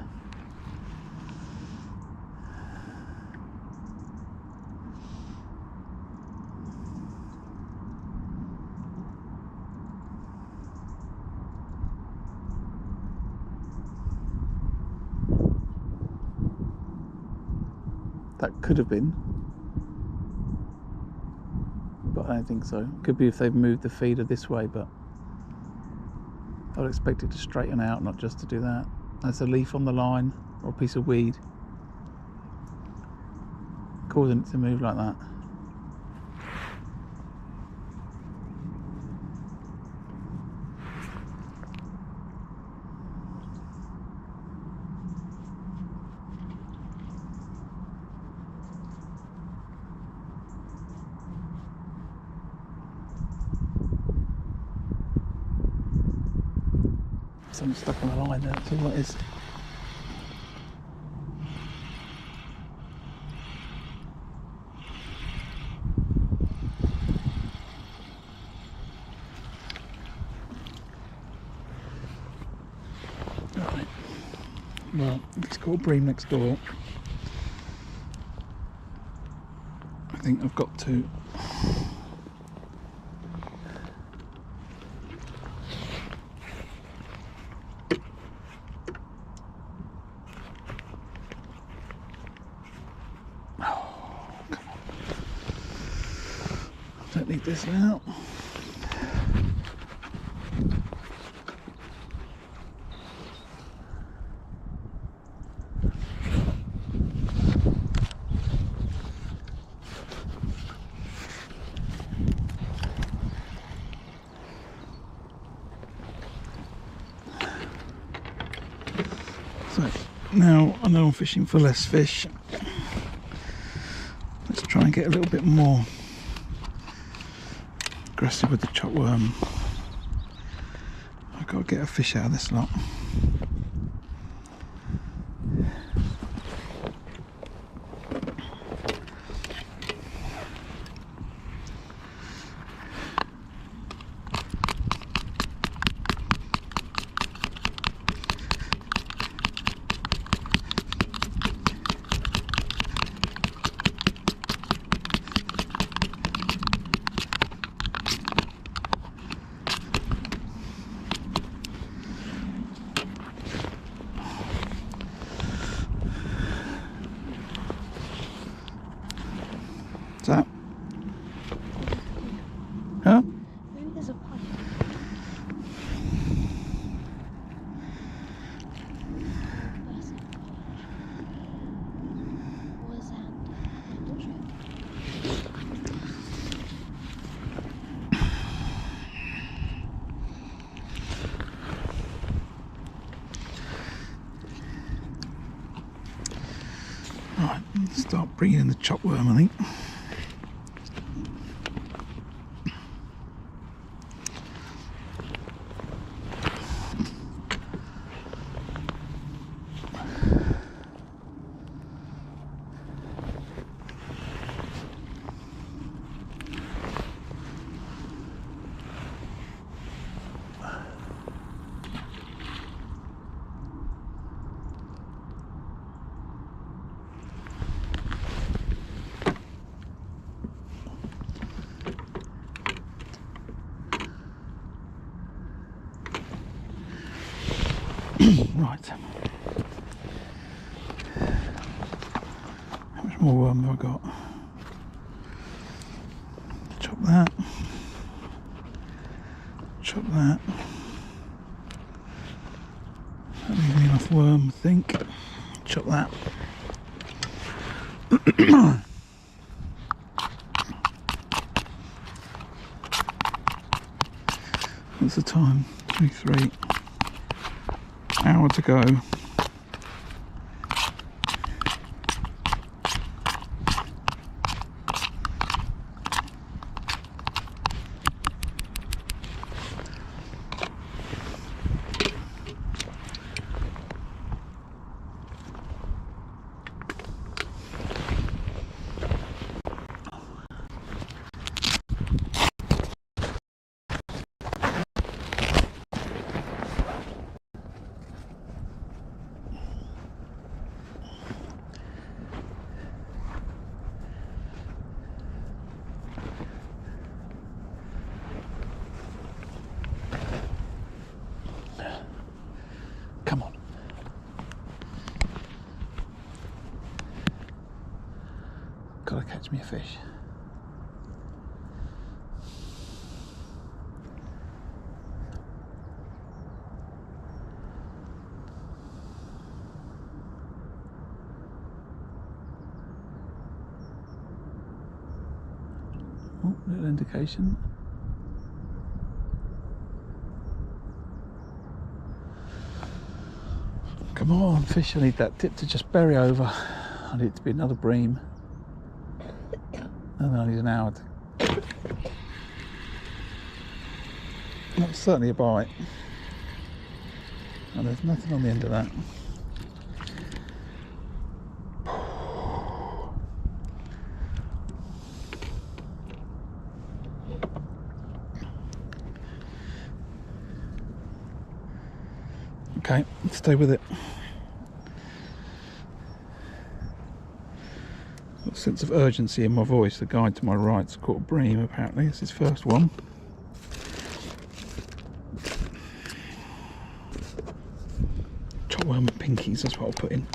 That could have been, but I don't think so. Could be if they've moved the feeder this way, but I would expect it to straighten out, not just to do that. That's a leaf on the line or a piece of weed causing it to move like that. Something stuck on the line there, that's all it is. Right. Well, it's called bream next door. I think I've got to don't need this now. So now I know I'm fishing for less fish. Let's try and get a little bit more aggressive with the chop worm. I've got to get a fish out of this lot. What's that? Huh? Maybe there's a pipe. Or sand. I'm not sure. Right, let's start bringing in the chopworm, I think. Right. How much more worm have I got? Chop that. Chop that. That leaves me enough worm, I think. Chop that. What's the time? 23. Hour to go. Come on. Gotta catch me a fish. Oh, little indication. Come on, fish, I need that tip to just bury over. I need it to be another bream. And then I need an hour to... That's certainly a bite. And there's nothing on the end of that. Okay, stay with it. Got a sense of urgency in my voice. The guy to my right's caught a bream, apparently. It's his first one. Chopworm and pinkies, that's what I'll put in.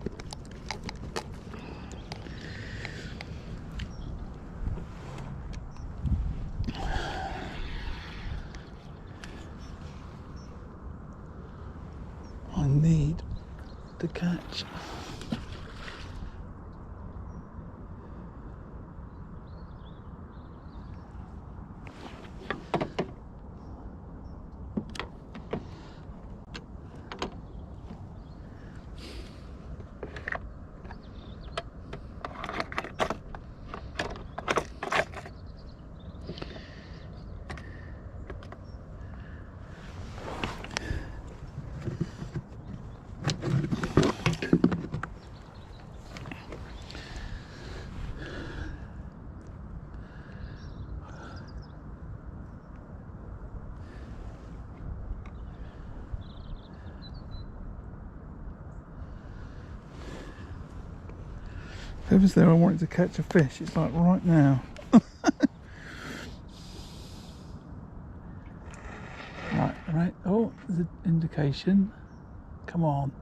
I need to catch. Whoever's there, I wanted to catch a fish. It's like right now. Right. Oh, there's an indication. Come on.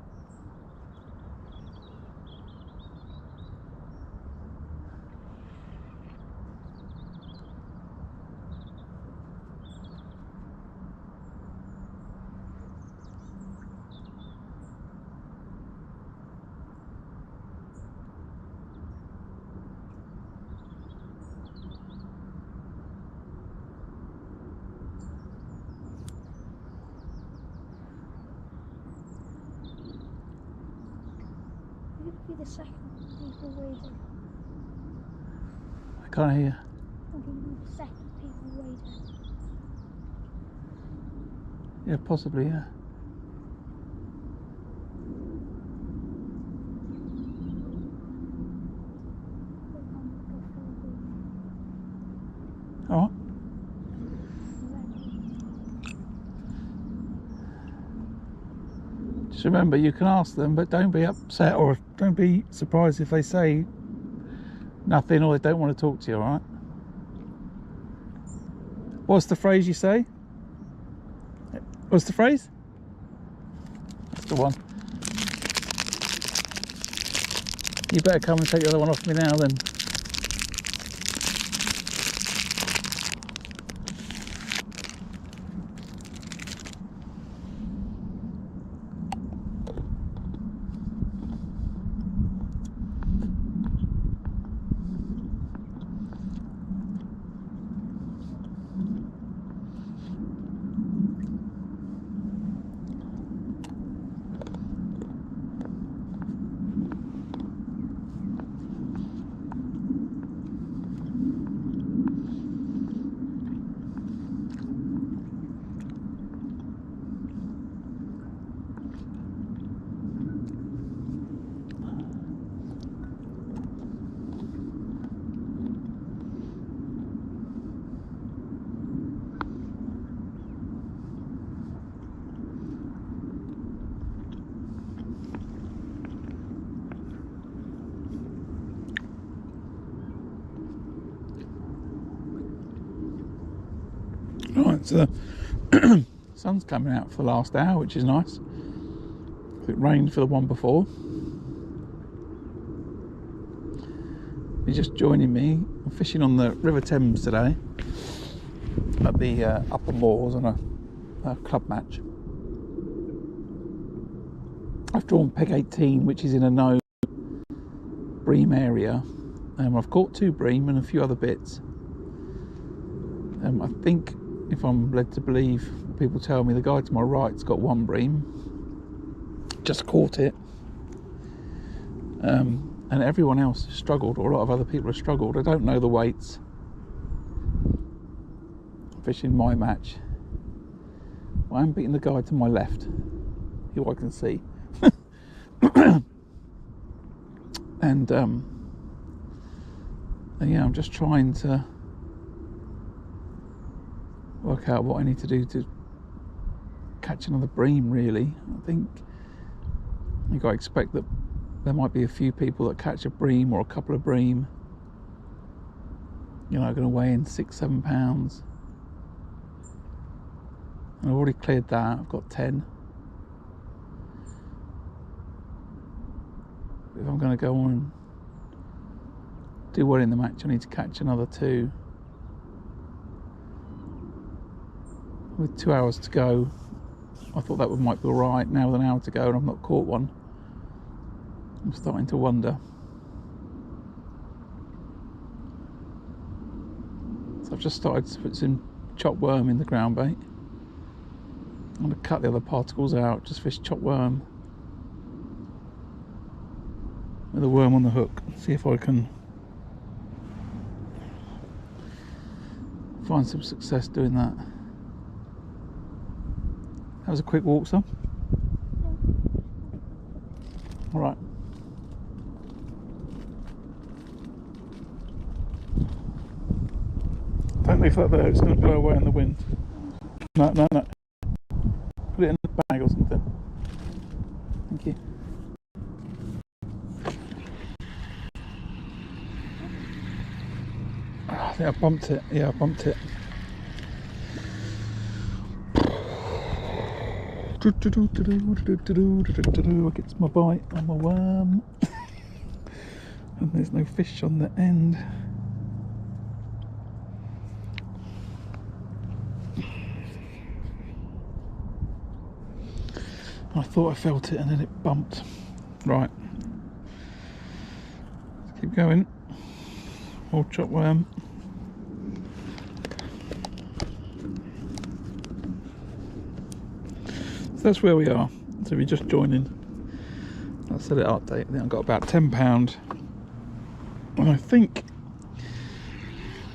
be the second people waiting. I can't hear you. I think it'll be the second people waiting. Yeah, possibly, yeah. All right. Just remember, you can ask them, but don't be upset or don't be surprised if they say nothing or they don't want to talk to you, all right? What's the phrase you say? What's the phrase? That's the one. You better come and take the other one off me now then. Right, so the sun's coming out for the last hour, which is nice. It rained for the one before. You're just joining me. I'm fishing on the River Thames today at the Upper Moors on a club match. I've drawn peg 18, which is in a no bream area. I've caught 2 bream and a few other bits. I think, if I'm led to believe, people tell me the guy to my right's got 1 bream. Just caught it. And everyone else has struggled, or a lot of other people have struggled. I don't know the weights. I'm fishing my match. I am beating the guy to my left, who I can see. And yeah, I'm just trying to work out what I need to do to catch another bream, really. I think you've got to expect that there might be a few people that catch a bream or a couple of bream, you know, going to weigh in 6-7 pounds. I've already cleared that. I've got 10. If I'm going to go on and do well in the match, I need to catch another 2. With 2 hours to go, I thought that might be all right. Now with an hour to go and I've not caught one, I'm starting to wonder. So I've just started to put some chopped worm in the ground bait. I'm going to cut the other particles out, just fish chopped worm with a worm on the hook. See if I can find some success doing that. That was a quick walk, son. All right. Don't leave that there, it's going to blow away in the wind. No. Put it in the bag or something. Thank you. I think I bumped it. Yeah, I bumped it. I get my bite on my worm. And there's no fish on the end. I thought I felt it and then it bumped. Right. Let's keep going. More chopped worm. So that's where we are. So if you're just joining, I set it up, I think I've got about £10. And I think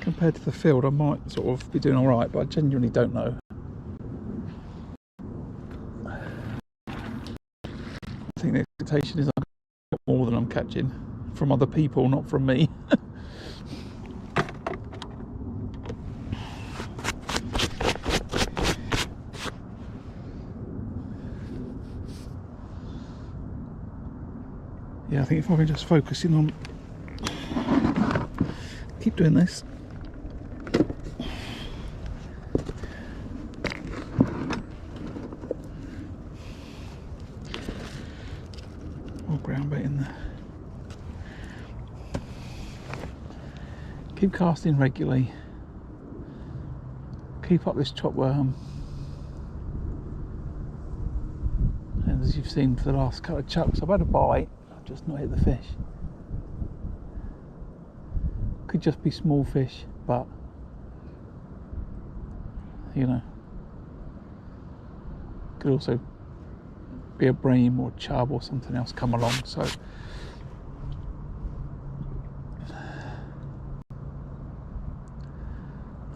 compared to the field I might sort of be doing alright, but I genuinely don't know. I think the expectation is I've got more than I'm catching from other people, not from me. Yeah, I think if I can just focus in on, keep doing this. More ground bait in there. Keep casting regularly. Keep up this chop worm. And as you've seen for the last couple of chucks, I've had a bite. Just not hit the fish. Could just be small fish, but you know, could also be a bream or chub or something else come along. So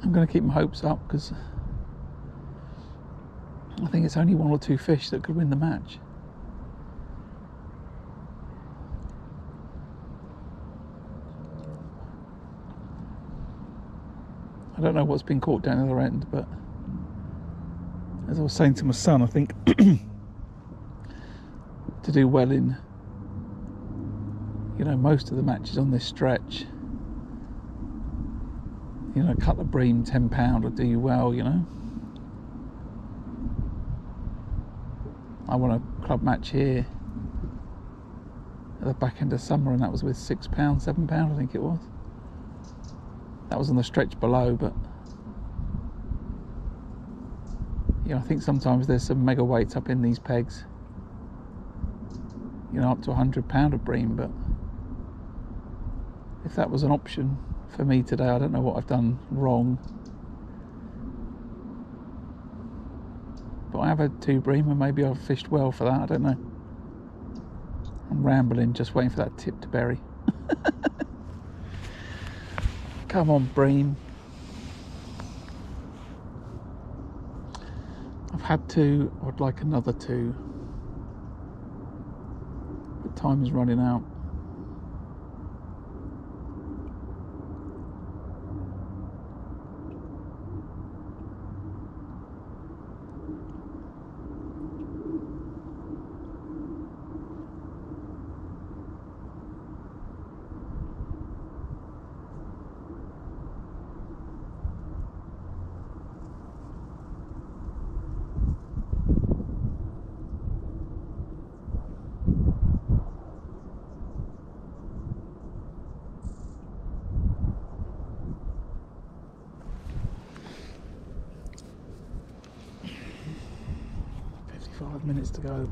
I'm going to keep my hopes up, because I think it's only 1 or 2 fish that could win the match. I don't know what's been caught down the other end, but as I was saying to my son, I think to do well in, you know, most of the matches on this stretch, you know, a couple of bream, £10 will do you well, you know. I won a club match here at the back end of summer, and that was with £6, £7 I think it was. That was on the stretch below, but you know, I think sometimes there's some mega weights up in these pegs, you know, up to £100 a bream. But if that was an option for me today, I don't know what I've done wrong. But I have had 2 bream, and maybe I've fished well for that, I don't know. I'm rambling, just waiting for that tip to bury. Come on, bream. I've had 2, I'd like another 2. But time is running out. Minutes to go.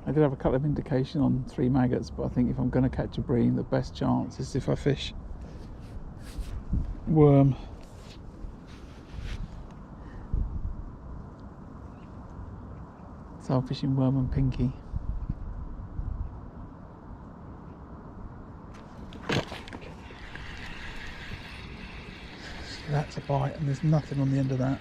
I did have a couple of indication on 3 maggots, but I think if I'm going to catch a bream, the best chance is if I fish worm. So I'm fishing worm and pinky. So that's a bite, and there's nothing on the end of that.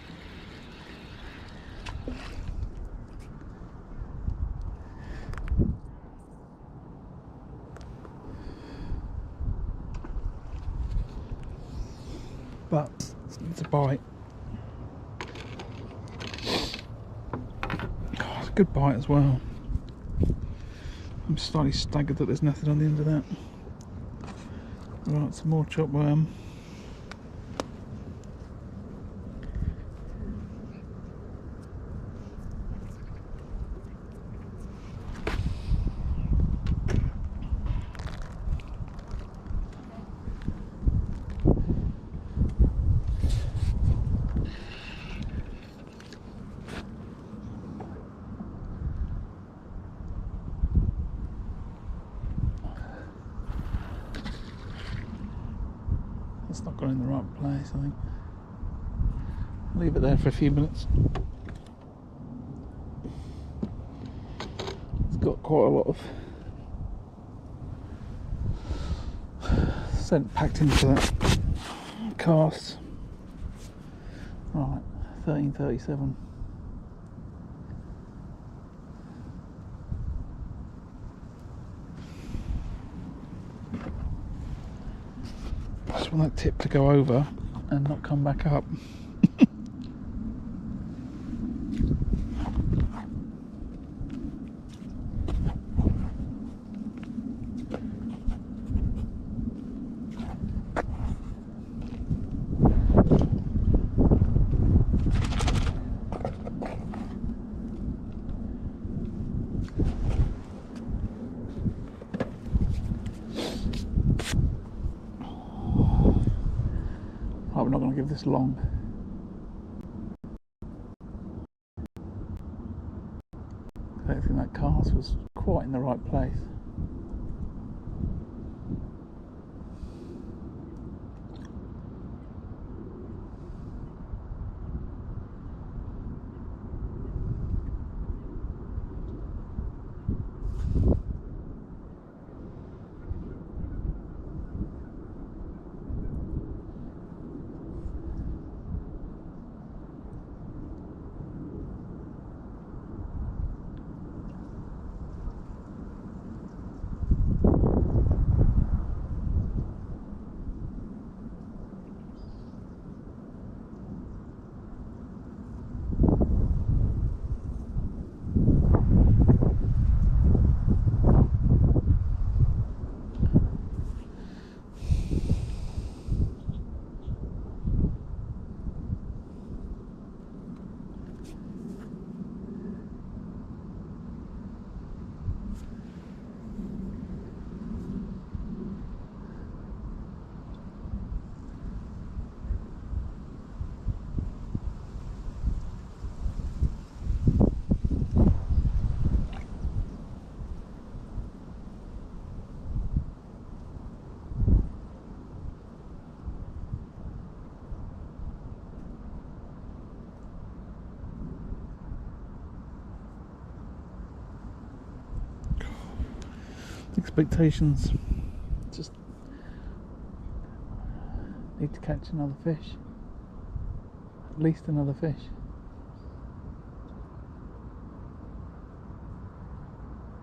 But it's a bite. Oh, it's a good bite as well. I'm slightly staggered that there's nothing on the end of that. Right, some more chop worm. one in the right place, I think. Leave it there for a few minutes. It's got quite a lot of scent packed into that cast. Right, 13:37. I just want that tip to go over and not come back up. We're not going to give this long. I don't think that cast was quite in the right place. Expectations. Just need to catch another fish. At least another fish.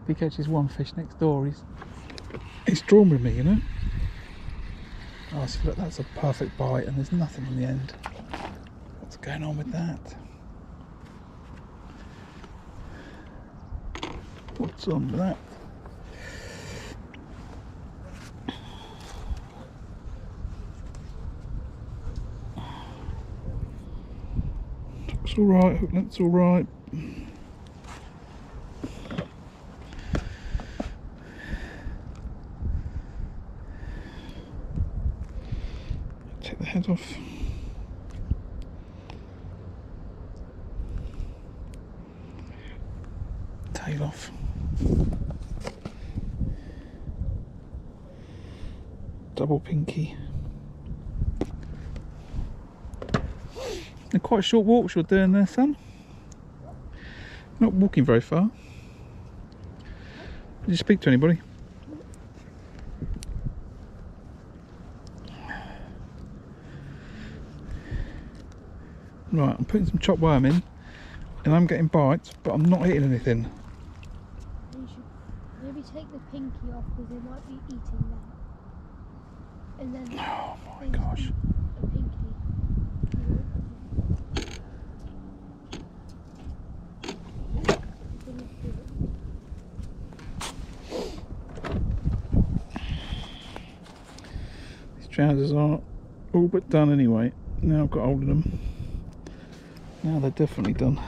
If he catches one fish next door, he's drawn with me, you know. Oh, see, look, that's a perfect bite, and there's nothing on the end. What's going on with that? What's on with that? Hook's alright, hook length's alright. Take the head off. Tail off. Double pinky. They're quite short walks you're doing there, son. You're not walking very far. Did you speak to anybody? Right, I'm putting some chopped worm in and I'm getting bites, but I'm not hitting anything. You should maybe take the pinky off because they might be eating that. And then Oh my gosh. a pinky. These trousers are all but done anyway. Now I've got hold of them. Now they're definitely done.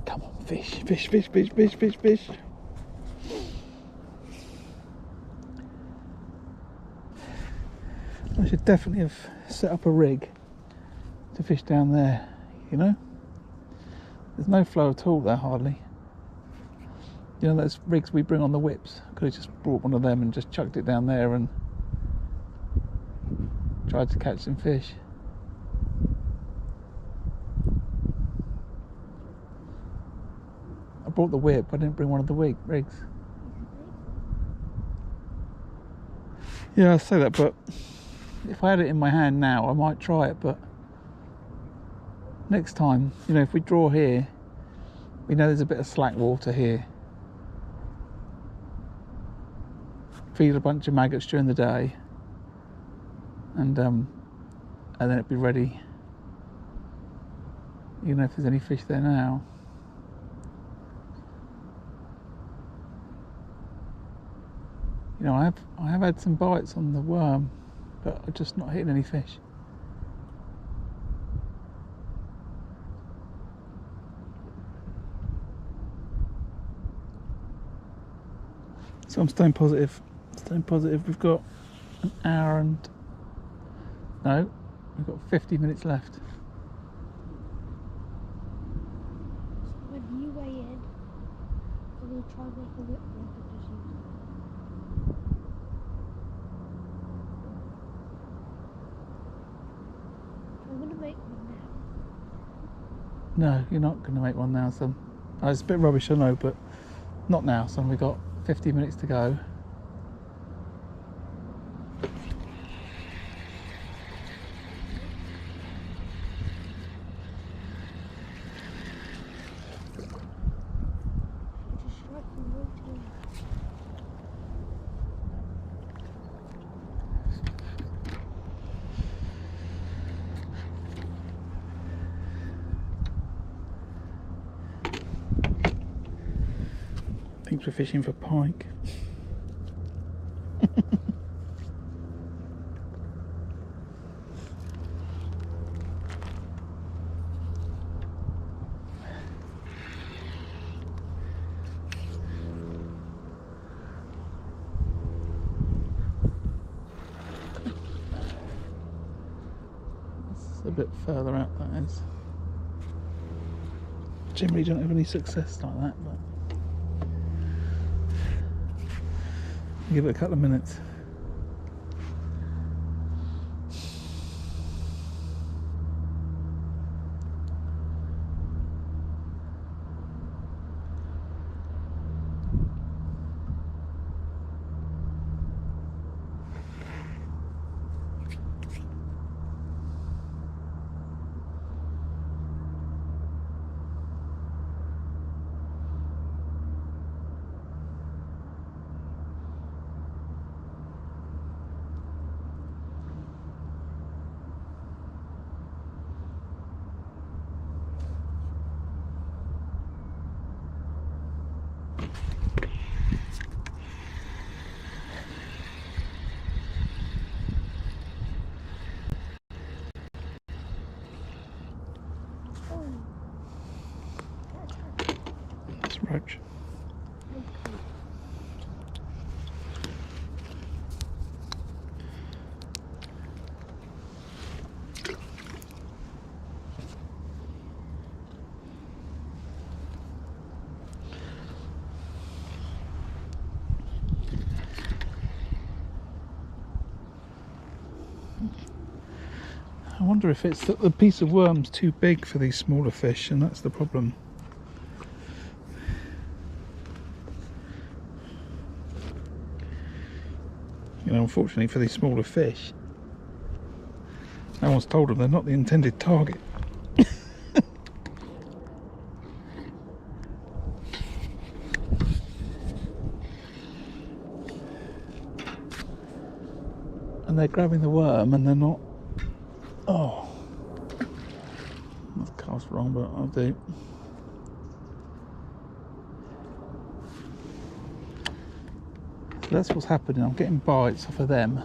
Come on, fish, fish, fish, fish, fish, fish, fish. I should definitely have set up a rig to fish down there, you know? There's no flow at all there, hardly. You know those rigs we bring on the whips? I could have just brought one of them and just chucked it down there and tried to catch some fish. I brought the whip, I didn't bring one of the rigs. Yeah, I say that, but if I had it in my hand now, I might try it, but next time, you know, if we draw here, we know there's a bit of slack water here. Feed a bunch of maggots during the day, and then it'd be ready. You know, if there's any fish there now. You know, I have had some bites on the worm, but I'm just not hitting any fish. So I'm staying positive. We've got an hour and... No, we've got 50 minutes left. So when you weigh in, I'm going to try and make a whip rig and just use it. I'm going to make one now. No, you're not going to make one now, son. Oh, it's a bit rubbish, I know, but not now, son. We've got 50 minutes to go. Just strike and rotate. Thinks we're fishing for pike. It's a bit further out, that is. Generally don't have any success like that, but give it a couple of minutes. Oh, That's roach. okay. I wonder if it's that the piece of worm's too big for these smaller fish, and that's the problem. You know, unfortunately for these smaller fish, no one's told them they're not the intended target. And they're grabbing the worm and they're not. Oh, I've cast wrong, but I'll do. So that's what's happening. I'm getting bites off of them.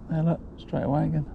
There, look, straight away again.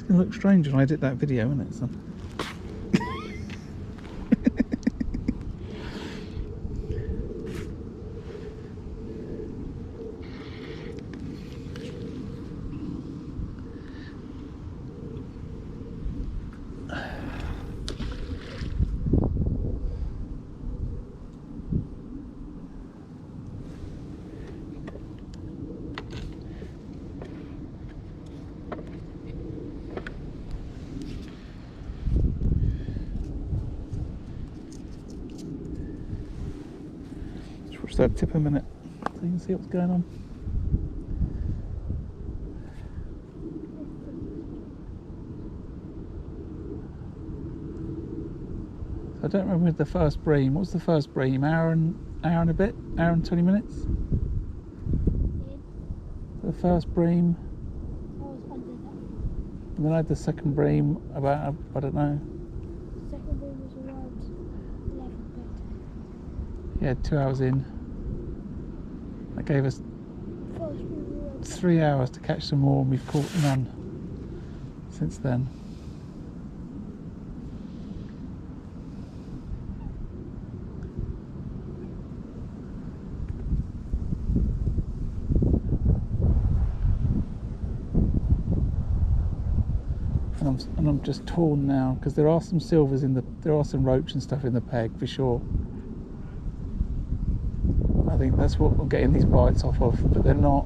It looks strange when I edit that video, isn't it, son? Watch that tip a minute so you can see what's going on. So I don't remember the first bream. What's the first bream? Hour and a bit? Hour and 20 minutes? The first bream. I was under that. And then I had the second bream about, I don't know. Second room was around 11:30. Yeah, 2 hours in. That gave us First room was around 3 hours to catch some more, and we've caught none since then. And I'm just torn now because there are some silvers in there are some roach and stuff in the peg for sure. I think that's what we're getting these bites off of, but they're not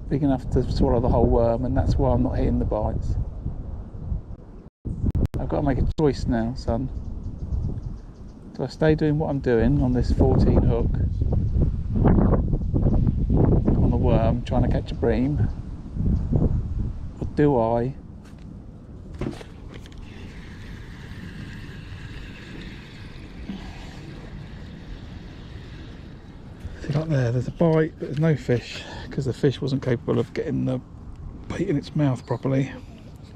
big enough to swallow the whole worm, and that's why I'm not hitting the bites. I've got to make a choice now, son. Do I stay doing what I'm doing on this 14 hook on the worm, trying to catch a bream? Or do I see, like there's a bite but there's no fish because the fish wasn't capable of getting the bait in its mouth properly.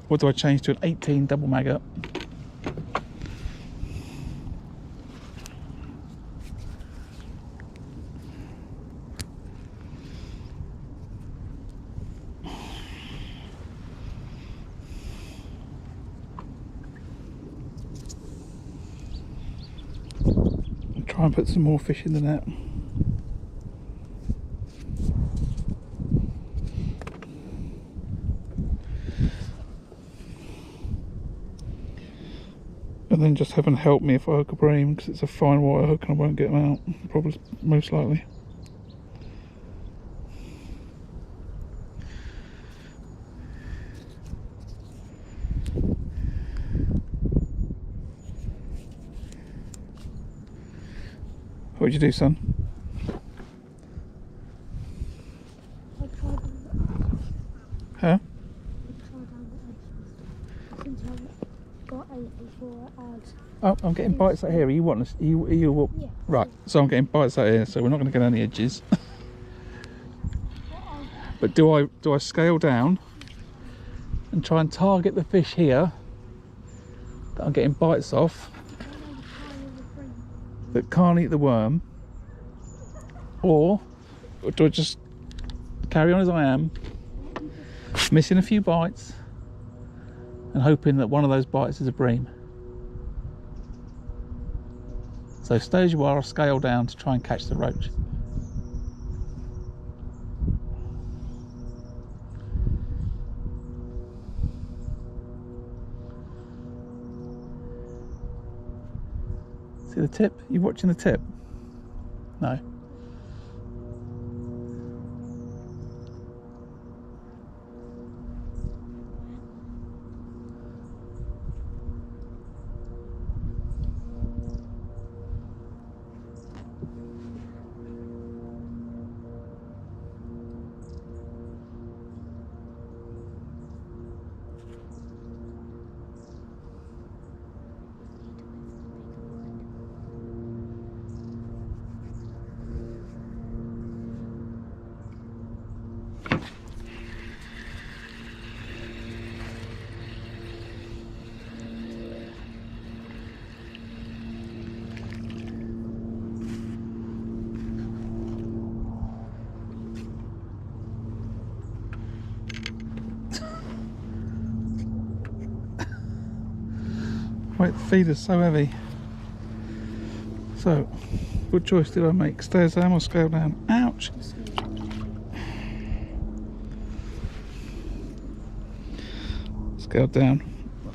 What do I change to? An 18 double maggot. Try and put some more fish in the net. And then just heaven help me if I hook a bream, because it's a fine water hook and I won't get them out, probably, most likely. What would you do, son? I tried on the Huh? since I haven't got anything for it as Oh, I'm getting bites out here. Are you want us? You yeah. right? So I'm getting bites out here. So we're not going to get any edges. But do I scale down and try and target the fish here that I'm getting bites off that can't eat the worm, or do I just carry on as I am, missing a few bites and hoping that one of those bites is a bream? So stay as you are, I'll scale down to try and catch the roach. See the tip? You watching the tip? No. Wait, the feeder's so heavy. So, what choice did I make? Stairs down or scale down? Ouch! Scale down.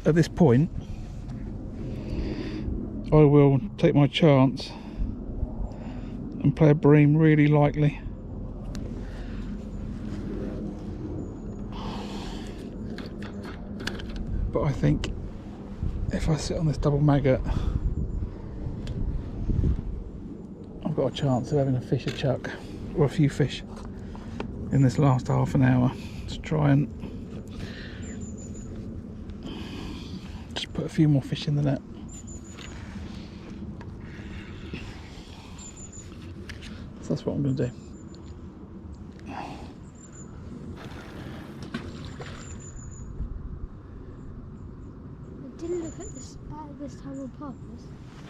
At this point, I will take my chance and play a bream really lightly. But I think if I sit on this double maggot, I've got a chance of having a fish a chuck, or a few fish in this last half an hour to try and just put a few more fish in the net. So that's what I'm going to do. I didn't look at this time on purpose.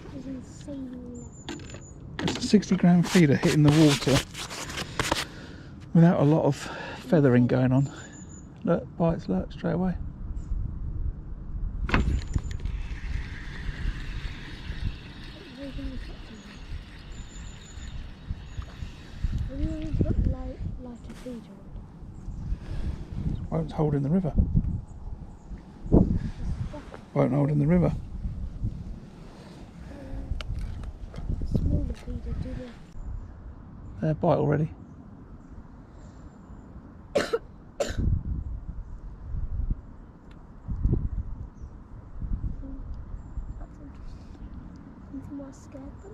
It was insanely low. It's a 60-gram feeder hitting the water without a lot of feathering going on. Look, bites, look, straight away. Have you ever put lighter feeder on? Won't hold in the river. Won't hold in the river. Smaller feeder, do they? Bite already. That's interesting. Anything more scared them?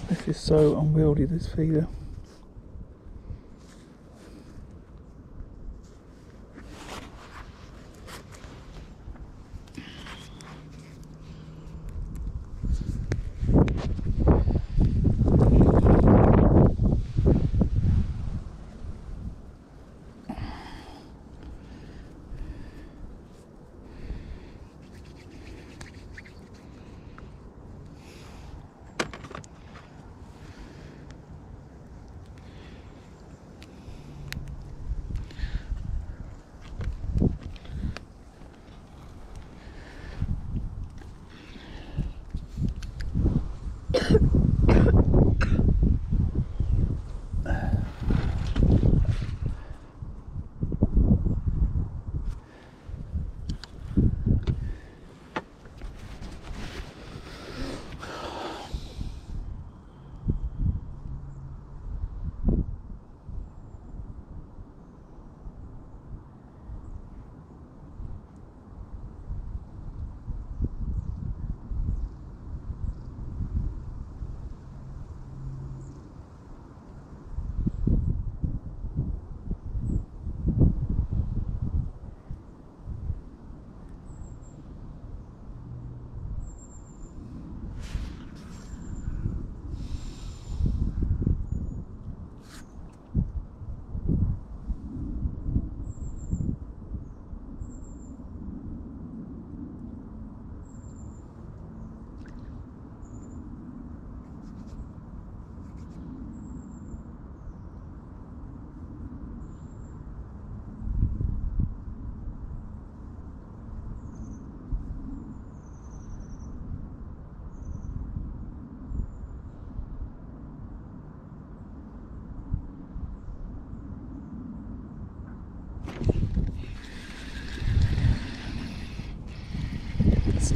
This is so unwieldy, this feeder.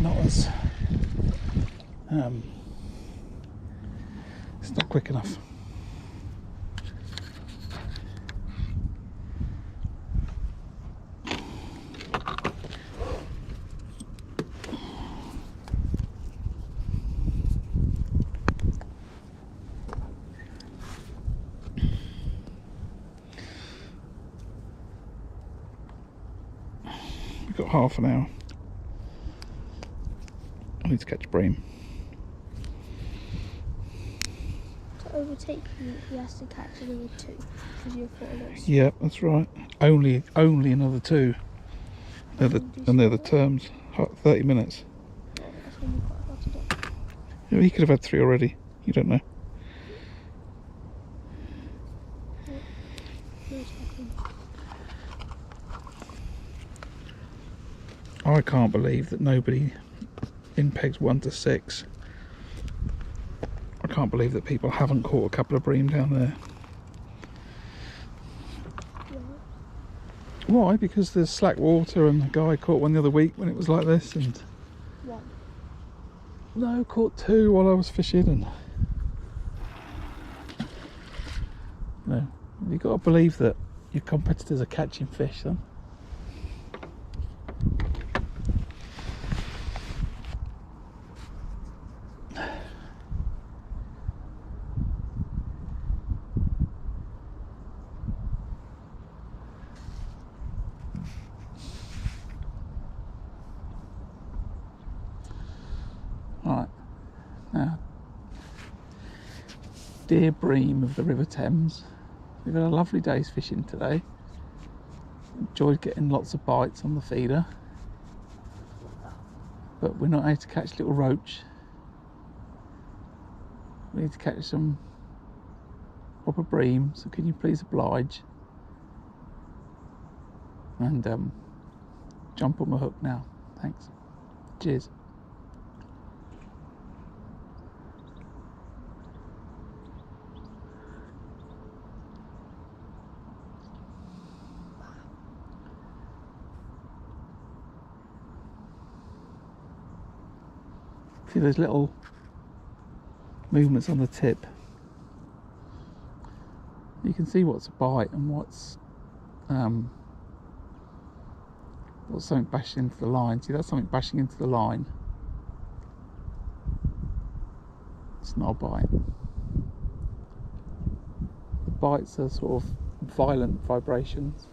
not as it's not quick enough. We've got half an hour. I need to catch bream. To overtake you, he has to catch another 2 because you're 4 lots. Yep, that's right. Only another 2. And they're the terms. 30 minutes. Oh, that's going to be quite hard to do. Yeah, he could have had 3 already. You don't know. No checking. I can't believe that nobody in pegs 1 to 6. I can't believe that people haven't caught a couple of bream down there. Why? Because there's slack water, and the guy caught one the other week when it was like this, and 1. no, caught 2 while I was fishing, and you know, you've got to believe that your competitors are catching fish then. Right, now, dear bream of the River Thames, we've had a lovely day's fishing today. Enjoyed getting lots of bites on the feeder, but we're not able to catch little roach. We need to catch some proper bream, so can you please oblige and jump on my hook now? Thanks. Cheers. See those little movements on the tip? You can see what's a bite and what's something bashing into the line. See, that's something bashing into the line. It's not a bite. The bites are sort of violent vibrations.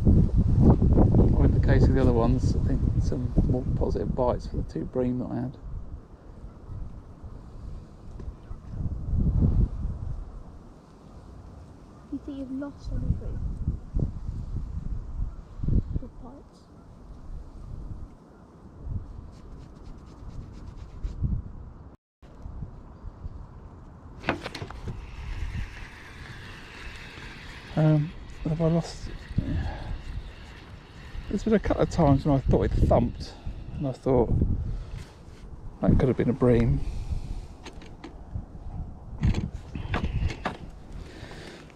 Or in the case of the other ones, I think some more positive bites for the 2 bream that I had. You think you've lost any bream? With bites? Have I lost? There's been a couple of times when I thought it thumped, and I thought that could have been a bream.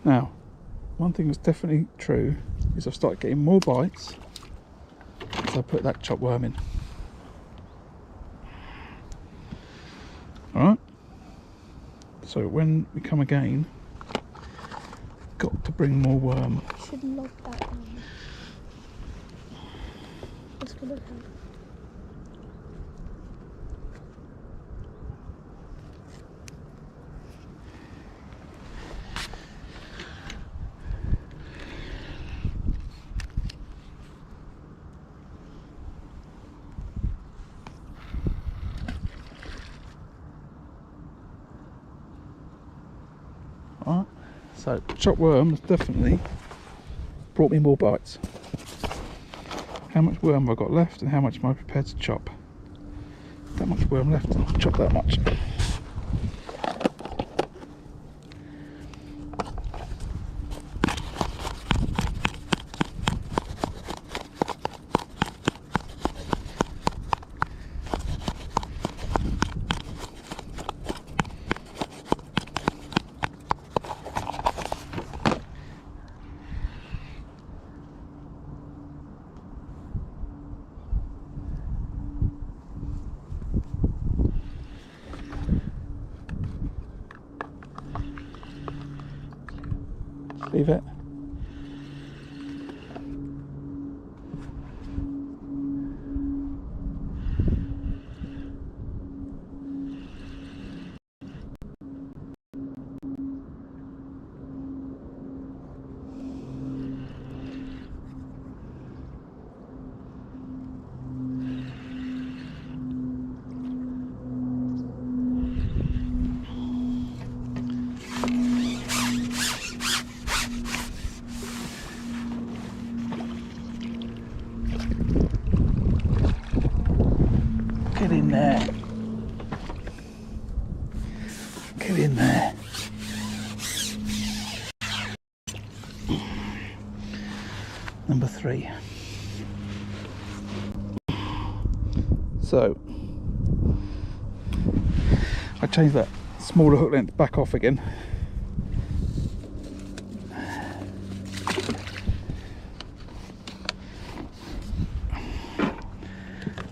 Now, one thing that's definitely true is I've started getting more bites as I put that chop worm in. Alright, so when we come again, got to bring more worm. You should lock that down. It's gonna help. Alright, so chop worm has definitely brought me more bites. How much worm have I got left, and how much am I prepared to chop? That much worm left, I'll chop that much. Leave it. Get in there. Get in there. Number 3. So I changed that smaller hook length back off again.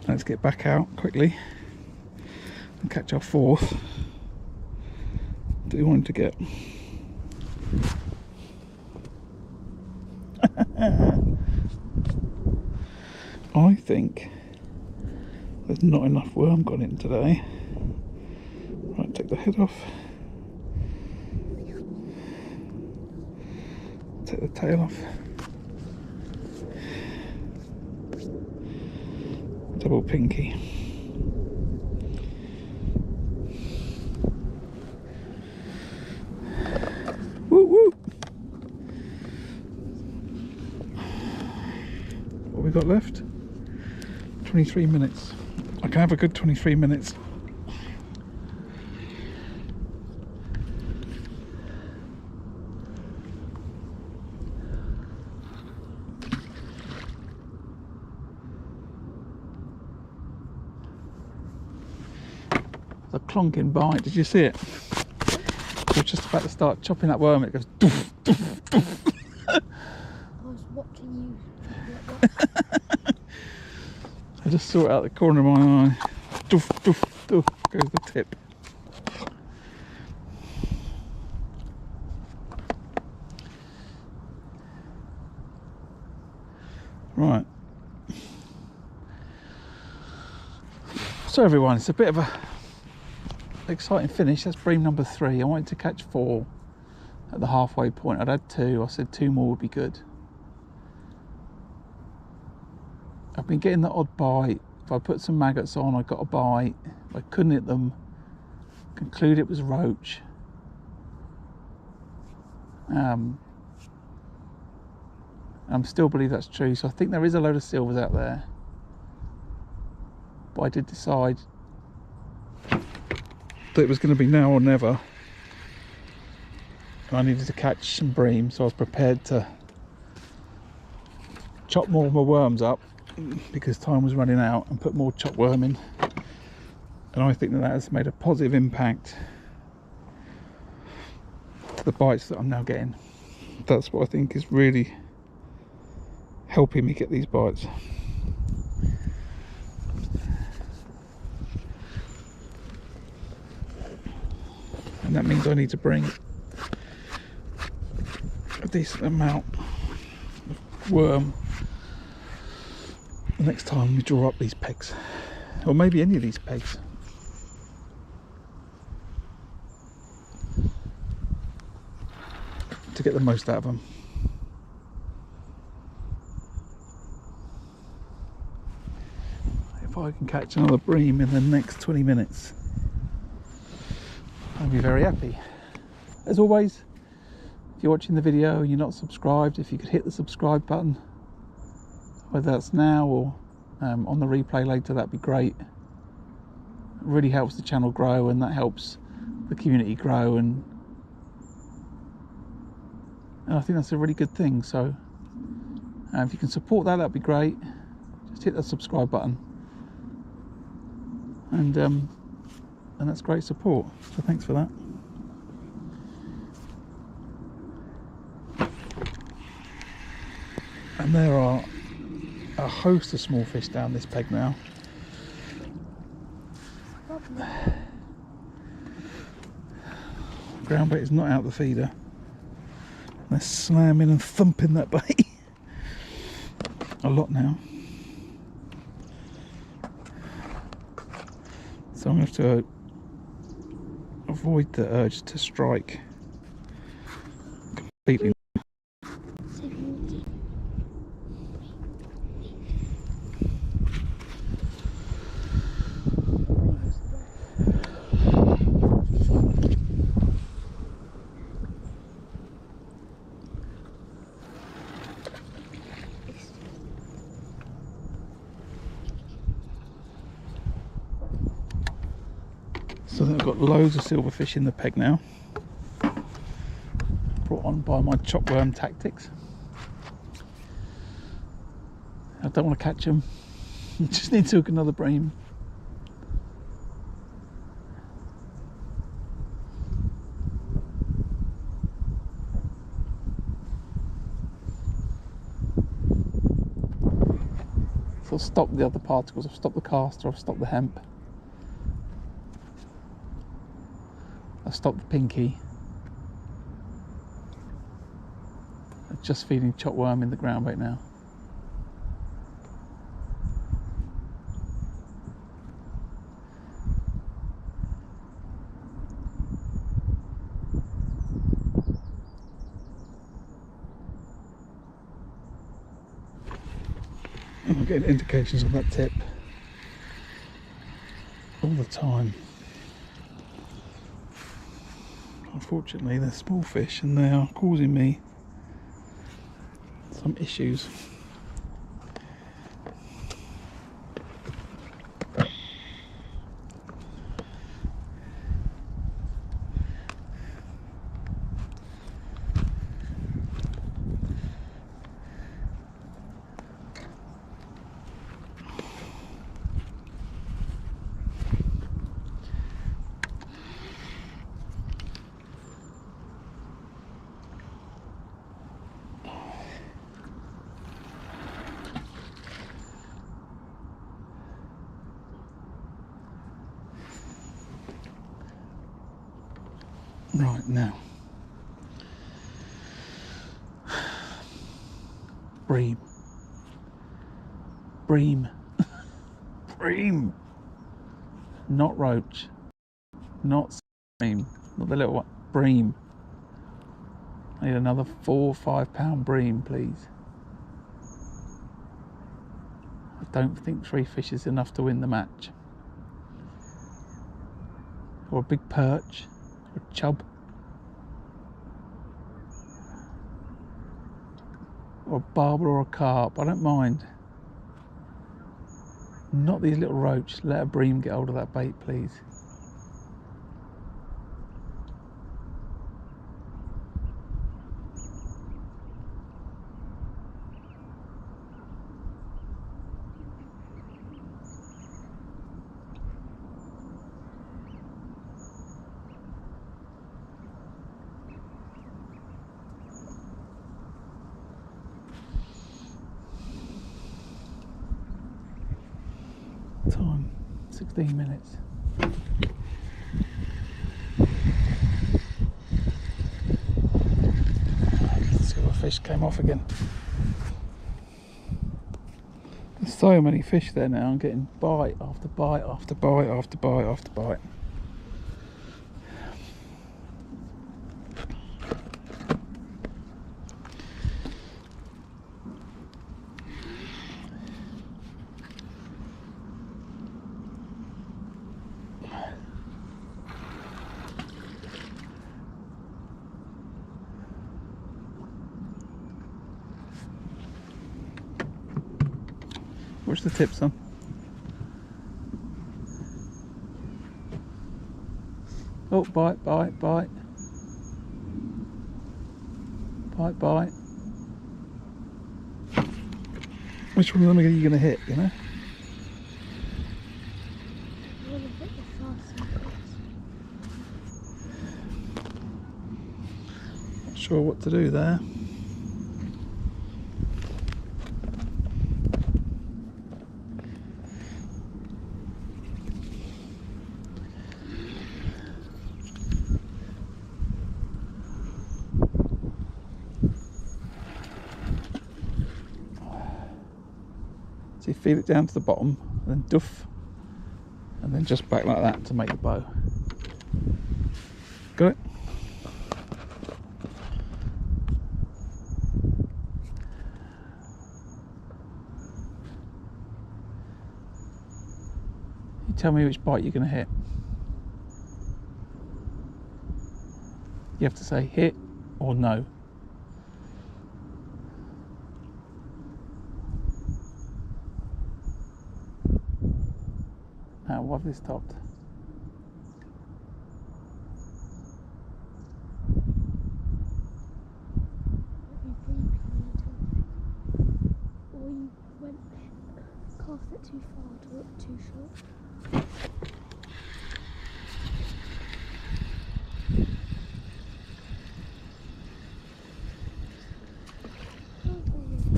Let's get back out quickly and catch our 4th that we wanted to get. I think there's not enough worm got in today. Right, take the head off. Take the tail off. Double pinky. Woo woo! What we got left? 23 minutes. I can have a good 23 minutes. A clonking bite, did you see it? I was just about to start chopping that worm, it goes doof, doof, doof. I was watching you. I just saw it out the corner of my eye. Doof, doof, doof, goes the tip. Right. So everyone, it's a bit of a exciting finish. That's bream number 3. I wanted to catch 4 at the halfway point. I'd had 2. I said 2 more would be good. I've been getting the odd bite. If I put some maggots on, I got a bite. If I couldn't hit them, conclude it was roach. I still believe that's true, so I think there is a load of silvers out there. But I did decide that it was going to be now or never. I needed to catch some bream, so I was prepared to chop more of my worms up because time was running out and put more chopped worm in. And I think that has made a positive impact to the bites that I'm now getting. That's what I think is really helping me get these bites. And that means I need to bring a decent amount of worm the next time we draw up these pegs, or maybe any of these pegs. To get the most out of them. If I can catch another bream in the next 20 minutes, I'll be very happy. As always, if you're watching the video and you're not subscribed, if you could hit the subscribe button, whether that's now or on the replay later, that'd be great. It really helps the channel grow, and that helps the community grow, and I think that's a really good thing. So if you can support that, that'd be great. Just hit that subscribe button, and that's great support, so thanks for that. And there are a host of small fish down this peg now. Ground bait is not out the feeder. They're slamming and thumping that bait a lot now. So I'm going to have to avoid the urge to strike completely. So I've got loads of silverfish in the peg now, brought on by my chopworm tactics. I don't want to catch them, just need to hook another bream. So I've stopped the other particles, I've stopped the caster, I've stopped the hemp. I've stopped the pinky. I'm just feeding chopworm in the ground bait now. I'm getting indications on that tip all the time. Unfortunately, they're small fish and they are causing me some issues. Right, now bream, bream, bream, not roach, not bream, not the little one, bream. I need another 4 or 5 pound bream, please. I don't think 3 fish is enough to win the match. Or a big perch, or a chub, or a barber or a carp, I don't mind. Not these little roach. Let a bream get hold of that bait, please. Time 16 minutes. Silverfish came off again. There's so many fish there now. I'm getting bite after bite after bite after bite after bite. What's the tip, son? Oh, bite, bite, bite. Bite, bite. Which one of them are you going to hit, you know? I'm gonna hit the fast ones. Not sure what to do there. So you feel it down to the bottom, and then doof, and then just back like that to make the bow. Got it? You tell me which bite you're going to hit. You have to say hit or no. Now, what have they stopped? You bream or you went cast it too far to look too short.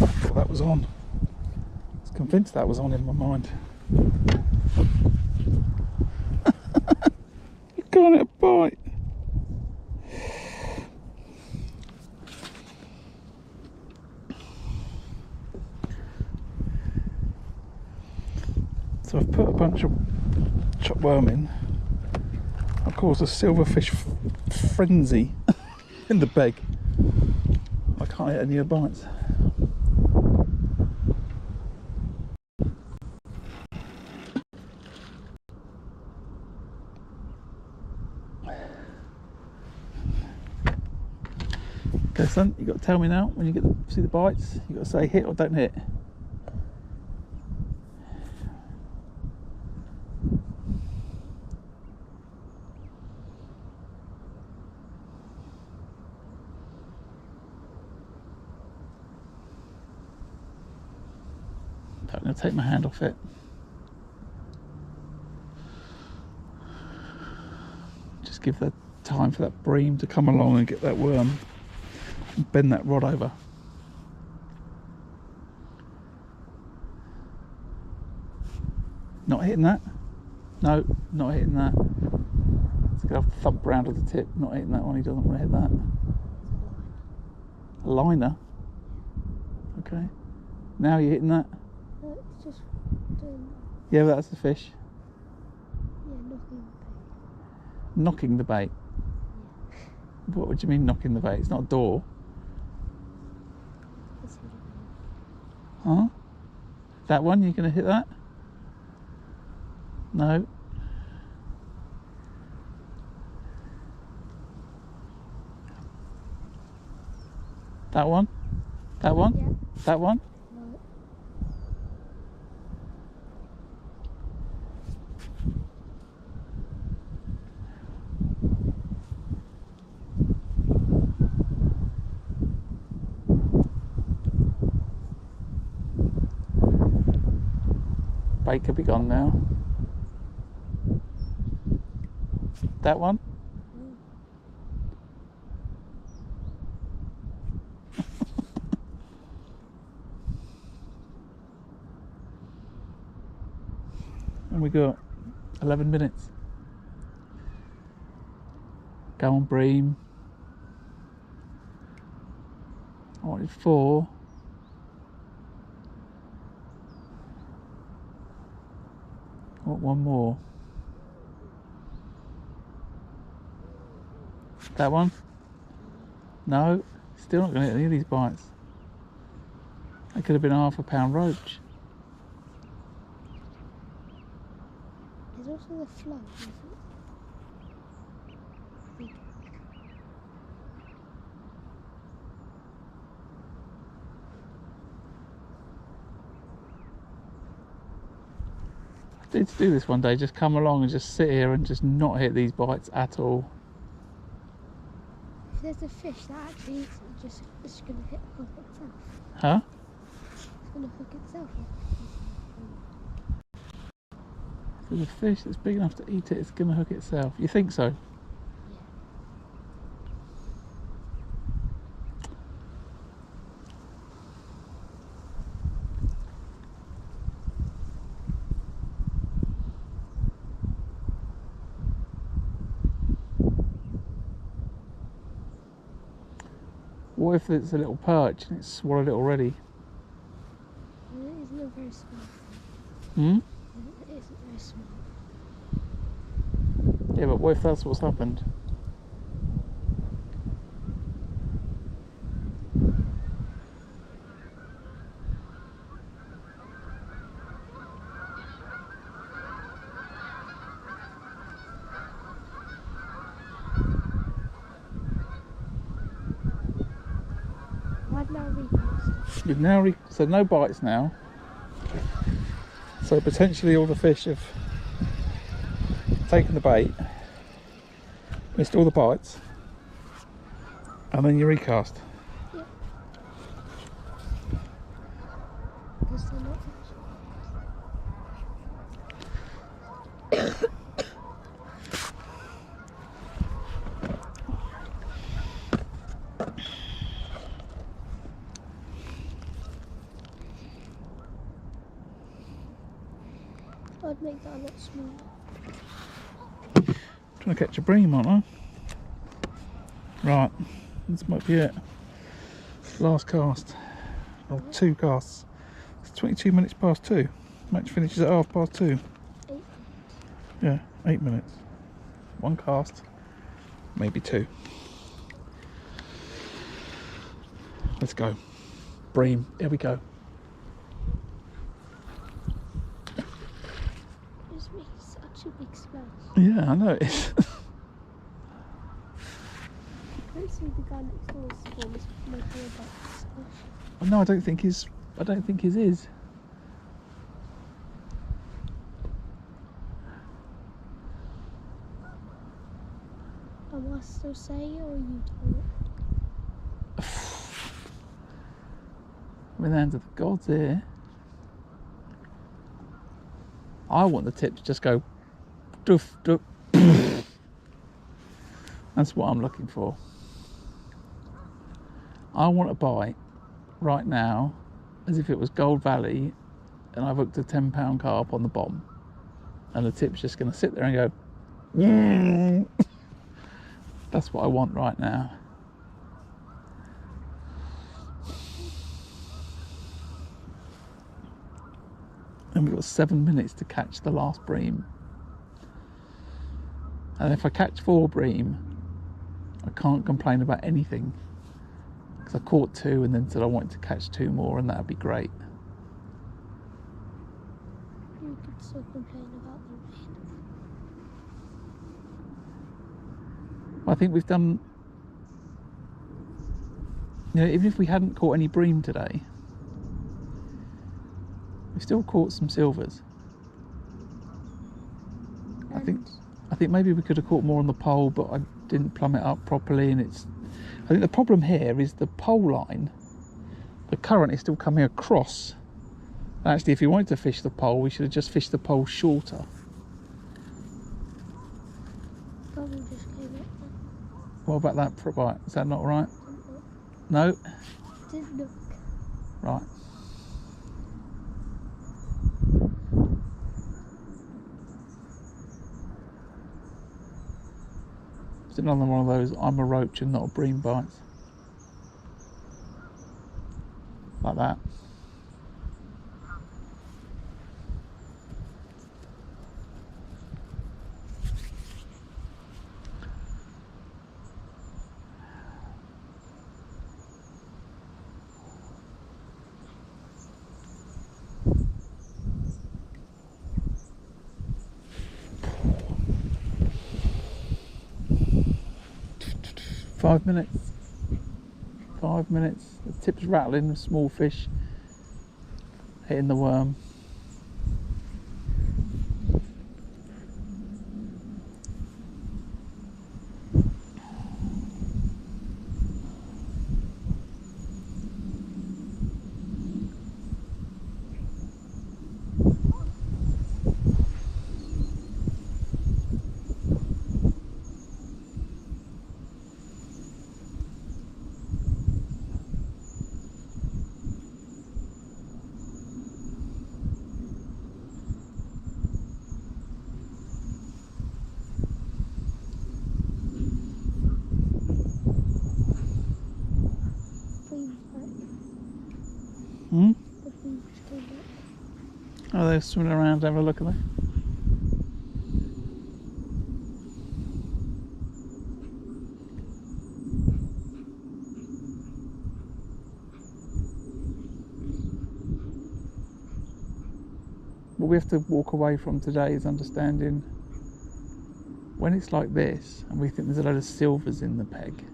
I thought that was on. I was convinced that was on in my mind. You can't hit a bite. So I've put a bunch of chopped worm in. I've caused a silverfish frenzy in the beg. I can't hit any of the bites. Okay, son, you got to tell me now when you get see the bites. You got to say hit or don't hit. I'm going to take my hand off it. Just give that time for that bream to come along and get that worm and bend that rod over. Not hitting that. No, not hitting that. It's going to thump round to the tip. Not hitting that one. He doesn't want to hit that. A liner. Okay. Now you're hitting that. No, it's just doing. Yeah, but that's the fish. Yeah, knocking the bait. Knocking the bait. Yeah. What do you mean knocking the bait? It's not a door. It's hitting it. Huh? That one, you're going to hit that? No. That one? That one? Yeah. That one? No. Bait could be gone now. That one? No. And we got 11 minutes. Go on, bream. I wanted 4. I want 1 more. That one? No, still not going to hit any of these bites. That could have been a half a pound roach. There's also the flow, isn't it? I think. I need to do this one day, just come along and just sit here and just not hit these bites at all. If there's a fish that actually it's just going to hook itself. Huh? It's going to hook itself. If there's a fish that's big enough to eat it, it's going to hook itself. You think so? What if it's a little perch and it's swallowed it already? Well, it isn't a very small fish. Hmm? It isn't very smart. Yeah, but what if that's what's happened? I've now recast. You've now so no bites now. So potentially all the fish have taken the bait, missed all the bites, and then you recast. Yep. Because they're not fish. I'd make that a lot smaller. Trying to catch a bream, aren't I? Right, this might be it. Last cast, or 2 casts. It's 22 minutes past 2. Match finishes at 2:30. 8. Yeah, 8 minutes. 1 cast, maybe 2. Let's go. Bream, here we go. It's making such a big splash. Yeah, I know it is. Hopefully the guy next door is making a big splash. No, I don't think his is. Am I still saying it or are you doing it? I'm in the hands of the gods here. I want the tip to just go doof, doof. That's what I'm looking for. I want a bite right now as if it was Gold Valley and I've hooked a £10 carp on the bottom and the tip's just going to sit there and go yeah. That's what I want right now. And we've got 7 minutes to catch the last bream. And if I catch 4 bream, I can't complain about anything. Because I caught 2 and then said I wanted to catch 2 more, and that'd be great. You could still complain about the rain. I think we've done, you know, even if we hadn't caught any bream today, we've still caught some silvers. I think maybe we could have caught more on the pole, but I didn't plumb it up properly, and I think the problem here is the pole line. The current is still coming across. Actually, if you wanted to fish the pole, we should have just fished the pole shorter. Bubble just came up there. What about that for a bite? Is that not right? Didn't look. No? Didn't look. Right. It's another one of those I'm a roach and not a bream bites. Like that. Five minutes. 5 minutes. The tip's rattling, the small fish hitting the worm. Bream's back. Hmm? The bream just came back. Oh, they're swimming around, having a look at them. What we have to walk away from today is understanding when it's like this and we think there's a load of silvers in the peg,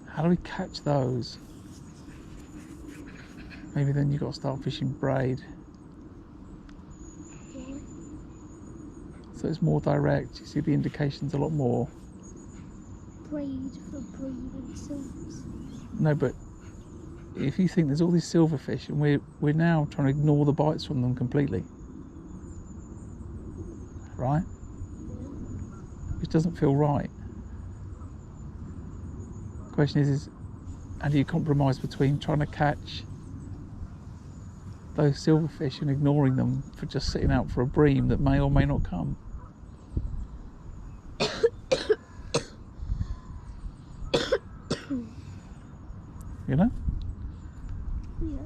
how do we catch those? Maybe then you've got to start fishing braid. Yeah. So it's more direct, you see the indications a lot more. Braid for bream and silvers. No, but if you think there's all these silverfish and we're now trying to ignore the bites from them completely, right? Which doesn't feel right. The question is how do you compromise between trying to catch those silverfish and ignoring them for just sitting out for a bream that may or may not come? You know? Yeah.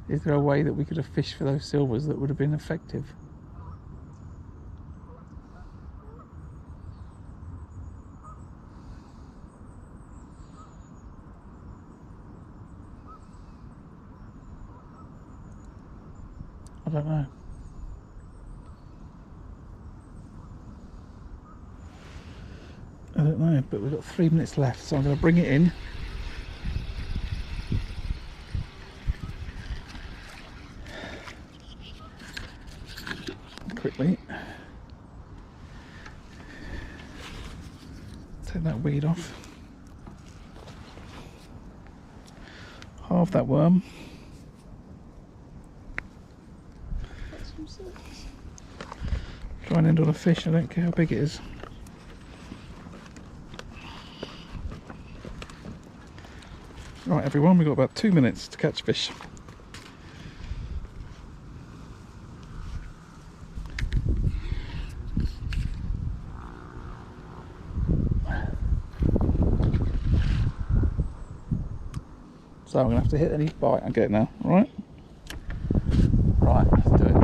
Is there a way that we could have fished for those silvers that would have been effective? I don't know. I don't know, but we've got 3 minutes left, so I'm going to bring it in. Quickly. Take that weed off. Halve that worm. Got some silvers. Try and end on a fish, I don't care how big it is. Right everyone, we've got about 2 minutes to catch fish. So I'm going to have to hit any bite I get now, alright? Right, let's do it.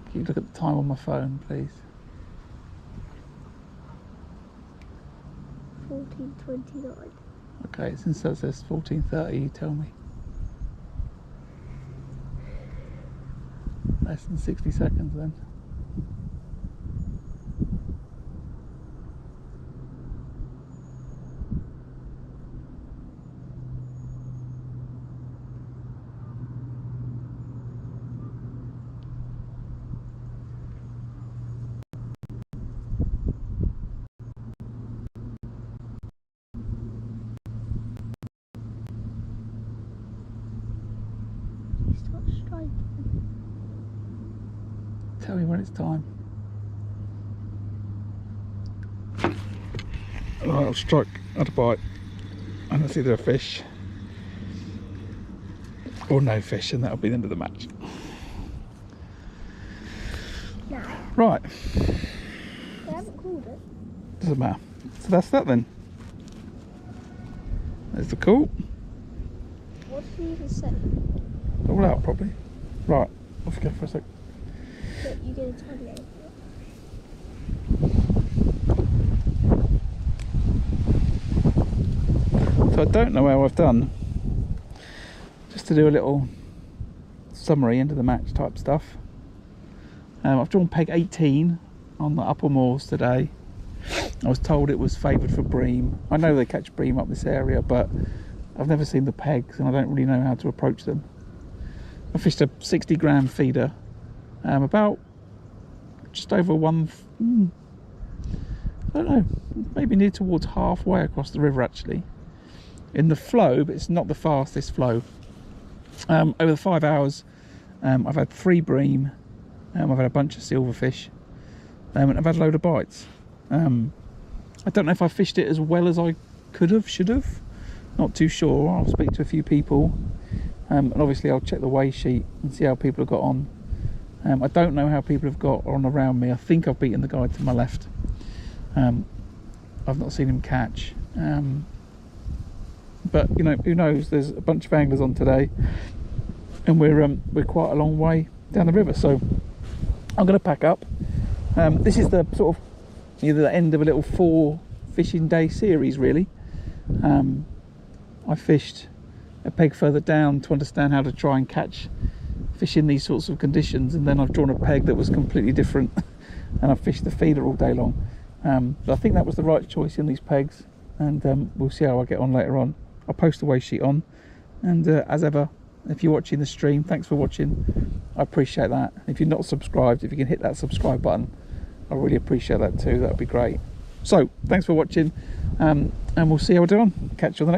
Can you look at the time on my phone, please? 14:29. Okay, since that says 14:30, you tell me. Less than 60 seconds then. Start striking. Tell me when it's time. Right, I'll strike at a bite and it's either a fish or no fish, and that'll be the end of the match. No, Right, they haven't called it. doesn't matter. So that's that then. There's the call. What did you even say? All out probably. Right, off you go for a sec. That you get a time out. So I don't know how I've done. Just to do a little summary, end of the match type stuff. I've drawn peg 18 on the upper moors today. I was told it was favoured for bream. I know they catch bream up this area, but I've never seen the pegs and I don't really know how to approach them. I fished a 60-gram feeder, about just over I don't know, maybe near towards halfway across the river actually. In the flow, but it's not the fastest flow. Over the 5 hours, I've had 3 bream, I've had a bunch of silverfish, and I've had a load of bites. I don't know if I fished it as well as I could have, should have. Not too sure. I'll speak to a few people. and obviously I'll check the weigh sheet and see how people have got on. I don't know how people have got on around me. I think I've beaten the guy to my left. I've not seen him catch, but you know, who knows? There's a bunch of anglers on today, and we're quite a long way down the river, so I'm going to pack up. This is the sort of either the end of a little 4 fishing day series, really. I fished a peg further down to understand how to try and catch fish in these sorts of conditions, and then I've drawn a peg that was completely different and I've fished the feeder all day long. But I think that was the right choice in these pegs, and we'll see how I get on later on. I'll post the weigh sheet on, and as ever, if you're watching the stream, thanks for watching. I appreciate that. If you're not subscribed, if you can hit that subscribe button, I really appreciate that too. That would be great. So thanks for watching, and we'll see how we're doing. Catch you on the next